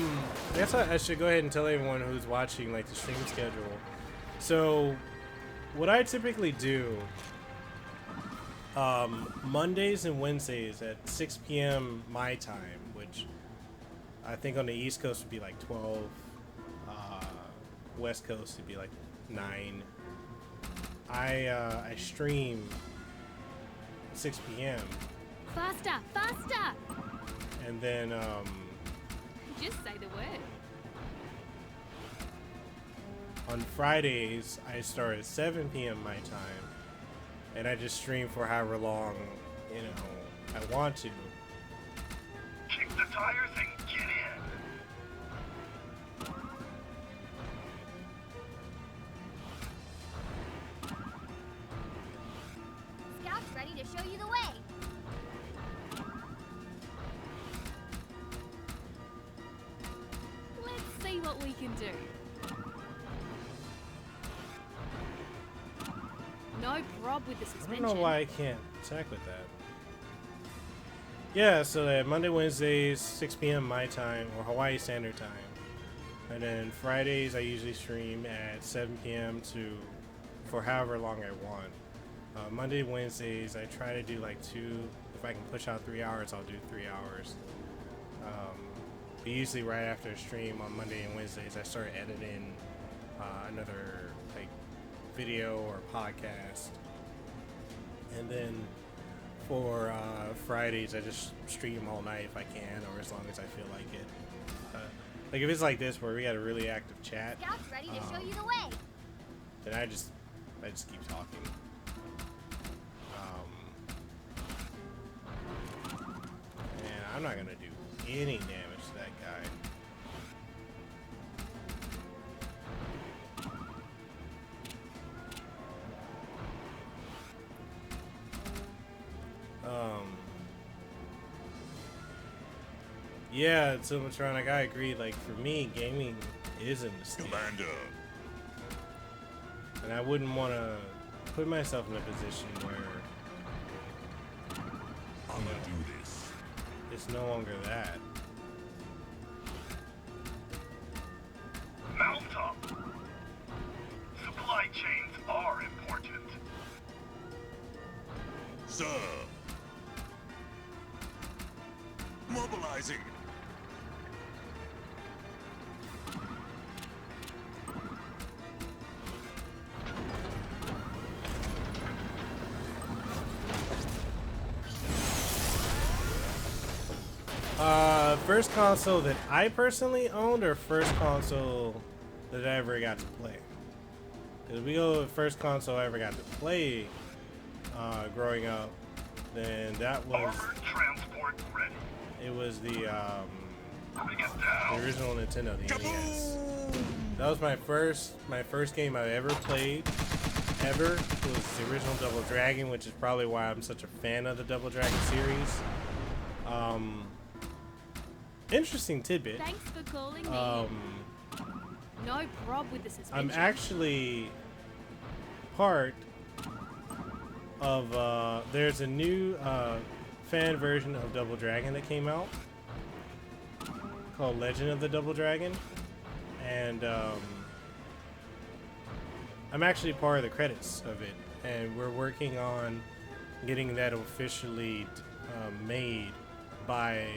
guess I should go ahead and tell everyone who's watching, like, the stream schedule. So, what I typically do, Mondays and Wednesdays at 6 p.m. my time, which I think on the East Coast would be like 12, West Coast would be like 9. I stream 6 p.m. Faster, faster! And then Just say the word. on Fridays I start at 7 p.m. my time, and I just stream for however long, you know, I want to. Kick the tires and get in. Scout's ready to show you the way. Let's see what we can do. No prob with the I suspension. don't know why I can't attack with that. Yeah, so that Monday, Wednesdays, 6 p.m. my time, or Hawaii Standard Time. And then Fridays, I usually stream at 7 p.m. for however long I want. Monday, Wednesdays, I try to do like 2. If I can push out 3 hours, I'll do 3 hours. But usually right after a stream on Monday and Wednesdays, I start editing another like video or podcast. And then for Fridays, I just stream all night if I can, or as long as I feel like it. Like if it's like this where we got a really active chat, Scout's ready to show you the way. then I just keep talking. And I'm not gonna do any damage to that guy. Yeah, Silmatronic, I agree. Like, for me, gaming is a mistake. Commander. And I wouldn't want to put myself in a position where I'ma do this. it's no longer that. Mount up. Supply chains are important. Sir. Mobilizing. First console that I personally owned, or first console that I ever got to play? Because we go with first console I ever got to play growing up, then that was Armored transport ready. it was the Bring it down. original Nintendo, the NES. That was my first game I ever played. Ever was the original Double Dragon, which is probably why I'm such a fan of the Double Dragon series. Interesting tidbit. Thanks for calling me. No prob with the suspension. I'm actually part of there's a new fan version of Double Dragon that came out called Legend of the Double Dragon, and I'm actually part of the credits of it, and we're working on getting that officially made by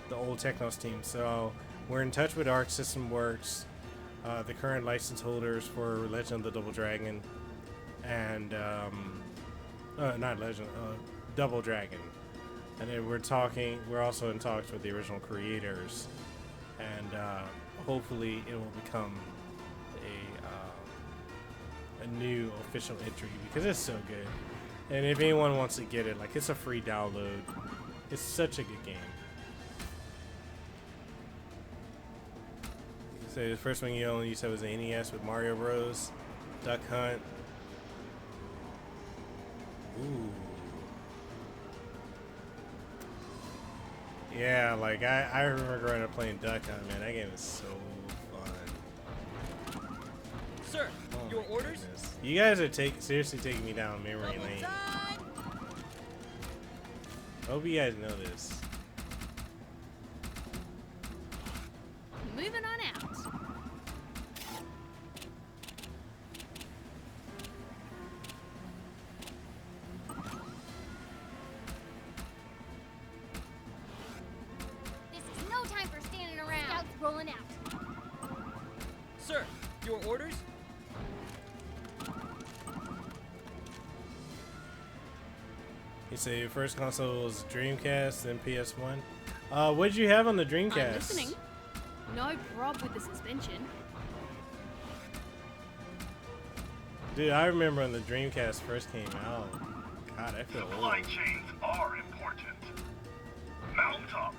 the old Technos team. So we're in touch with Arc System Works, the current license holders for Legend of the Double Dragon, and not Legend, Double Dragon. And then we're also in talks with the original creators, and hopefully it will become a new official entry, because it's so good. And if anyone wants to get it, like, it's a free download. It's such a good game. So the first one you owned, you said, was the NES with Mario Bros, Duck Hunt. Ooh. Yeah, like I remember growing up playing Duck Hunt, man. That game is so fun. Sir, Oh your my orders? goodness. You guys are seriously taking me down memory lane. Hope you guys know this. Moving on out. This is no time for standing around. Scouts rolling out. Sir, your orders? You say your first console was Dreamcast, then PS1. What did you have on the Dreamcast? I'm listening. No prob with the suspension. Dude, I remember when the Dreamcast first came out. God, I feel Supply old. chains are important. Mount up.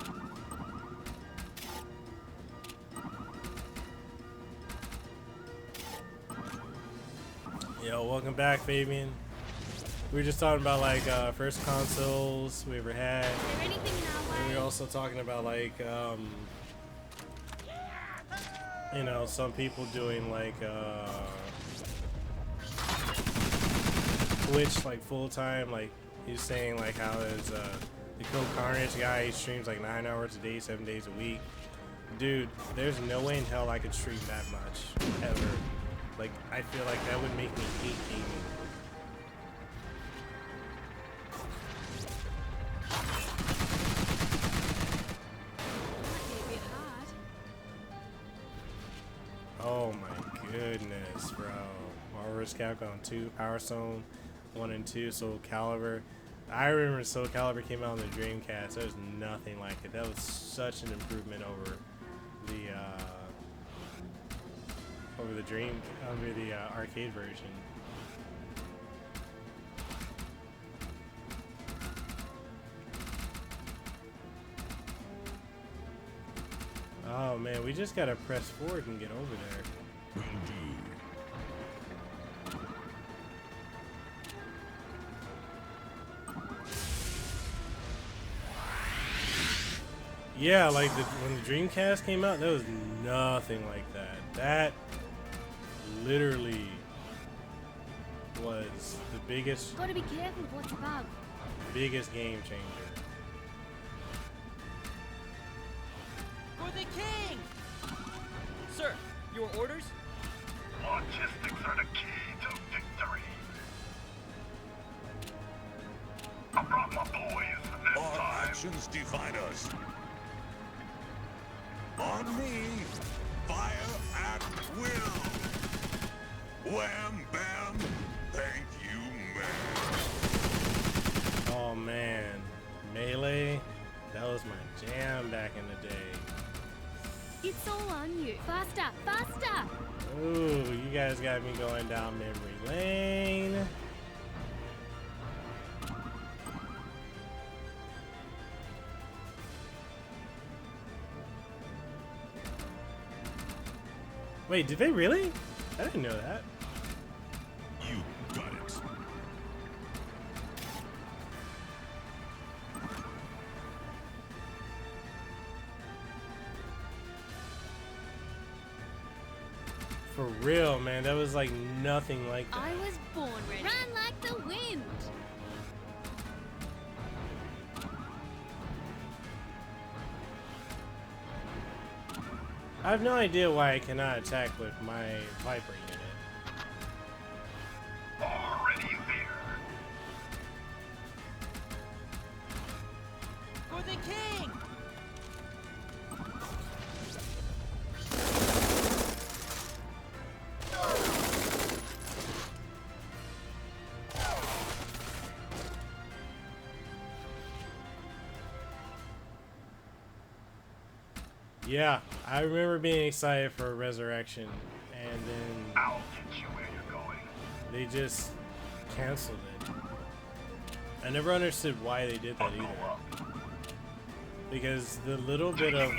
Yo, welcome back, Fabian. We were just talking about like first consoles we ever had. Is there anything in our way? We were also talking about like you know, some people doing like Twitch like full time. Like he's saying like how is the Code Carnage guy, he streams like 9 hours a day, 7 days a week. Dude, there's no way in hell I could stream that much ever. Like I feel like that would make me hate gaming. Oh my goodness, bro. Marvel vs. Capcom 2, Power Stone 1 and 2, Soul Calibur. I remember Soul Calibur came out on the Dreamcast. There was nothing like it. That was such an improvement over the arcade version. Oh man, we just gotta press forward and get over there. Yeah, like when the Dreamcast came out, there was nothing like that. That literally was the biggest Gotta be careful with what's above. game changer. For the king! Sir, your orders? Logistics are the key to victory. I brought my boys this Our time. actions define us. On me, fire at will. Wham bam, thank you, man. Oh man, Melee, that was my jam back in the day. It's all on you. Faster, faster! Ooh, you guys got me going down memory lane. Wait, did they really? I didn't know that. You got it. For real, man, that was like nothing like that. I was born ready. Run like the wind! I have no idea why I cannot attack with my Viper unit. Already there. For the king! Yeah, I remember being excited for Resurrection, and then I'll get you where you're going. they just canceled it. I never understood why they did that either. Because the little bit of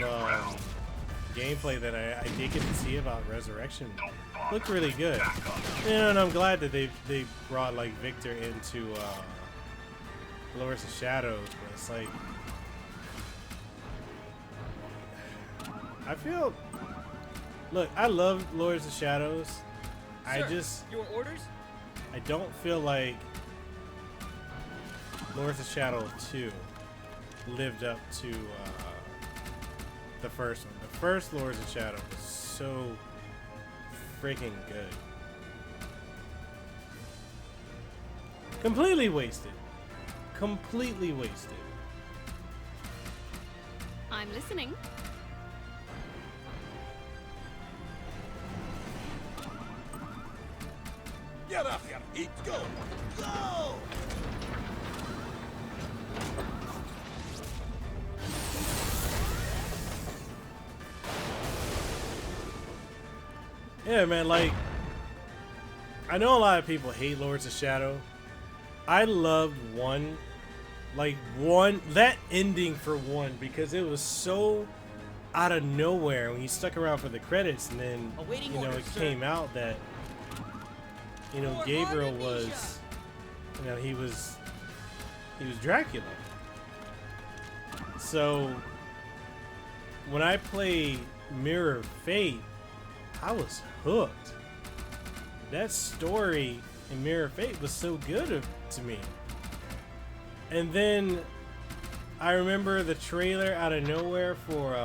gameplay that I did get to see about Resurrection looked really good. And I'm glad that they brought like Victor into Lords of Shadows, but it's like I feel. Look, I love Lords of Shadows. Sir, your orders? I don't feel like Lords of Shadow 2 lived up to the first one. The first Lords of Shadow was so freaking good. Completely wasted. Completely wasted. I'm listening. Get up here, eat, go! Go! Yeah, man, like, I know a lot of people hate Lords of Shadow. I loved 1. Like, 1, that ending for 1, because it was so out of nowhere when you stuck around for the credits, and then, Awaiting you know, orders, it sir. came out that, you know, For Gabriel Artemisia. was, you know, he was Dracula. So, when I played Mirror of Fate, I was hooked. That story in Mirror of Fate was so good to me. And then I remember the trailer out of nowhere for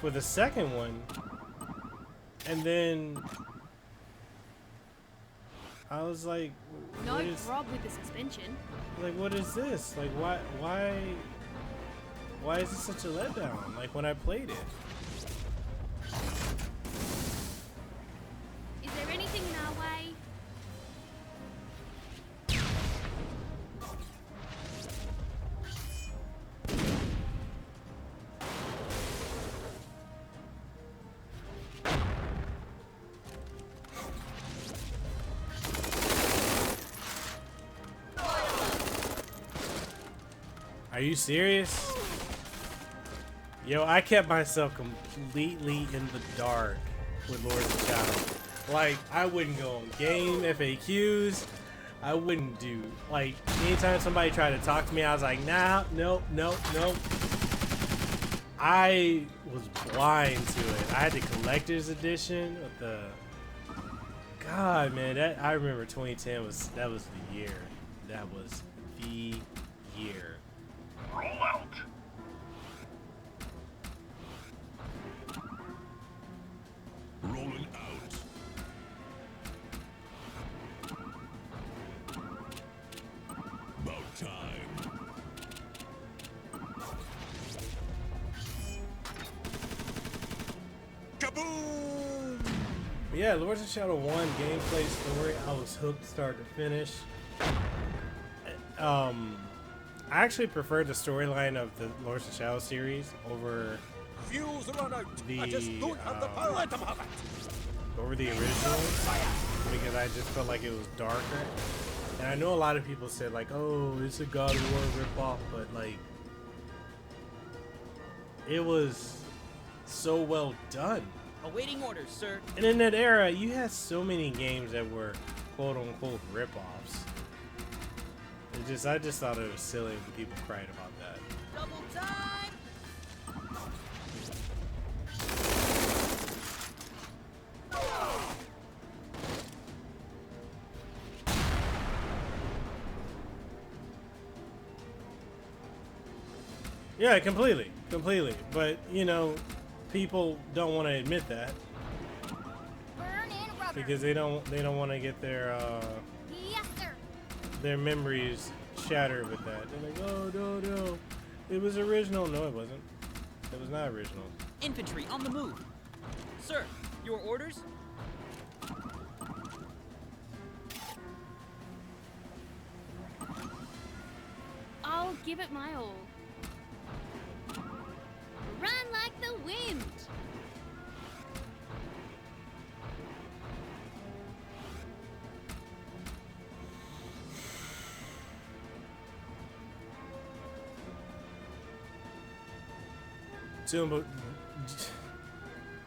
the second one, and then I was like, No what is, prob with the suspension. like, what is this? Like, why is this such a letdown? Like, when I played it. Is there anything in our way? Are you serious? Yo, I kept myself completely in the dark with Lords of Shadow. Like, I wouldn't go on game FAQs. I wouldn't do, like, anytime somebody tried to talk to me, I was like, nah, nope. I was blind to it. I had the collector's edition with the, God, man, that, I remember 2010 was the year. That was the year. Roll out. Rolling out. About time. Kaboom! But yeah, Lords of Shadow 1 gameplay story, I was hooked start to finish. I actually preferred the storyline of the Lords of Shadow series over Fuse run out. the I just don't have the power. Let them have it. over the original, because I just felt like it was darker. And I know a lot of people said like, oh, it's a God of War ripoff, but like, it was so well done. Awaiting orders, sir. And in that era, you had so many games that were quote unquote ripoffs. I just thought it was silly when people cried about that. Double time. Yeah, completely. But, you know, people don't want to admit that Burn in rubber. because they don't want to get their Yes, sir. their memories shattered with that. They're like, oh no, it was original. No, it wasn't. It was not original. Infantry on the move. Sir, your orders? I'll give it my all. Run like the wind.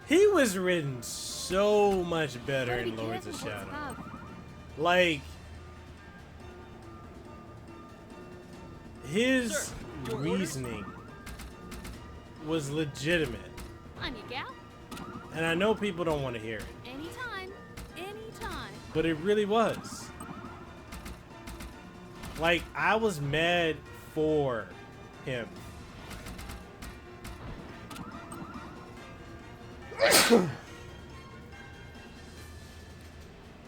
He was written so much better in Lords of Shadow. Like, his Sir, your reasoning was legitimate. I'm your gal. And I know people don't want to hear it, Anytime. Anytime. but it really was. Like, I was mad for him.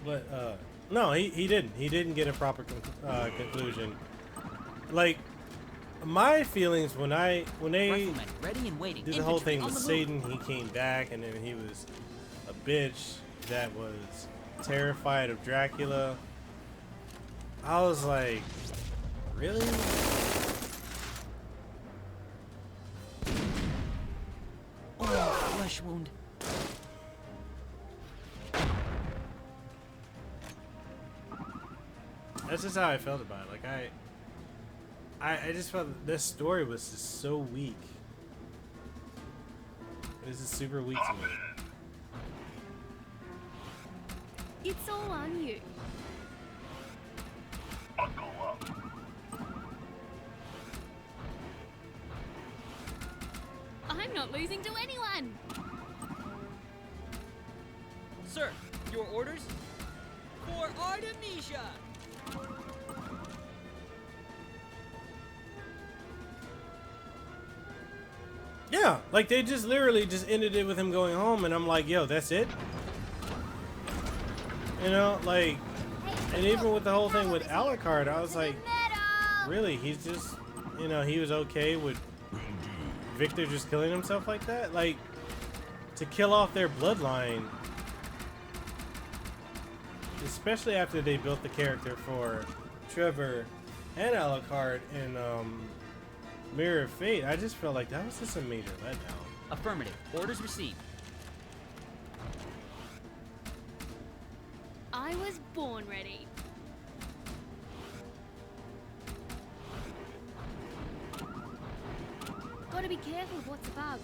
But no, he didn't. He didn't get a proper conclusion. Like, my feelings when they Riflemen ready and waiting. did the whole Infantry thing on with the move. Satan, he came back and then he was a bitch that was terrified of Dracula. I was like, really? Oh, flesh wound. That's just how I felt about it. Like I just felt this story was just so weak. This is super weak to me. It's all on you. Buckle up. I'm not losing to anyone. Sir, your orders? For Artemisia! Yeah, like they just literally just ended it with him going home, and I'm like, yo, that's it? You know, like, and even with the whole thing with Alucard, I was like, really? He's just, you know, he was okay with Victor just killing himself like that? Like, to kill off their bloodline, especially after they built the character for Trevor and Alucard in Mirror of Fate, I just felt like that was just a major letdown. Affirmative. Orders received. I was born ready. Gotta be careful of what's above.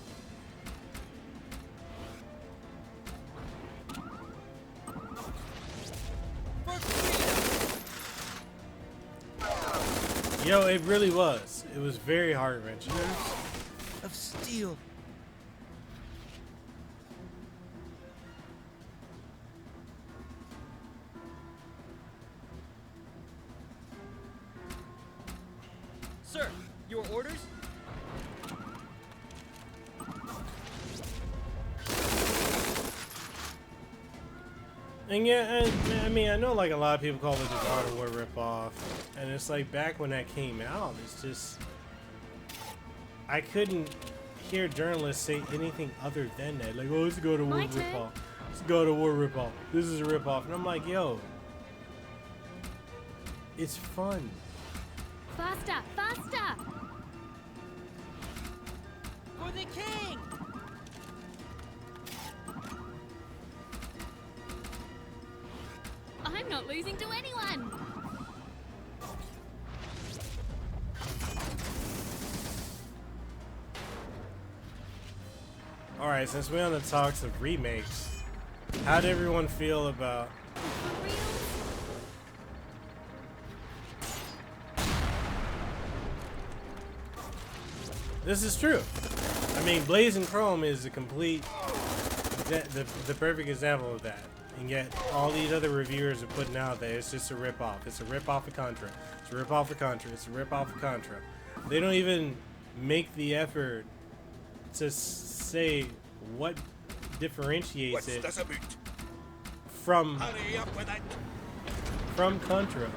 Yo, it really was. It was very heart-wrenching. Of steel. Sir, your orders? And yeah, I mean, I know like a lot of people call it the God of War ripoff, and it's like back when that came out, it's just I couldn't hear journalists say anything other than that. Like, oh, it's a God of War ripoff. It's a God of War ripoff. This is a ripoff, and I'm like, yo, it's fun. Faster, faster! For the king! I'm not losing to anyone. All right, since we're on the talks of remakes, how did everyone feel about? This is true. I mean, Blazing Chrome is a complete, the perfect example of that. And yet, all these other reviewers are putting out there, it's just a ripoff. It's a ripoff of Contra. It's a ripoff of Contra. It's a ripoff of Contra. They don't even make the effort to say what differentiates it from Contra,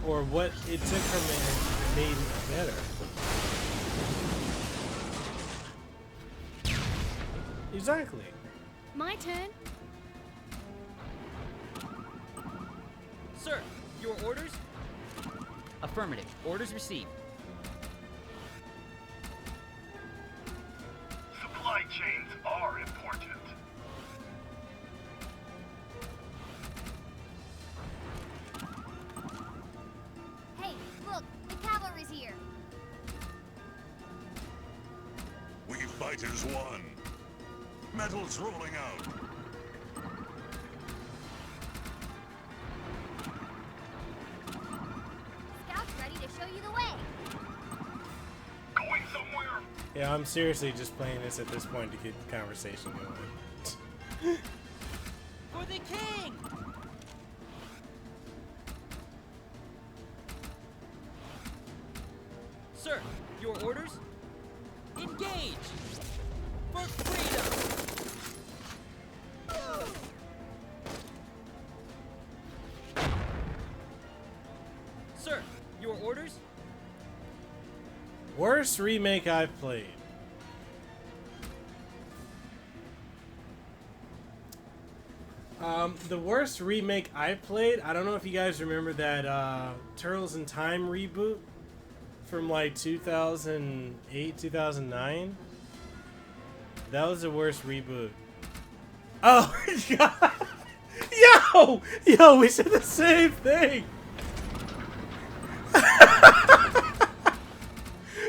or what it took from it and made it better. Exactly. My turn. Sir, your orders? Affirmative. Orders received. Supply chains are important. Hey, look, the cavalry's here. We fighters won. Metal's rolling out. Scout's ready to show you the way. Going somewhere? Yeah, I'm seriously just playing this at this point to get the conversation going. For the king! Sir, your orders? Engage! For freedom! Sir, your orders? Worst remake I've played. The worst remake I've played, I don't know if you guys remember that Turtles in Time reboot from like 2008, 2009. That was the worst reboot. Oh, God. Yeah! Yo, we said the same thing.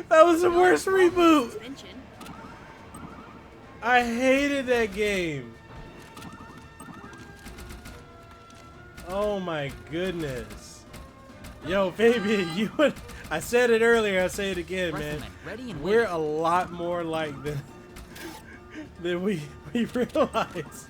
That was the worst reboot. I hated that game. Oh my goodness. Yo, baby, you would. I said it earlier. I say it again, man. We're a lot more like than we realize.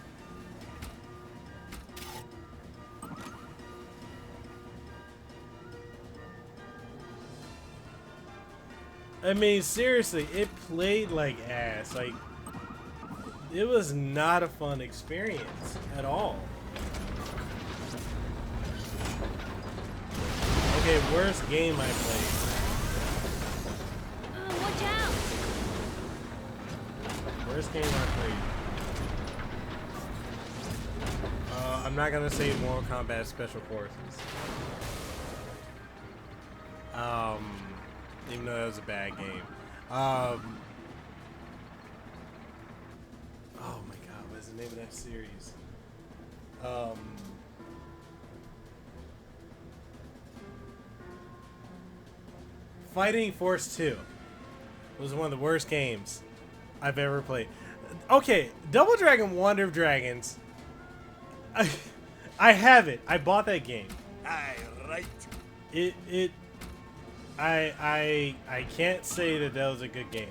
I mean, seriously, it played like ass. Like, it was not a fun experience at all. Okay, worst game I played. Watch out! Worst game I played. I'm not gonna say Mortal Kombat Special Forces. Even though that was a bad game. Oh my god, what is the name of that series? Fighting Force 2 was one of the worst games I've ever played. Okay, Double Dragon Wonder of Dragons. I have it. I bought that game. Aye, right. I can't say that was a good game.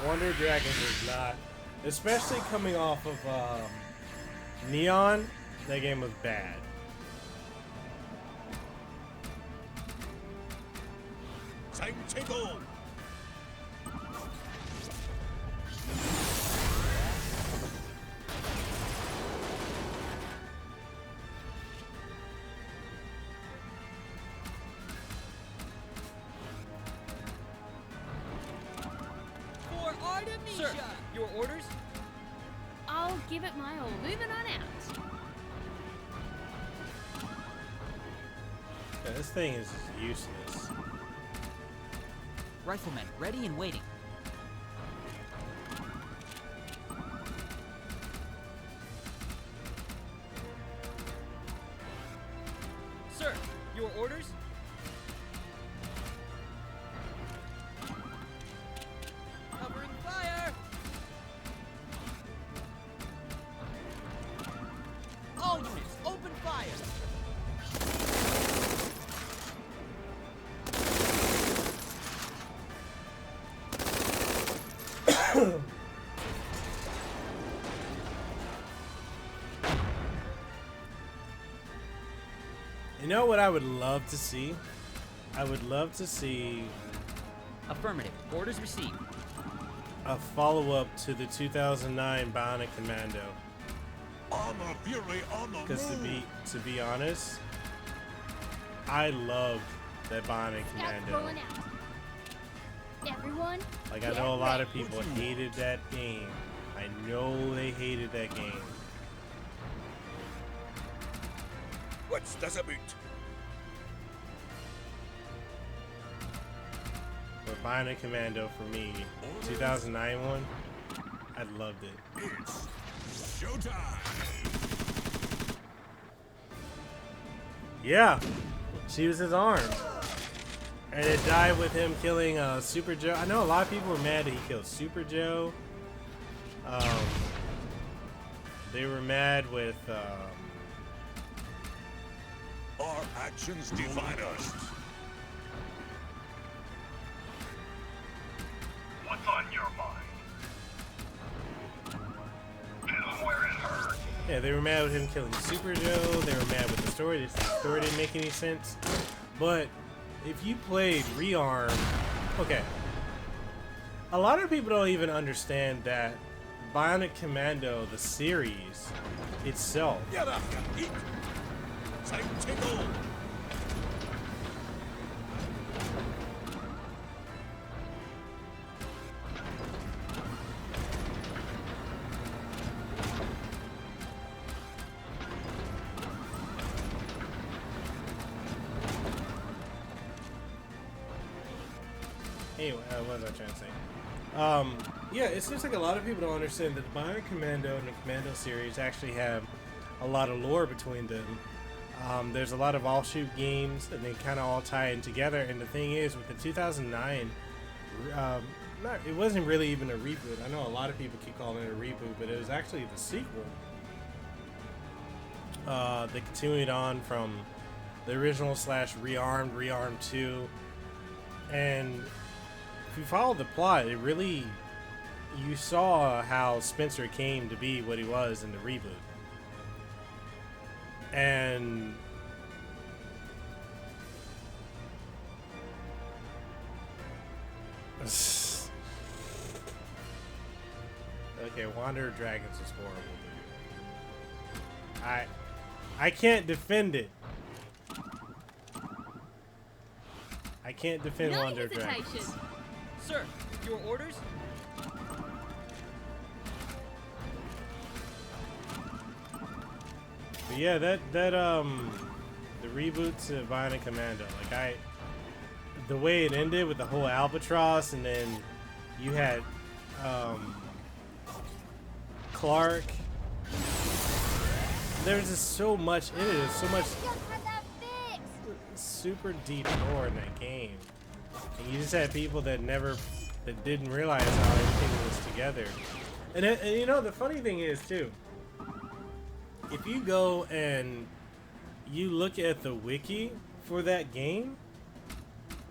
Wonder Dragons was not, especially coming off of Neon. That game was bad. Time to go. For Artemisia! Sir, your orders? I'll give it my all. Moving on out. Yeah, this thing is useless. Riflemen, ready and waiting. Sir, your orders? Covering fire! All units, open fire! You know what I would love to see? I would love to see Affirmative. Orders received. a follow-up to the 2009 Bionic Commando. Armor Fury on the Because move. to be honest, I loved that Bionic Commando. Rolling out. Everyone, Like, I know a lot of people hated that game. I know they hated that game. What's das about? But Bionic Commando for me, 2009 one, I loved it. It's showtime. Yeah, she was his arm. And it died with him killing Super Joe. I know a lot of people were mad that he killed Super Joe. They were mad with... Our actions define us. What's on your mind? Hit him where it hurts. Yeah, they were mad with him killing Super Joe. They were mad with the story. The story didn't make any sense. But if you played Rearm, okay. A lot of people don't even understand that Bionic Commando, the series itself, Get up, you eat. Time to go. anyway, what was I trying to say? Yeah, it seems like a lot of people don't understand that the Bionic Commando and the Commando series actually have a lot of lore between them. There's a lot of offshoot games, and they kind of all tie in together. And the thing is, with the 2009, it wasn't really even a reboot. I know a lot of people keep calling it a reboot, but it was actually the sequel. They continued on from the original / Rearmed 2, and if you follow the plot, it really, you saw how Spencer came to be what he was in the reboot. And okay, Wanderer Dragons is horrible, dude. I can't defend it. I can't defend No Wanderer hesitation. Dragons. Sir, your orders? But yeah, the reboot to Bionic Commando, like the way it ended with the whole Albatross, and then you had Clark. There's just so much in it. There's so much super deep lore in that game, and you just had people that didn't realize how everything was together. And you know, the funny thing is too, if you go and you look at the wiki for that game,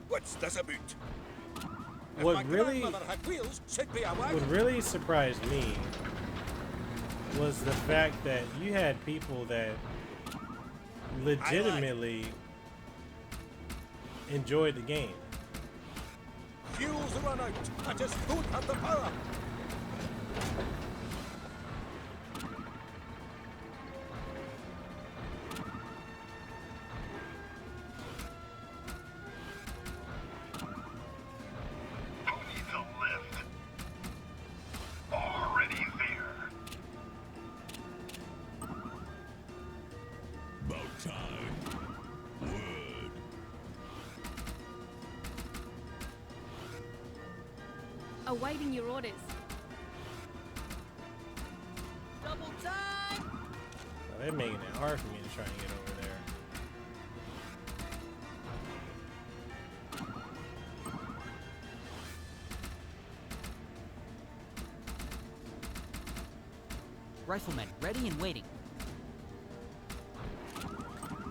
What's this about? If what my really grandmother had wheels, she'd be a wagon. what really surprised me was the fact that you had people that legitimately enjoyed the game. Fuels run out. I just don't have the power. Who needs a lift? Already there. About time. Word. Awaiting your orders. Double time! Well, they're making it hard for me to try and get over there. Riflemen, ready and waiting.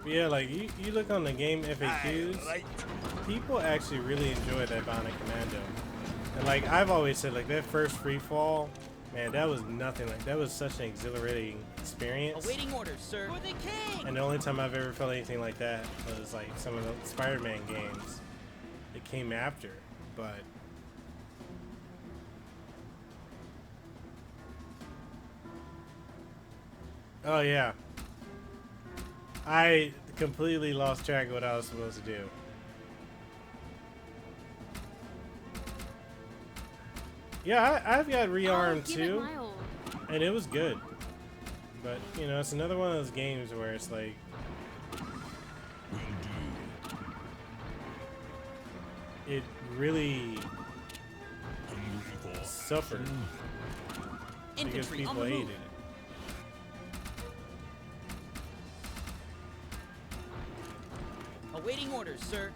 But yeah, like you look on the game FAQs, people actually really enjoy that Bionic Commando. And like I've always said, like that first free fall, man, that was nothing. Like that was such an exhilarating experience. Awaiting orders, sir. For the king! And the only time I've ever felt anything like that was like some of the Spider-Man games that came after. But oh yeah, I completely lost track of what I was supposed to do. Yeah, I've got Rearmed too, and it was good. But, you know, it's another one of those games where it's like, it really suffered because people hated it. Awaiting orders, sir.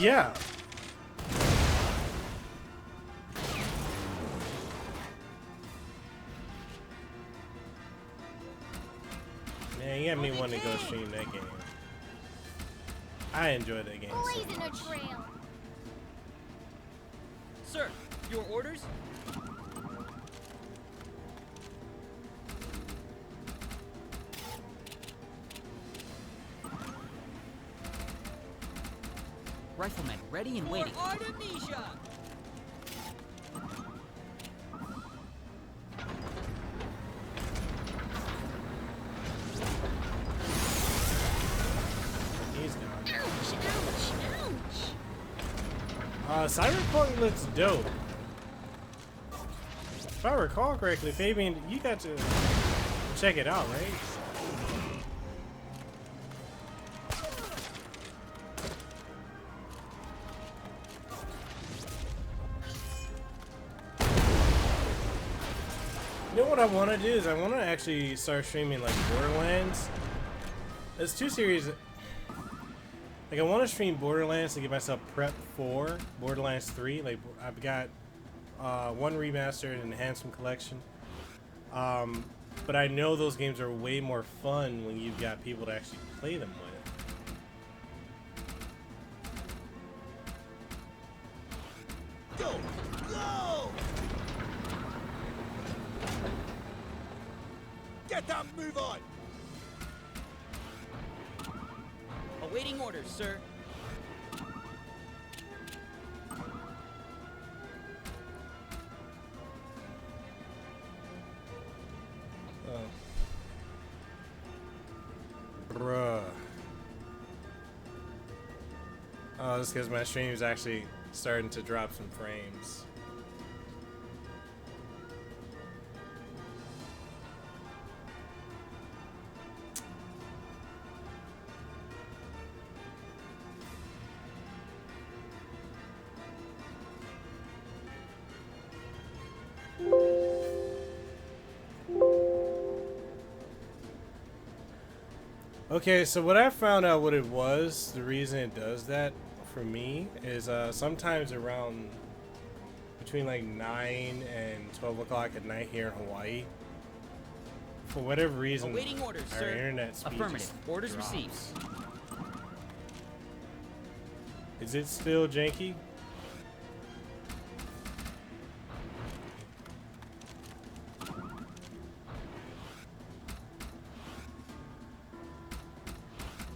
Yeah. Man, you got me wanting to go stream that game. I enjoy that game so Blazing a trail. Sir, your orders? Riflemen, ready and waiting. Artemisia! He's gone. Ouch, ouch, ouch. Cyberpunk looks dope. If I recall correctly, Fabian, you got to check it out, right? You know what I want to do is I want to actually start streaming like Borderlands. There's 2 series. Like I want to stream Borderlands to get myself prep for Borderlands 3. Like I've got 1 remastered and enhancement collection. But I know those games are way more fun when you've got people to actually play them with. Go! Go! Get that move on! Awaiting orders, sir. Bruh. Oh, that's because my stream is actually starting to drop some frames. Okay, so what I found out what it was, the reason it does that for me is sometimes around between like 9 and 12 o'clock at night here in Hawaii, for whatever reason, Awaiting orders, our sir. internet speed Affirmative. just Orders drops. received. Is it still janky?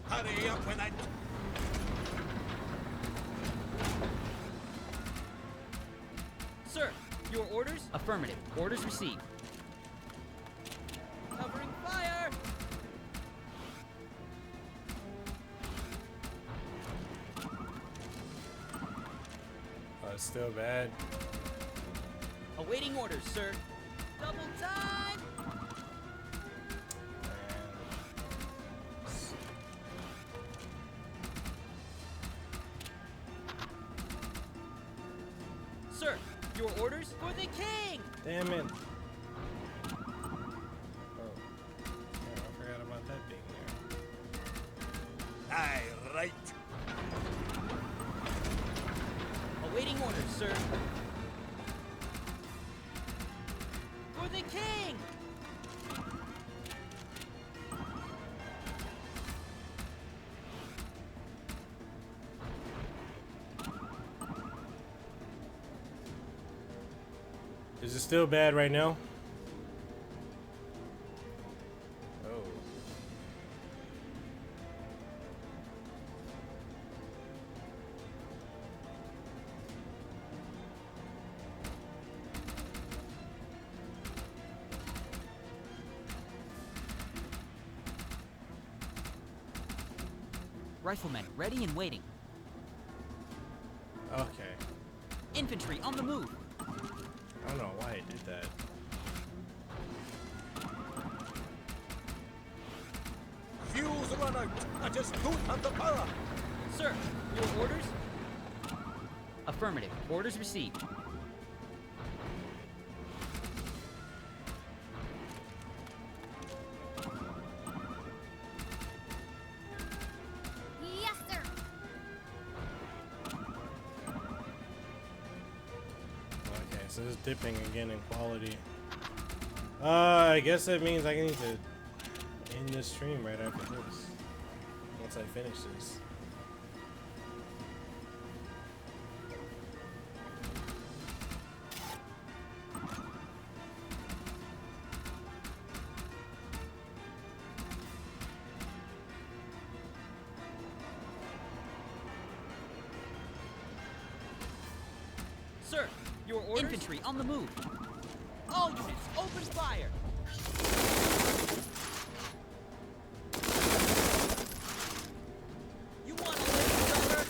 Hurry up with it! Sir, your orders? Affirmative. Orders received. Covering fire! Oh, it's still bad. Awaiting orders, sir. Double time! Sir, your orders for the king! Damn it. Oh. Yeah, I forgot about that being there. Aye, right. Awaiting orders, sir. For the king! Is it still bad right now? Oh. Riflemen ready and waiting. Okay. Infantry on the move. I don't know why I did that. Fuels run out. I just don't have the power. Sir, your orders? Affirmative. Orders received. Yes, sir. Okay, so it's dipping again in quality. I guess that means I need to end this stream right after this. Once I finish this. Sir, your orders? Infantry on the move. All units, open fire! You want to live, brother?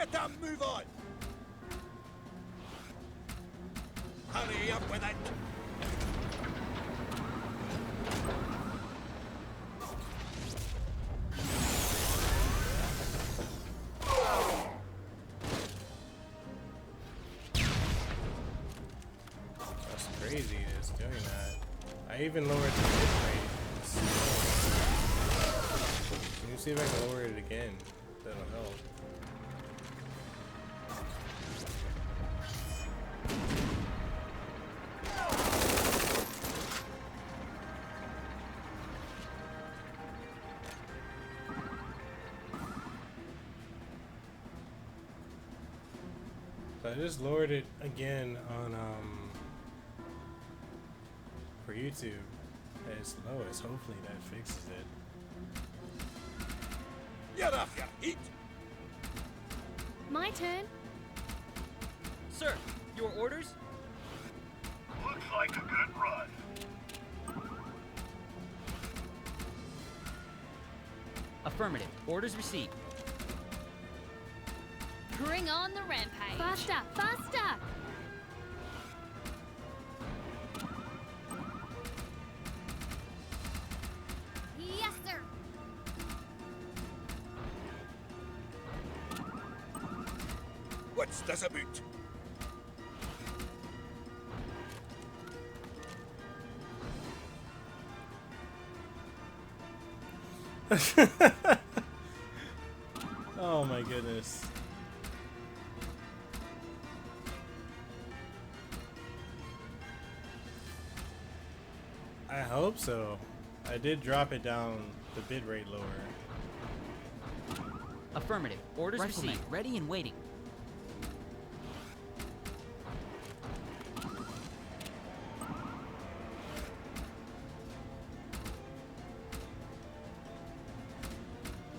Get that move on! Hurry up with it! That's crazy, it's doing that. I even lowered the bit rate. Let me see if I can lower it again. That'll help. So I just lowered it again on for YouTube at its lowest. Hopefully that fixes it. Get off your feet! My turn. Sir, your orders? Looks like a good run. Affirmative. Orders received. Bring on the rampage. Faster, faster! Yes, sir. What's this about? Oh my goodness. I hope so. I did drop it down the bit rate lower. Affirmative. Orders Rifleman, received. Ready and waiting.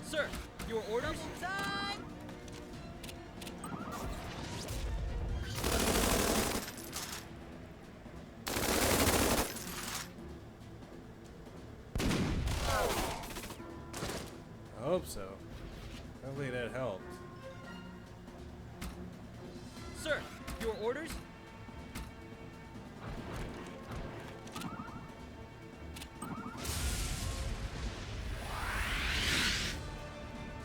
Sir, your orders? Time! I hope so. Hopefully that helped. Sir, your orders?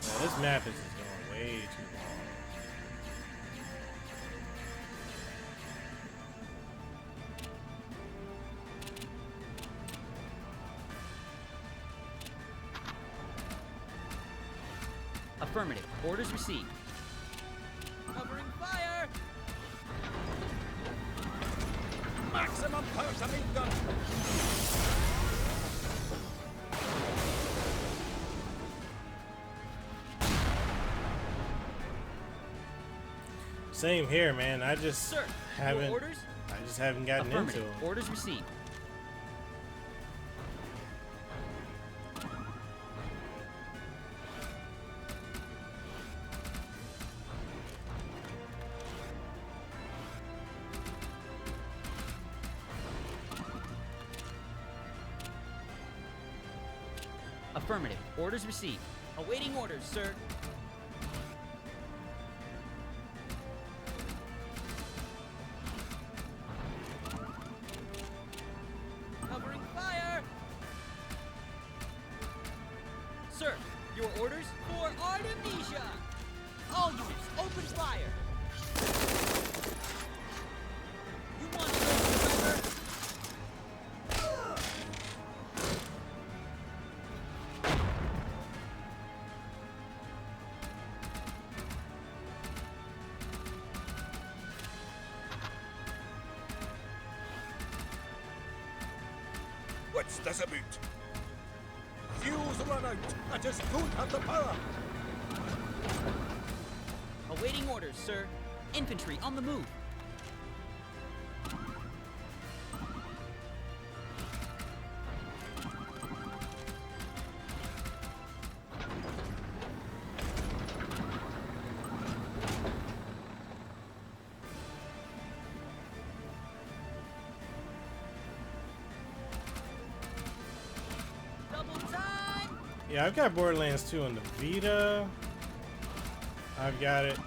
Yeah, this map is just going way too long. Affirmative. Orders received. Covering fire! Maximum power machine gun! Same here, man. I just Sir, haven't. your orders? I just haven't gotten into Affirmative. them. Orders received. Affirmative. Orders received. Awaiting orders, sir. Covering fire! Sir, your orders? For Artemisia! All units, open fire! You want to go forever? What's this about? Fuel's run out. I just don't have the power. Awaiting orders, sir. Infantry on the move. Double time! Yeah, I've got Borderlands 2 on the Vita. I've got it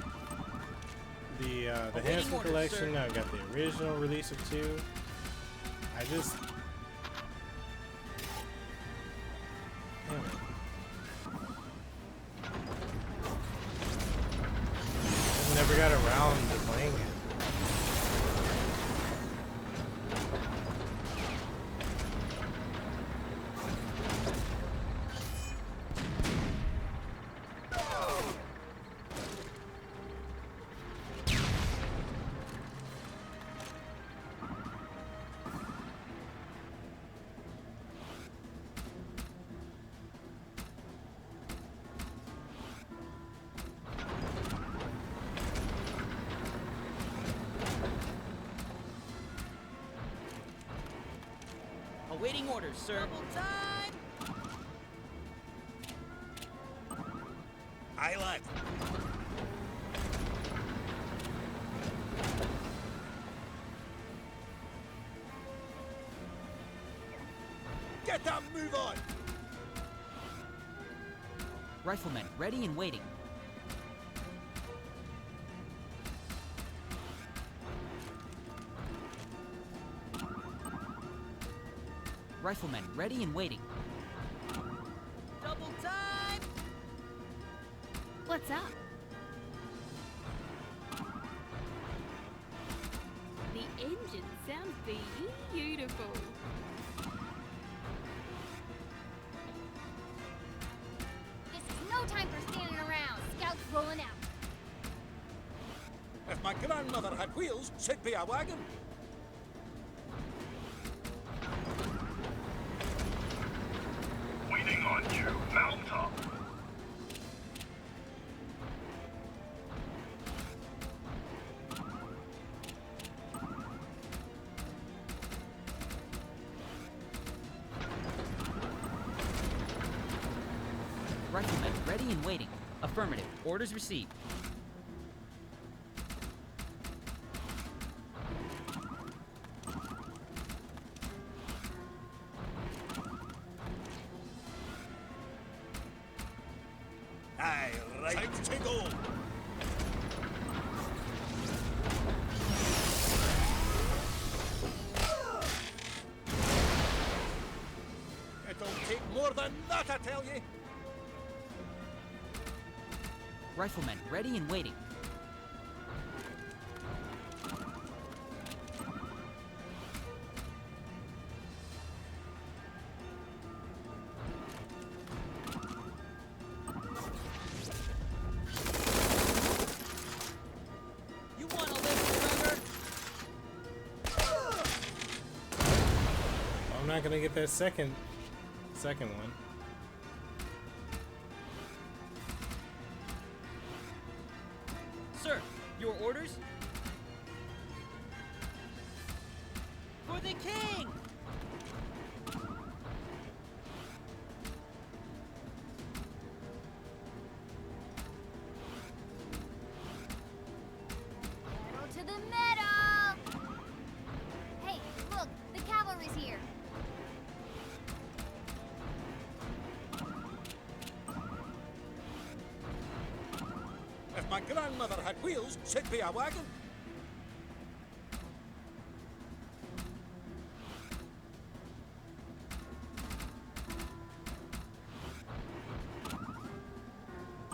the Awaiting Hanson orders, collection. sir. I've got the original release of 2. I just damn it. I never got around to playing it. Awaiting orders, sir. Double time! Aye, lad. Get that move on! Riflemen, ready and waiting. Riflemen, ready and waiting. Double time! What's up? The engine sounds beautiful. This is no time for standing around. Scouts rolling out. If my grandmother had wheels, she'd be a wagon. Waiting on you. Mount up. Riflemen, ready and waiting. Affirmative. Orders received. Aye, right. Time to go. It'll take more than that, I tell you. Riflemen, ready and waiting. You want to live forever? I'm not gonna get that second one. Sir, your orders? For the king! Pedal to the metal! Hey, look, the cavalry's here. If my grandmother had wheels, she'd be a wagon.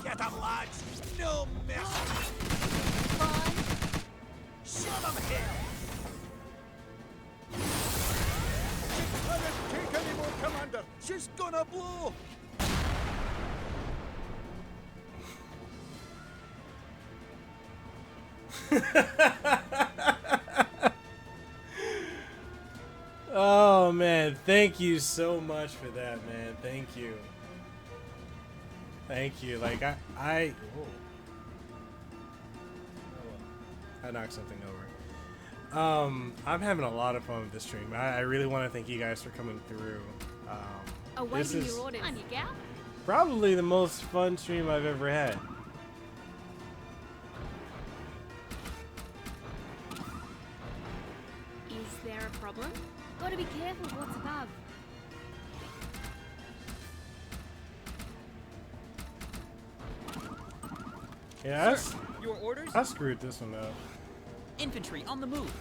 Get him, lads! No mercy! Shove him here! She can't take any more, Commander! She's gonna blow! Oh man, thank you so much for that, man. Thank you. Thank you. Like I knocked something over. I'm having a lot of fun with this stream. I really want to thank you guys for coming through. This Awaiting is your orders. On you go. probably the most fun stream I've ever had. Is there a problem? Gotta be careful of what's above. Yes? Sir, Your orders? I screwed this one up. Infantry on the move.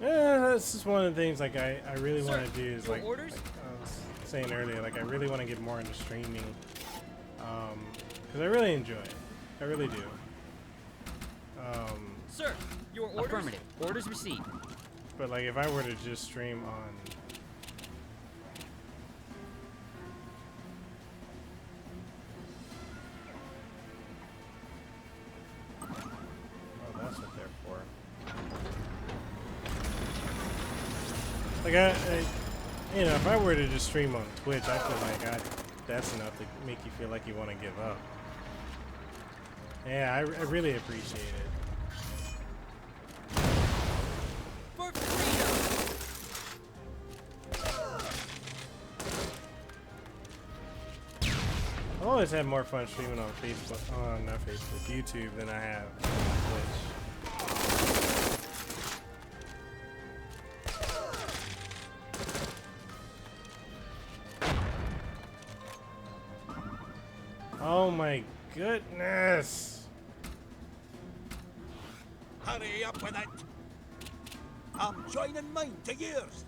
Yeah, that's just one of the things like I really want to do is your like, orders? like I was saying earlier, like I really want to get more into streaming, because I really enjoy it. I really do. Sir, your orders? Affirmative. Orders received. But like if I were to just stream on that's what they're for. Like you know, if I were to just stream on Twitch, I feel like that's enough to make you feel like you want to give up. Yeah, I really appreciate it. For freedom. I've always had more fun streaming on Facebook, not Facebook, YouTube than I have on Twitch. Oh my goodness! Hurry up with it! I'm joining mine to yours!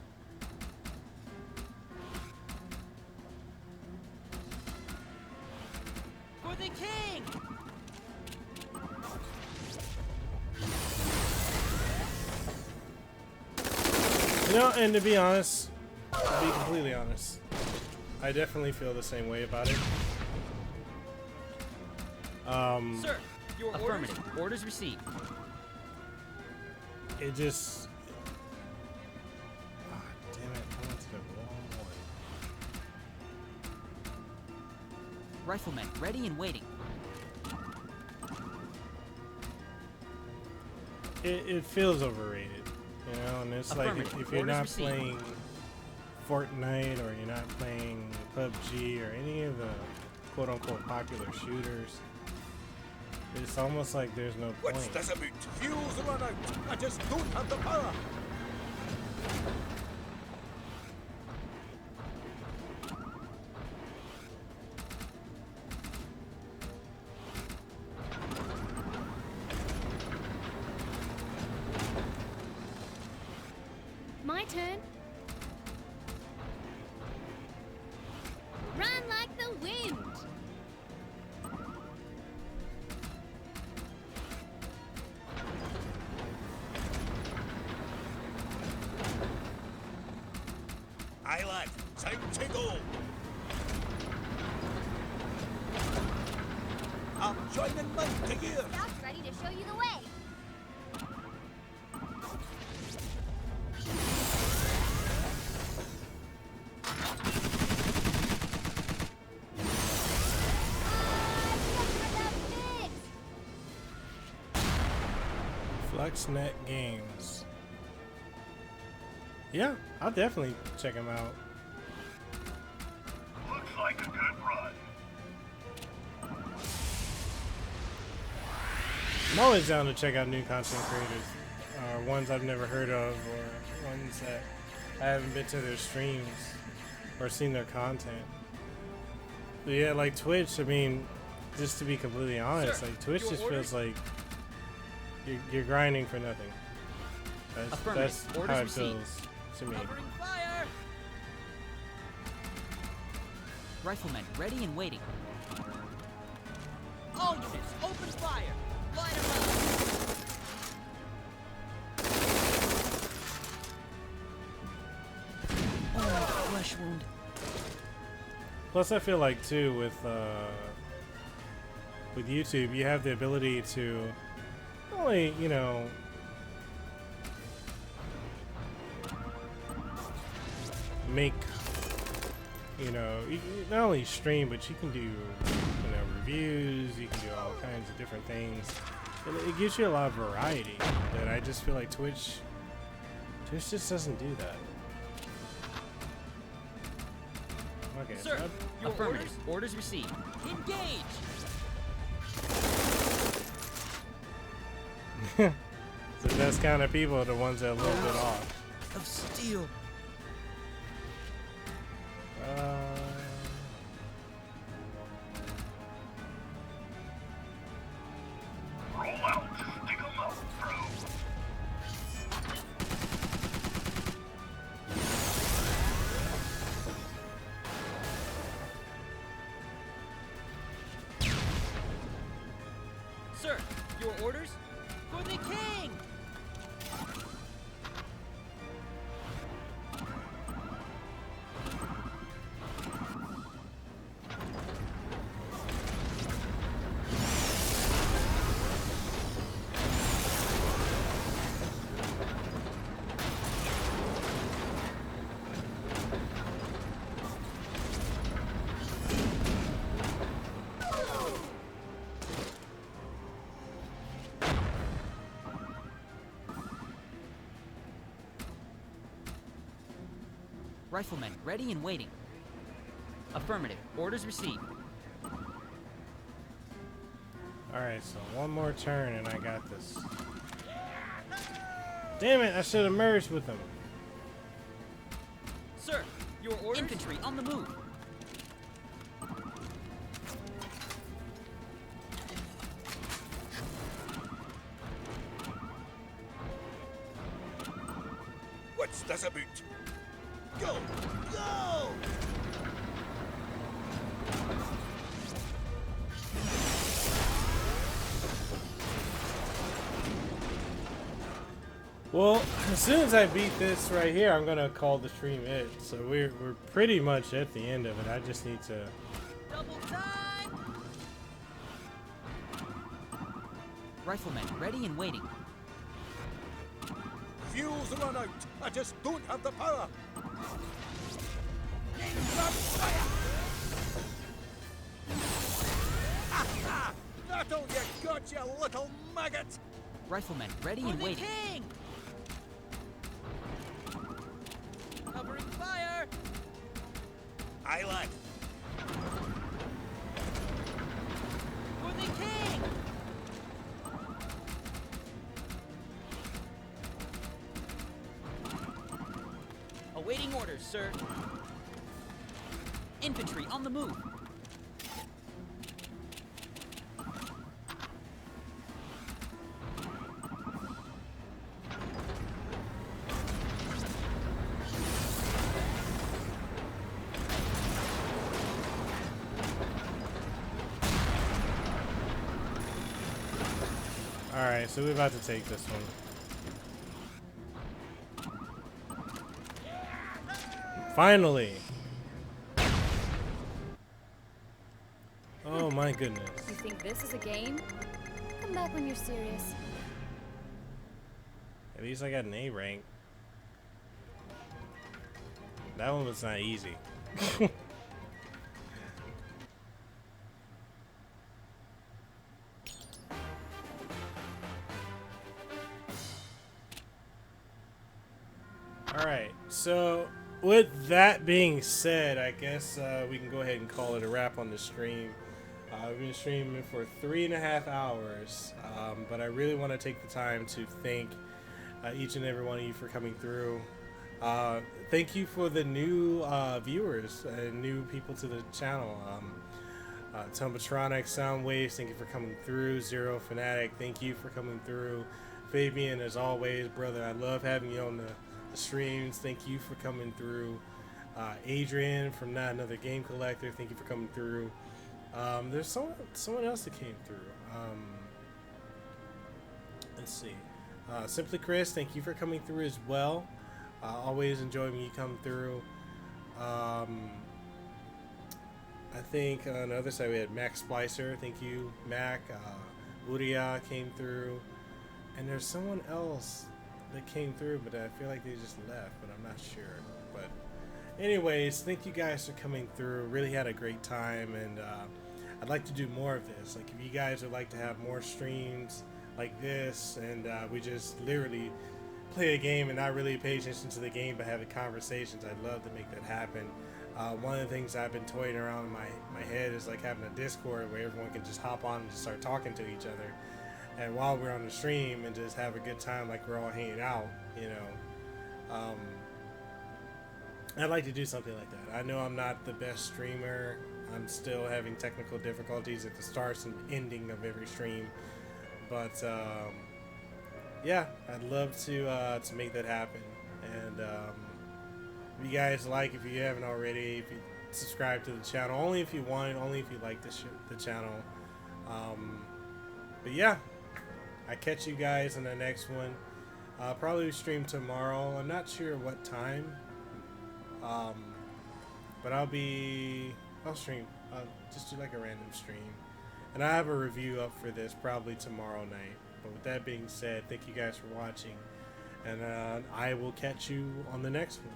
For the king! You know, and to be honest, to be completely honest, I definitely feel the same way about it. Sir, your affirmative. Orders received. It just... Ah, damn it, I went to the wrong one. Riflemen ready and waiting. It feels overrated, you know, and it's like if you're not playing Fortnite or you're not playing PUBG or any of the quote-unquote popular shooters, it's almost like there's no point. What's this about? Fuel's run out. I just don't have the power. My turn. Run like the wind. Aye, lad. Time to go. I'm joining mine to yours. Scout's ready to show you the way. FluxNet Games. Yeah, I'll definitely check them out. Looks like a good run. I'm always down to check out new content creators, or ones I've never heard of, or ones that I haven't been to their streams or seen their content. But yeah, like Twitch, I mean, just to be completely honest, like Twitch just feels like you're grinding for nothing. That's how it feels to me. Covering fire! Riflemen ready and waiting. All units, open fire! Line them up! Oh, flesh wound. Plus, I feel like too with YouTube, you have the ability to not only, you know, make, you know, not only stream, but you can do, you know, reviews. You can do all kinds of different things, and it gives you a lot of variety. That I just feel like Twitch just doesn't do that. Okay, Sir, so your orders received. Engage! the best kind of people are the ones that are a little bit off. Of steel. Roll out. Stick 'em up, bro. Sir, your orders? For the king! Riflemen, ready and waiting. Affirmative. Orders received. Alright, so one more turn and I got this. Damn it, I should have merged with them. Sir, your orders? Infantry on the move. What's das about? Go! Go! Well, as soon as I beat this right here, I'm gonna call the stream it. So we're pretty much at the end of it. I just need to. Double time! Riflemen, ready and waiting. Fuel's run out. I just don't have the power. Grab fire! That all you got, you little maggot! Riflemen, ready and waiting. King! Covering fire! Aye, lad. For the king! Awaiting orders, sir. Infantry on the move. Alright, so we're about to take this one. Finally! Oh my goodness. You think this is a game? Come back when you're serious. At least I got an A rank. That one was not easy. Alright, so with that being said, I guess we can go ahead and call it a wrap on the stream. We've been streaming for 3.5 hours, but I really want to take the time to thank each and every one of you for coming through. Thank you for the new viewers and new people to the channel. Tumbatronic, Soundwaves, thank you for coming through. Zero Fanatic, thank you for coming through. Fabian, as always, brother, I love having you on the streams. Thank you for coming through. Adrian from Not Another Game Collector, thank you for coming through. There's someone else that came through. Let's see. Simply Chris, thank you for coming through as well. Always enjoy when you come through. I think on the other side we had Mac Splicer. Thank you, Mac. Uria came through. And there's someone else that came through, but I feel like they just left, but I'm not sure. But anyways, thank you guys for coming through. Really had a great time, and I'd like to do more of this. Like, if you guys would like to have more streams like this, and we just literally play a game and not really pay attention to the game, but have the conversations, I'd love to make that happen. One of the things I've been toying around in my head is like having a Discord where everyone can just hop on and just start talking to each other, and while we're on the stream, and just have a good time like we're all hanging out, you know. I'd like to do something like that. I know I'm not the best streamer. I'm still having technical difficulties at the start and ending of every stream. But yeah, I'd love to make that happen. And if you guys like, if you haven't already, if you subscribe to the channel, only if you want, only if you like the channel. But yeah, I catch you guys in the next one. I'll probably stream tomorrow. I'm not sure what time. But I'll stream. I'll just do like a random stream. And I have a review up for this probably tomorrow night. But with that being said, thank you guys for watching. And I will catch you on the next one.